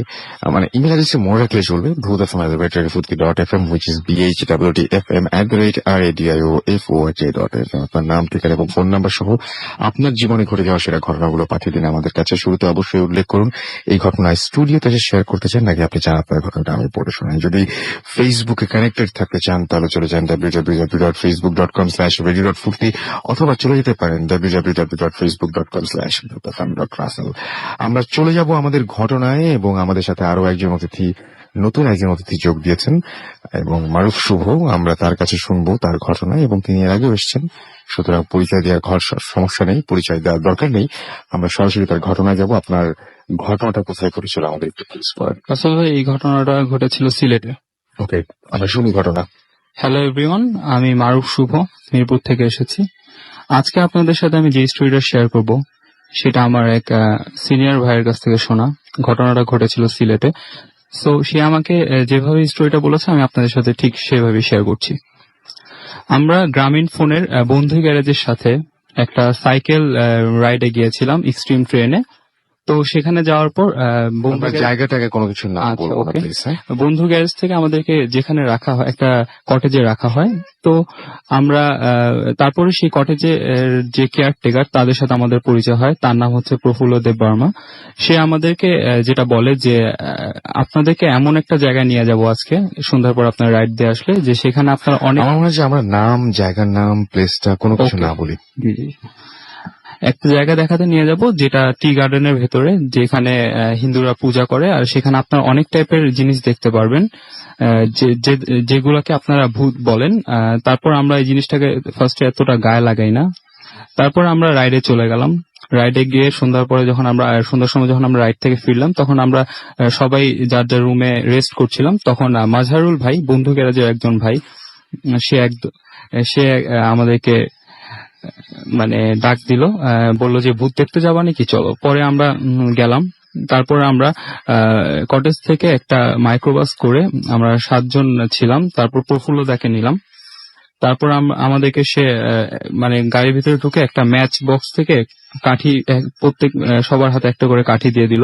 মানে ইমেল অ্যাড্রেসে মনে রাখলে চলবে bhuthfm@redfutki.fm which is bhwtfm@radio.fm আপনার নাম, ঠিকানা এবং ফোন নাম্বার সহ আপনার জীবনে ঘটে যাওয়া সেরা ঘটনাগুলো পাঠিয়ে দিন আমাদের কাছে। শুরুতে অবশ্যই উল্লেখ করুন এই ঘটনা স্টুডিওতে এসে শেয়ার করতে চান নাকি আপনি চান আপনার ঘটনাটা আমি পড়ে শোনাই। যদি ফেসবুকে কানেক্টেড থাকতে চান তাহলে চলে যান www.facebook.com/radio.futki অথবা চলে যেতে পারেন www.facebook.com/bhuthfm.russell। আমরা চলে যাব আমাদের ঘটনায় এবং আমাদের সাথে আরো নতুন একজন অতিথি যোগ দিয়েছেন এবং মারুফ শুভ। আমরা তার কাছে শুনবো তার ঘটনা এবং তিনি এর আগেও এসেছেন, সুতরাং পরিচয় দেওয়ার সমস্যা নেই, পরিচয় দেওয়ার দরকার নেই। আমরা সরাসরি তার ঘটনায় যাব। আপনার ঘটনাটা কোথায় ঘটেছিল আমাদের একটু প্লিজ বলেন। আসলে এই ঘটনাটা ঘটেছিল সিলেটে। ওকে, আমরা শুনি ঘটনা। হ্যালো এভরিওয়ান, আমি মারুফ শুভ, মিরপুর থেকে এসেছি। আজকে আপনাদের সাথে আমি যে স্টোরিটা শেয়ার করব সেটা আমার এক সিনিয়র ভাইয়ের কাছ থেকে শোনা। ঘটনাটা ঘটেছিল সিলেটে। সো সে আমাকে যেভাবে স্টোরিটা বলেছে আমি আপনাদের সাথে ঠিক সেভাবে শেয়ার করছি। আমরা গ্রামীণ ফোনের বন্ধু গ্যারেজের সাথে একটা সাইকেল রাইডে গিয়েছিলাম এক্সট্রিম ট্রেনে। তো সেখানে যাওয়ার পর জায়গাটাকে কোনো কিছু না আচ্ছা, বলবো না ওকে। প্লিজ। বন্ধু গ্যারেজ থেকে আমাদেরকে যেখানে রাখা হয় একটা কটেজে রাখা হয়। তো আমরা তারপরে সেই কটেজে যে কেয়ারটেকার তাদের সাথে আমাদের পরিচয় হয়, তার নাম হচ্ছে প্রফুল্ল দেব বর্মা। সে আমাদেরকে যেটা বলে যে আপনাদেরকে এমন একটা জায়গায় নিয়ে যাব আজকে সন্ধ্যার পর আপনার রাইড দিয়ে আসলে, যে সেখানে আপনার অনেক আমার মনে হয় যে আমরা নাম, জায়গার নাম, প্লেসটা কোনো কিছু Okay. না বলি। একটা জায়গা দেখাতে নিয়ে যাব যেটা টি গার্ডেনের ভেতরে, যেখানে হিন্দুরা পূজা করে। আর সেখানে আপনার অনেক টাইপের জিনিস দেখতে পারবেন যেগুলোকে আপনারা ভূত বলেন। তারপর আমরা এই জিনিসটাকে ফার্স্টে এতটা গায়ে লাগাই না। তারপর আমরা রাইডে চলে গেলাম। রাইডে গিয়ে সন্ধ্যার সময় যখন আমরা রাইড থেকে ফিরলাম, তখন আমরা সবাই যার যার রুমে রেস্ট করছিলাম। তখন মাজহারুল ভাই, বন্ধু গ্যারেজের একজন ভাই, সে আমাদেরকে মানে ডাক দিল, বলল যে ভূত দেখতে যাবা নাকি, চলো। পরে আমরা গেলাম। তারপরে আমরা কটেজ থেকে একটা মাইক্রোবাস করে আমরা 7 জন ছিলাম। তারপর প্রফুল্লদাকে নিলাম। তারপর আমাদেরকে সে মানে গাড়ির ভিতরে ঢুকে একটা ম্যাচ বক্স থেকে কাঠি প্রত্যেক সবার হাতে একটা করে কাঠি দিয়ে দিল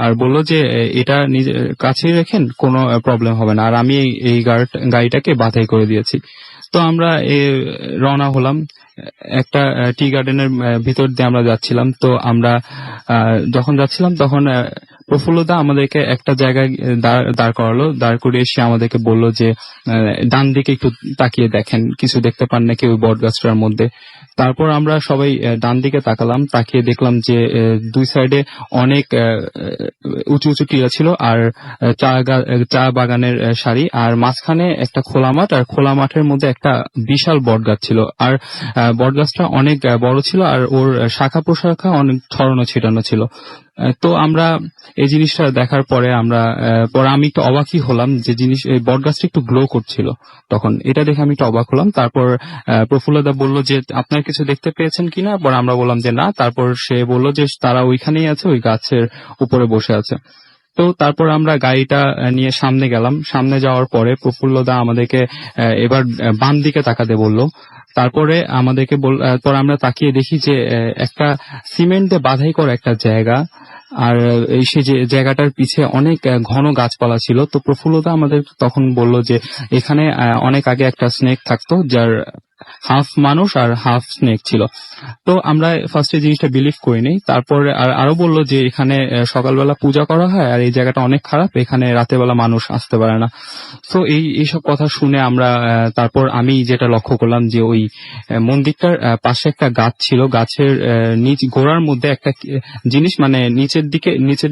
আর বলল যে এটা নিজের কাছেই রেখেন, কোনো প্রবলেম হবে না। আর আমি এই গাড়িটাকে বাছাই করে দিয়েছি। তো আমরা রওনা হলাম। একটা টি গার্ডেনের ভিতর দিয়ে আমরা যাচ্ছিলাম। তো আমরা যখন যাচ্ছিলাম তখন প্রফুল্লদা আমাদেরকে একটা জায়গায় দাঁড় করালো। দাঁড় করিয়ে সে আমাদেরকে বলল যে ডান দিকে একটু তাকিয়ে দেখেন, কিছু দেখতে পান নাকি ওই বট গাছটার মধ্যে। তারপর আমরা সবাই ডান দিকে তাকালাম, তাকিয়ে দেখলাম যে দুই সাইডে অনেক উঁচু উঁচু টিলা ছিল আর চা বাগানের সারি, আর মাঝখানে একটা খোলা মাঠ, আর খোলা মাঠের মধ্যে একটা বিশাল বট গাছ ছিল। আর বট গাছটা অনেক বড় ছিল আর ওর শাখা প্রশাখা অনেক ছড়ানো ছিটানো ছিল। তো আমরা এই জিনিসটা দেখার পরে আমি একটু অবাকই হলাম যে এই বট গাছটা একটু গ্লো করছিল। তখন এটা দেখে আমি একটু অবাক হলাম। তারপর প্রফুল্লদা বলল যে আপনারা কিছু দেখতে পেয়েছেন কিনা, পরে আমরা বললাম যে না। তারপর সে বলল যে তারা ওইখানেই আছে, ওই গাছের উপরে বসে আছে। তো তারপর আমরা গাড়িটা নিয়ে সামনে গেলাম। সামনে যাওয়ার পরে প্রফুল্লদা আমাদেরকে এবার বাম দিকে তাকাতে বলল। তারপরে আমাদেরকে পরে আমরা তাকিয়ে দেখি যে একটা সিমেন্ট দিয়ে বাঁধাই করা একটা জায়গা, আর সেই জায়গাটার পিছে অনেক ঘন গাছপালা ছিল। তো প্রফুল্লদা আমাদের তখন বলল যে এখানে অনেক আগে একটা স্নেক থাকতো, যার হাফ মানুষ আর হাফ স্নেক ছিল। তো আমরা ফার্স্টে জিনিসটা বিলিভ করিনি। তারপর আরো বলল যে এখানে সকালবেলা পূজা করা হয় আর এই জায়গাটা অনেক খারাপ, এখানে রাতের বেলা মানুষ আসতে পারে না। তো এইসব কথা শুনে আমরা তারপর আমি যেটা লক্ষ্য করলাম যে ওই মন্দিরটার পাশে একটা গাছ ছিল, গাছের গোড়ার মধ্যে একটা জিনিস মানে নিচের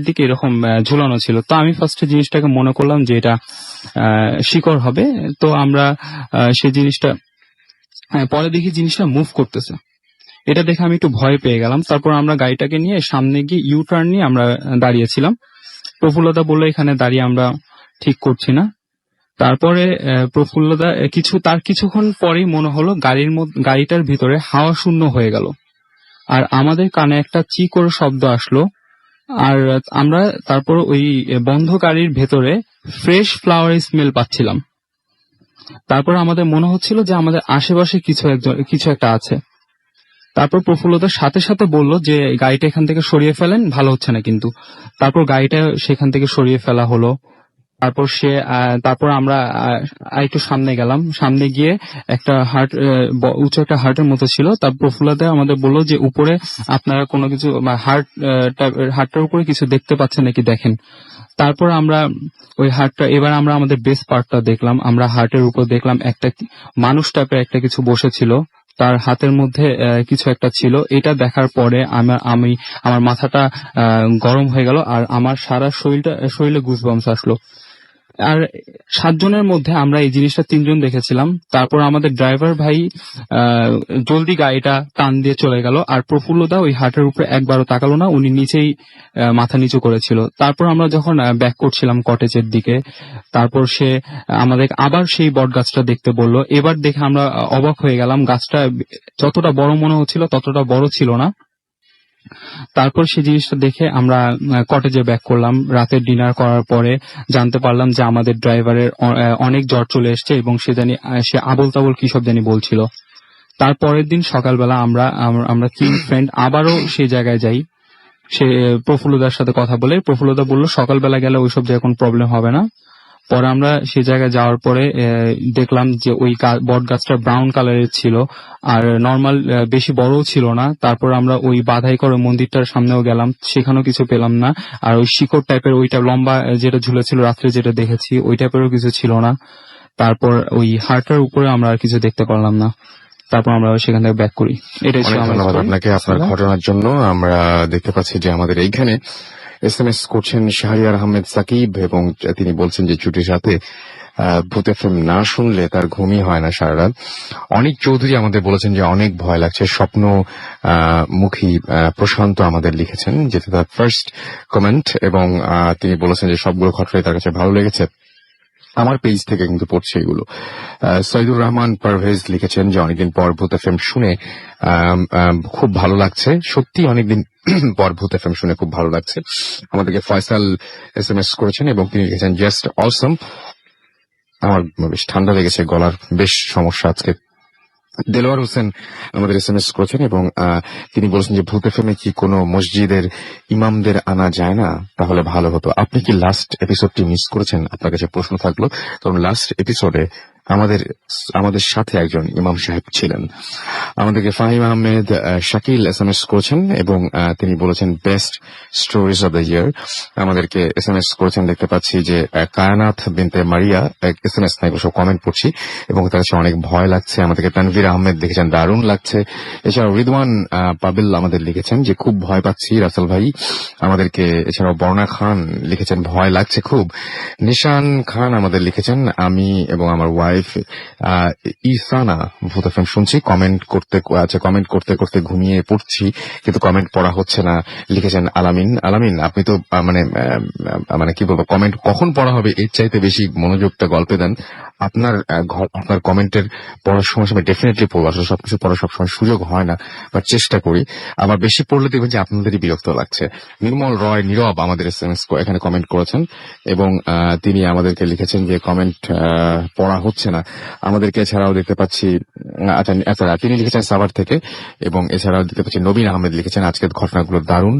দিকে এরকম ঝুলানো ছিল। তো আমি ফার্স্টে জিনিসটাকে মনে করলাম যে এটা শিকড় হবে। তো আমরা সেই জিনিসটা পরে দেখি জিনিসটা মুভ করতেছে। এটা দেখে আমি একটু ভয় পেয়ে গেলাম। তারপর আমরা গাড়িটাকে নিয়ে সামনে গিয়ে ইউ টার্ন নিয়ে আমরা দাঁড়িয়েছিলাম। প্রফুল্লদা বললো এখানে দাঁড়িয়ে আমরা ঠিক করছি না। তারপরে প্রফুল্লদা কিছুক্ষণ পরেই মনে হলো গাড়িটার ভিতরে হাওয়া শূন্য হয়ে গেল, আর আমাদের কানে একটা চি করে শব্দ আসলো। আর আমরা তারপর ওই বন্ধ গাড়ির ভেতরে ফ্রেশ ফ্লাওয়ার স্মেল পাচ্ছিলাম। তারপর আমাদের মনে হচ্ছিল যে আমাদের আশেপাশে কিছু একটা আছে। তারপর প্রফুল্লতার সাথে সাথে বলল যে গাড়িটা এখান থেকে সরিয়ে ফেলেন, ভালো হচ্ছে না কিন্তু। তারপর গাড়িটা সেখান থেকে সরিয়ে ফেলা হলো। তারপর আমরা একটু সামনে গেলাম। সামনে গিয়ে একটা উঁচু একটা হার্টের মতো ছিল। তার প্রফুল্লতা আমাদের বললো যে উপরে আপনারা কোনো কিছু হার্টটার উপরে কিছু দেখতে পাচ্ছেন নাকি দেখেন। তারপর আমরা ওই এবার আমরা আমাদের বেস পার্টটা দেখলাম। আমরা হার্টের উপর দেখলাম একটা মানুষ টাইপের একটা কিছু বসেছিল, তার হাতের মধ্যে কিছু একটা ছিল। এটা দেখার পরে আমার মাথাটা গরম হয়ে গেল, আর আমার সারা শরীরে গুজবাম্পস আসলো। আর 7 জনের মধ্যে আমরা এই জিনিসটা 3 জন দেখেছিলাম। তারপর আমাদের ড্রাইভার ভাই জলদি গাড়িটা টান দিয়ে চলে গেল, আর প্রফুল্লদা ওই হাটের উপরে একবারও তাকালো না, উনি নিচেই মাথা নিচু করেছিল। তারপর আমরা যখন ব্যাক করছিলাম কটেজের দিকে, তারপর সে আমাদের আবার সেই বট গাছটা দেখতে বললো। এবার দেখে আমরা অবাক হয়ে গেলাম, গাছটা যতটা বড় মনে হচ্ছিল ততটা বড় ছিল না। তারপর সেই জিনিসটা দেখে আমরা কটেজে ব্যাক করলাম। রাতের ডিনার করার পরে জানতে পারলাম যে আমাদের ড্রাইভারের অনেক জ্বর চলে এসছে, এবং সে আবল তাবল কি সব জানি বলছিল। তারপরের দিন সকালবেলা আমরা 3 ফ্রেন্ড আবারও সেই জায়গায় যাই। সে প্রফুল্লদার সাথে কথা বলে, প্রফুল্লদা বলল সকালবেলা গেলে ওইসব জায়গায় কোনো প্রবলেম হবে না। পরে আমরা সেই জায়গায় যাওয়ার পরে দেখলাম যে ওই বট গাছটা ব্রাউন কালারের ছিল, আর নর্মাল বেশি বড়ও ছিল না। তারপর আমরা ওই বাধাই করে মন্দিরটার সামনেও গেলাম, সেখানেও কিছু পেলাম না। আর ওই শিকড় টাইপের ওইটা লম্বা যেটা ঝুলেছিল রাত্রে যেটা দেখেছি ওই টাইপেরও কিছু ছিল না। তারপর ওই হার্টের উপরে আমরা আর কিছু দেখতে পারলাম না। তারপর আমরা সেখান থেকে ব্যাক করি। এটাই ছিল অনেক আমার ধন্যবাদ story। আপনাকে আপনার ঘটনার জন্য। আমরা দেখতে পাচ্ছি যে আমাদের এইখানে SMS করছেন শাহরিয়ার আহমেদ সাকিব, এবং তিনি বলছেন যে ছুটির সাথে ভূত FM না শুনলে তার ঘুমই হয় না সারা রাত। অনেক চৌধুরী আমাদের বলেছেন যে অনেক ভয় লাগছে। স্বপ্ন মুখী প্রশান্ত আমাদের লিখেছেন, যেটা তার ফার্স্ট কমেন্ট, এবং তিনি বলেছেন যে সবগুলো ঘটনাই তার কাছে ভালো লেগেছে। আমার পেজ থেকে কিন্তু পড়ছে এগুলো। সৈদুর রহমান পারভেজ লিখেছেন যে অনেকদিন পর ভূত FM শুনে খুব ভালো লাগছে। সত্যি অনেকদিন পর ভূত FM শুনে খুব ভালো লাগছে। আমাদেরকে ফয়সাল SMS করেছেন, এবং তিনি লিখেছেন জাস্ট অসম। আমার বেশ ঠান্ডা লেগেছে, গলার বেশ সমস্যা আজকে। দেলোয়ার হোসেন আমাদের SMS করেছেন, এবং তিনি বলেছেন যে ভূত FM কি কোনো মসজিদের ইমামদের আনা যায় না? তাহলে ভালো হতো। আপনি কি লাস্ট এপিসোডটি মিস করেছেন? আপনার কাছে প্রশ্ন থাকলো, কারণ লাস্ট এপিসোডে আমাদের সাথে একজন ইমাম সাহেব ছিলেন। আমাদেরকে ফাহিম আহমেদ শাকিল SMS করেছেন, এবং তিনি বলেছেন best stories of the year. আমাদেরকে SMS করেছেন, দেখতে পাচ্ছি যে কায়নাথ বিনতে মারিয়া SMS নাই, সব কমেন্ট পড়ছি, এবং তার কাছে অনেক ভয় লাগছে। আমাদেরকে তানভীর আহমেদ লিখেছেন দারুণ লাগছে। এছাড়াও রিদওয়ান পাবিল আমাদের লিখেছেন যে খুব ভয় পাচ্ছি রাসেল ভাই। আমাদেরকে এছাড়াও বর্ণা খান লিখেছেন ভয় লাগছে খুব। নিশান খান আমাদের লিখেছেন আমি এবং আমার ওয়াইফ ইসানা ভূত FM শুনছি, কমেন্ট করতে করতে ঘুমিয়ে পড়ছি, কিন্তু কমেন্ট পড়া হচ্ছে না। লিখেছেন আলামিন আপনি তো মানে কি বলবো, কমেন্ট কখন পড়া হবে এর চাইতে বেশি মনোযোগটা গল্পে দেন। আপনার কমেন্টের পড়ার সময় ডেফিনেটলি পড়বো। আসলে সবকিছু পড়ার সবসময় সুযোগ হয় না, বাট চেষ্টা করি। আবার বেশি পড়লে দেখবেন যে আপনাদেরই বিরক্ত লাগছে। নির্মল রয় নীরব আমাদের SMS এখানে কমেন্ট করেছেন, এবং তিনি আমাদেরকে লিখেছেন যে কমেন্ট পড়া হচ্ছে না। আমাদেরকে এছাড়াও দেখতে পাচ্ছি আচ্ছা তিনি লিখেছেন সাভার থেকে, এবং এছাড়াও দেখতে পাচ্ছি নবীন আহমেদ লিখেছেন আজকের ঘটনাগুলো দারুণ।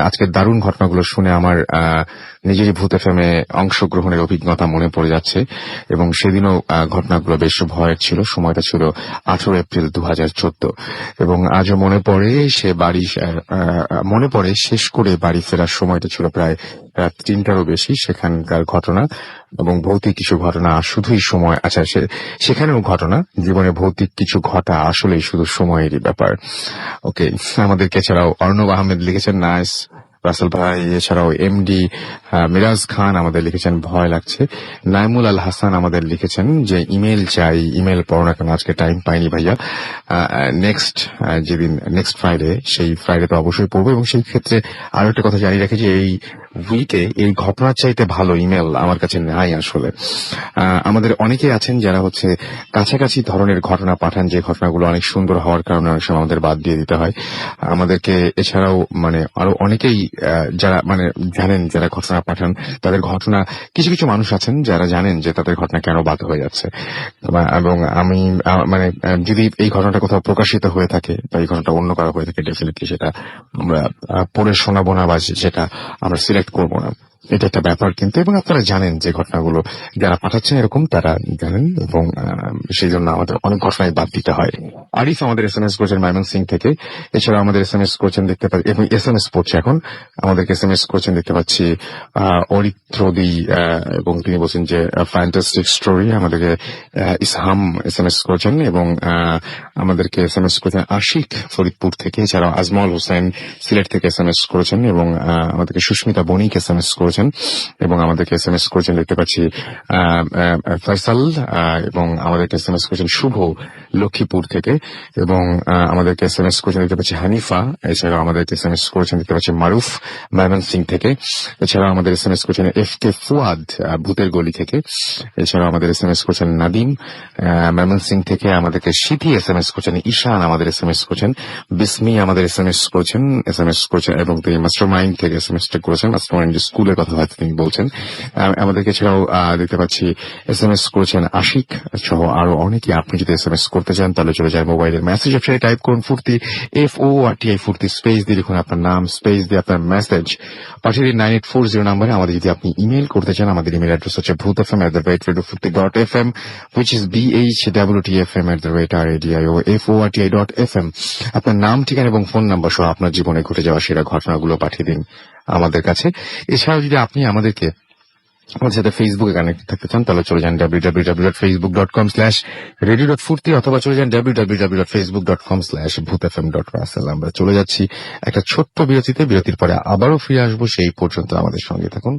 আজকের দারুণ ঘটনাগুলো শুনে আমার নিজেরই ভূত FM অংশগ্রহণের অভিজ্ঞতা মনে পড়ে যাচ্ছে, এবং সেদিনও ঘটনাগুলো বেশ ভয়ের ছিল। সময়টা ছিল 18 এপ্রিল 2014, এবং আজও মনে পড়ে শেষ করে বাড়ি ফেরার সময়টা ছিল প্রায় রাত 3টারও বেশি। সেখানকার ঘটনা এবং ভৌতিক কিছু ঘটনা শুধুই সময়, সেখানেও ঘটনা, জীবনে ভৌতিক কিছু ঘটা আসলেই শুধু সময়েরই ব্যাপার। ওকে, আমাদেরকে এছাড়াও অর্ণব আহমেদ লিখেছেন নাইস রাসেল ভাই। এছাড়াও MD মিরাজ খান আমাদের লিখেছেন ভয় লাগছে। নাইমুল আল হাসান আমাদের লিখেছেন যে ইমেল চাই, ইমেল পড়ো না কেন, আজকে টাইম পাইনি ভাইয়া। নেক্সট ফ্রাইডে, সেই ফ্রাইডে তো অবশ্যই পড়বো। এবং সেই ক্ষেত্রে আরো একটা কথা জানিয়ে রাখি যে এই উইকে এই ঘটনার চাইতে ভালো ইমেল আমার কাছে নাই আসলে। আমাদের অনেকেই আছেন যারা হচ্ছে কাছাকাছি ধরনের ঘটনা পাঠান, যে ঘটনাগুলো অনেক সুন্দর হওয়ার কারণে অনেক সময় আমাদের বাদ দিয়ে দিতে হয় আমাদেরকে। এছাড়াও মানে আরো অনেকেই যারা মানে জানেন, যারা ঘটনা পাঠান তাদের ঘটনা, কিছু কিছু মানুষ আছেন যারা জানেন যে তাদের ঘটনা কেন বাদ হয়ে যাচ্ছে। এবং আমি মানে যদি এই ঘটনাটা কোথাও প্রকাশিত হয়ে থাকে বা এই ঘটনাটা অন্য কারো হয়ে থাকে, ডেফিনেটলি সেটা আমরা পড়ে শোনাবো না বা সেটা আমরা সিলেক্ট করবো না। এটা একটা ব্যাপার কিন্তু, এবং আপনারা জানেন যে ঘটনাগুলো যারা পাঠাচ্ছেন এরকম তারা জানেন, এবং সেই জন্য আমাদের অনেক ঘটনায় বাদ দিতে হয়। আরিফ আমাদের SMS করেছেন ময়মনসিং থেকে। এছাড়া আমাদের SMS করেছেন দেখতে পাচ্ছি, এবং SMS পড়ছে এখন, আমাদেরকে SMS করেছেন দেখতে পাচ্ছি অরিত্রদি, এবং তিনি বলছেন যে ফ্যান্টাস্টিক স্টোরি। আমাদেরকে ইসহাম SMS করেছেন, এবং আমাদেরকে SMS করেছেন আশিক ফরিদপুর থেকে। এছাড়াও আজমল হোসেন সিলেট থেকে SMS করেছেন, এবং আমাদেরকে সুস্মিতা বণিক SMS করেছেন, এবং আমাদেরকে SMS করেছেন দেখতে পাচ্ছি ফয়সাল, এবং আমাদেরকে SMS করেছেন শুভ লক্ষ্মীপুর থেকে, এবং আমাদেরকে SMS করেছেন দেখতে পাচ্ছি হানিফা। এছাড়াও আমাদেরকে SMS করেছেন দেখতে পাচ্ছি মারুফ ময়মনসিং থেকে। এছাড়াও আমাদের SMS করেছেন FK ফুয়াদ ভূতের গলি থেকে। এছাড়াও আমাদের SMS করেছেন নাদিম ময়মনসিং থেকে। আমাদেরকে সিথি SMS করেছেন, ঈশান আমাদের SMS করেছেন, বিসমি আমাদের SMS করেছেন, এবং তিনি মাস্টার মাইন্ড থেকে SMS করেছেন। মাস্টার মাইন্ড স্কুলের কথা হয়তো তিনি বলছেন। আমাদেরকে এছাড়াও দেখতে পাচ্ছি SMS করেছেন আশিক সহ আরো অনেকে। আপনি যদি SMS করতে চান তাহলে চলে যায় মোবাইলের মেসেজ অপশনে, টাইপ করুন ফুর্তি FORTI ফুর্তি, স্পেস দিয়ে লিখুন আপনার নাম, স্পেস দিয়ে আপনার মেসেজ পাঠিয়ে দিন 9840 নাম্বারে। আমাদের যদি আপনি ইমেল করতে চান, আমাদের ইমেল অ্যাড্রেস হচ্ছে bhutfm@radiofurti.fm, which is BHWTFM@radioforti.fm। আপনার নাম, ঠিকানা এবং ফোন নাম্বার সহ আপনার জীবনে ঘটে যাওয়া সেরা ঘটনাগুলো পাঠিয়ে দিন আমাদের কাছে। এছাড়াও যদি আপনি আমাদের সাথে ফেসবুকে কানেক্ট থাকতে চান তাহলে চলে যান www.facebook.com/radio.furti, অথবা চলে যান www.facebook.com/bhutfm.russell। আমরা চলে যাচ্ছি একটা ছোট্ট বিরতিতে। বিরতির পরে আবারও ফিরে আসবো, সেই পর্যন্ত আমাদের সঙ্গে থাকুন।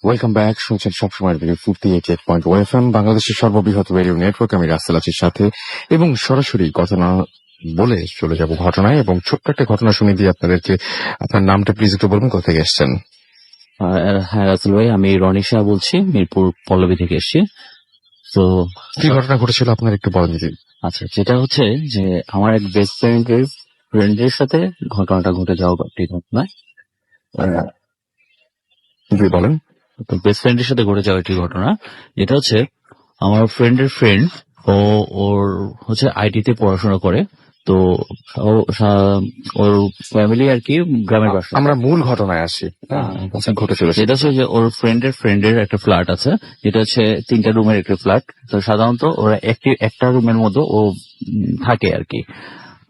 Welcome back. শুনছেন সবসময় রেডিও ফুর্তি 88.1 FM, বাংলাদেশের সর্ববৃহৎ রেডিও নেটওয়ার্ক। আমি রাসেল আছির সাথে, এবং সরাসরি ঘটনা বলে চলে যাব ঘটনায়, এবং ছোট্ট একটা ঘটনা শুনে দিয়ে আপনাদেরকে। আপনার নামটা প্লিজ একটু বলবেন, কোথা থেকে এসছেন? হ্যাঁ রাসেল ভাই, আমি রনি শাহ বলছি, মিরপুর পল্লবী থেকে এসেছি। তো কি ঘটনা ঘটেছিল আপনার একটু বলেন যদি। আচ্ছা, যেটা হচ্ছে যে আমার এক বেস্ট ফ্রেন্ডের সাথে ঘটনাটা ঘটে যাওয়া একটি ঘটনা। জি বলেন। তো বেস্ট ফ্রেন্ডের সাথে ঘটে যাওয়া একটি ঘটনা, যেটা হচ্ছে আমার ফ্রেন্ডের ফ্রেন্ড, ওর হচ্ছে আইটিতে পড়াশোনা করে। তো ওর ফ্যামিলি আর কি গ্রামের বাসা। আমরা মূল ঘটনায় আসি। ঘটেছিল যেটা হচ্ছে যে ওর ফ্রেন্ডের একটা ফ্ল্যাট আছে, যেটা হচ্ছে 3টা রুমের একটি ফ্ল্যাট। তো সাধারণত ওরা একটা রুমের মধ্যে ও থাকে আর কি।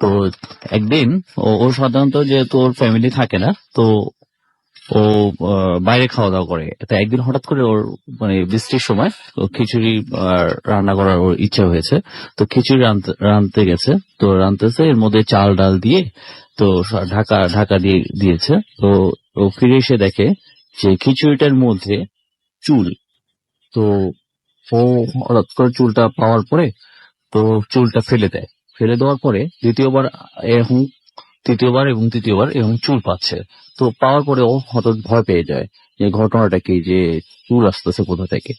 তো একদিন ও সাধারণত যেহেতু ওর ফ্যামিলি থাকে না, তো ও বাইরে খাওয়া দাওয়া করে। তো একদিন হঠাৎ করে ওর মানে বৃষ্টির সময় খিচুড়ি রান্না করার ওর ইচ্ছা হয়েছে। তো খিচুড়ি রাঁধতে গেছে। তো রাঁধতেছে, এর মধ্যে চাল ডাল দিয়ে তো ঢাকা দিয়ে দিয়েছে। তো ও ফিরে এসে দেখে যে খিচুড়িটার মধ্যে চুল। তো ও হঠাৎ করে চুলটা পাওয়ার পরে তো চুলটা ফেলে দেয়। ফেলে দেওয়ার পরে তৃতীয়বার এবং তৃতীয়বার এরকম চুল পাচ্ছে। তো পাওয়ার পরে ও হঠাৎ ভয় পেয়ে যায় যে ঘটনাটা কি, যে চুল আসতেছে কোথা থেকে।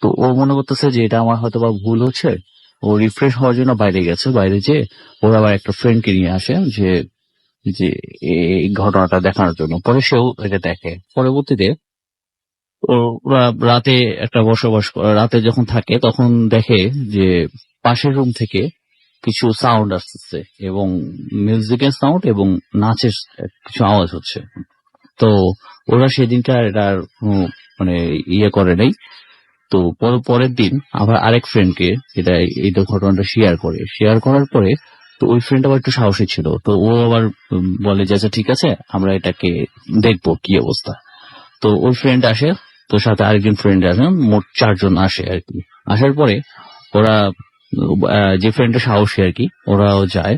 তো ও মনে করতেছে যে এটা আমার হয়তো বা ভুল হচ্ছে। ও রিফ্রেশ হওয়ার জন্য বাইরে গেছে। বাইরে যেয়ে ওর আবার একটা ফ্রেন্ডকে নিয়ে আসে যে এই ঘটনাটা দেখানোর জন্য। পরে সেও এটা দেখে। পরবর্তীতে ওরা রাতে রাতে যখন থাকে তখন দেখে যে পাশের রুম থেকে কিছু সাউন্ড আসতেছে, এবং মিউজিকের সাউন্ড এবং নাচের কিছু আওয়াজ হচ্ছে। তো ওরা সেদিনকার এটা মানে ইয়ে করে নাই। তো পরের দিন আবার আরেক ফ্রেন্ডকে এই ঘটনাটা শেয়ার করার পরে তো ওই ফ্রেন্ড আবার একটু সাহসী ছিল। তো ও আবার বলে যে আচ্ছা ঠিক আছে, আমরা এটাকে দেখবো কি অবস্থা। তো ওর ফ্রেন্ড আসে, তো সাথে আরেকজন ফ্রেন্ড আসে, মোট 4 জন আসে আর কি। আসার পরে ওরা যে ফ্রেন্ডটা সাহসী আর কি, ওরাও যায়,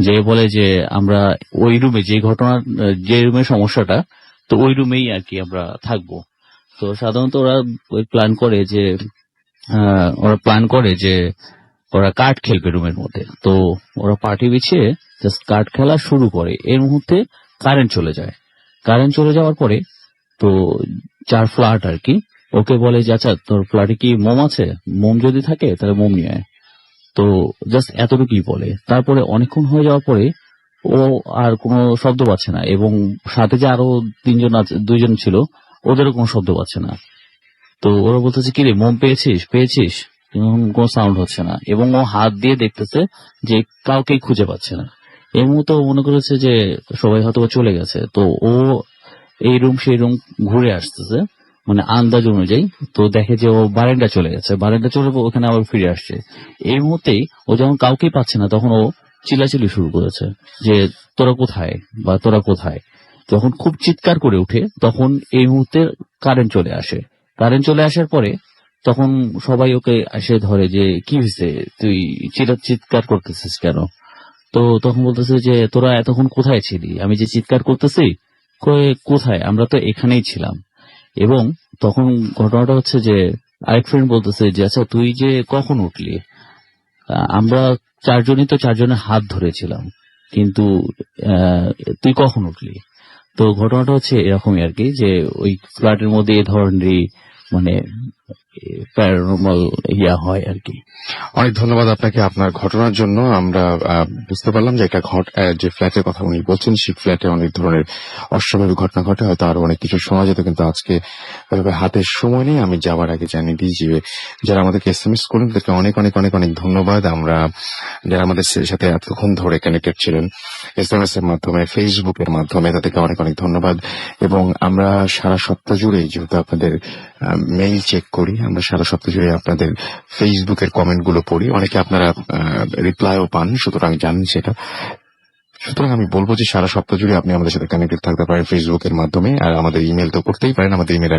যে বলে যে আমরা ওই রুমে যে রুমের সমস্যাটা, তো ওই রুমেই আর কি আমরা থাকবো। তো সাধারণত ওরা প্ল্যান করে যে ওরা কার্ড খেলবে রুমের মধ্যে। তো ওরা পার্টি বিছিয়ে জাস্ট কার্ড খেলা শুরু করে, এর মুহূর্তে কারেন্ট চলে যায়। কারেন্ট চলে যাওয়ার পরে তো যার ফ্ল্যাট আর কি ওকে বলে যে আচ্ছা তোর ফ্ল্যাটে কি মোম আছে, মোম যদি থাকে তাহলে মোম নিয়ে আয়। তো জাস্ট এতটুকুই বলে। তারপরে অনেকক্ষণ হয়ে যাওয়ার পরে ও আর কোনো শব্দ পাচ্ছে না, এবং সাথে যে আরো দুইজন ছিল ওদেরও কোনো শব্দ পাচ্ছে না। তো ওরা বলতেছে কিরে মোম পেয়েছিস কোনো সাউন্ড হচ্ছে না, এবং ও হাত দিয়ে দেখতেছে যে কাউকেই খুঁজে পাচ্ছে না। এই মুহূর্তে ও মনে করেছে যে সবাই হয়তো চলে গেছে। তো ও এই রুম সেই রুম ঘুরে আসতেছে মানে আন্দাজ অনুযায়ী। তো দেখে যে ও বারান্দা চলে গেছে, বারান্দা চলে ওখানে আবার ফিরে আসছে। এই মুহূর্তেই ও যখন কাউকেই পাচ্ছে না তখন ও চিল্লাচিল্লি শুরু করেছে যে তোরা কোথায়। যখন খুব চিৎকার করে উঠে তখন এই মুহূর্তে কারেন্ট চলে আসে। কারেন্ট চলে আসার পরে তখন সবাই ওকে এসে ধরে যে কি হয়েছে, তুই চিৎকার করতেছিস কেন? তো তখন বলতেছে যে তোরা এতক্ষণ কোথায় ছিলি, আমি যে চিৎকার করতেছি কোথায়, আমরা তো এখানেই ছিলাম। এবং তখন ঘটনাটা হচ্ছে যে আরেক ফ্রেন্ড বলতেছে যে আচ্ছা তুই যে কখন উঠলি, আমরা চারজনের হাত ধরেছিলাম, কিন্তু তুই কখন উঠলি? তো ঘটনাটা হচ্ছে এরকমই আর কি, যে ওই ফ্ল্যাটের মধ্যে এই ধরনেরই মানে প্যারানর্মাল হয় আর কি। অনেক ধন্যবাদ আপনাকে আপনার ঘটনার জন্য। আমরা বুঝতে পারলাম যে যে ফ্ল্যাটের কথা উনি বলছেন সেই ফ্ল্যাটে অনেক ধরনের অস্বাভাবিক ঘটনা ঘটে, হয়তো আরো অনেক কিছু শোনা যেত, কিন্তু আজকে হাতের সময় নেই। আমি যাওয়ার আগে জানিয়ে দিই যে যারা আমাদেরকে SMS করেন তাদেরকে অনেক অনেক অনেক অনেক ধন্যবাদ। আমরা যারা আমাদের সাথে এতক্ষণ ধরে কানেক্টেড ছিলেন SMS এর মাধ্যমে, ফেসবুকের মাধ্যমে, তাদেরকে অনেক অনেক ধন্যবাদ। এবং আমরা সারা সপ্তাহ জুড়ে যেহেতু আপনাদের মেইল চেক করি, আমরা সারা সপ্তাহ জুড়ে আপনাদের ফেসবুকের কমেন্ট গুলো পড়ি, অনেকে আপনারা রিপ্লাইও পান, সুতরাং জানেন সেটা। সুতরাং আমি বলবো যে সারা সপ্তাহ জুড়ে আপনি আমাদের সাথে কানেক্টেড থাকতে পারেন ফেসবুকের মাধ্যমে, আর আমাদের ইমেল তো করতেই পারেন। আমাদের ইমেল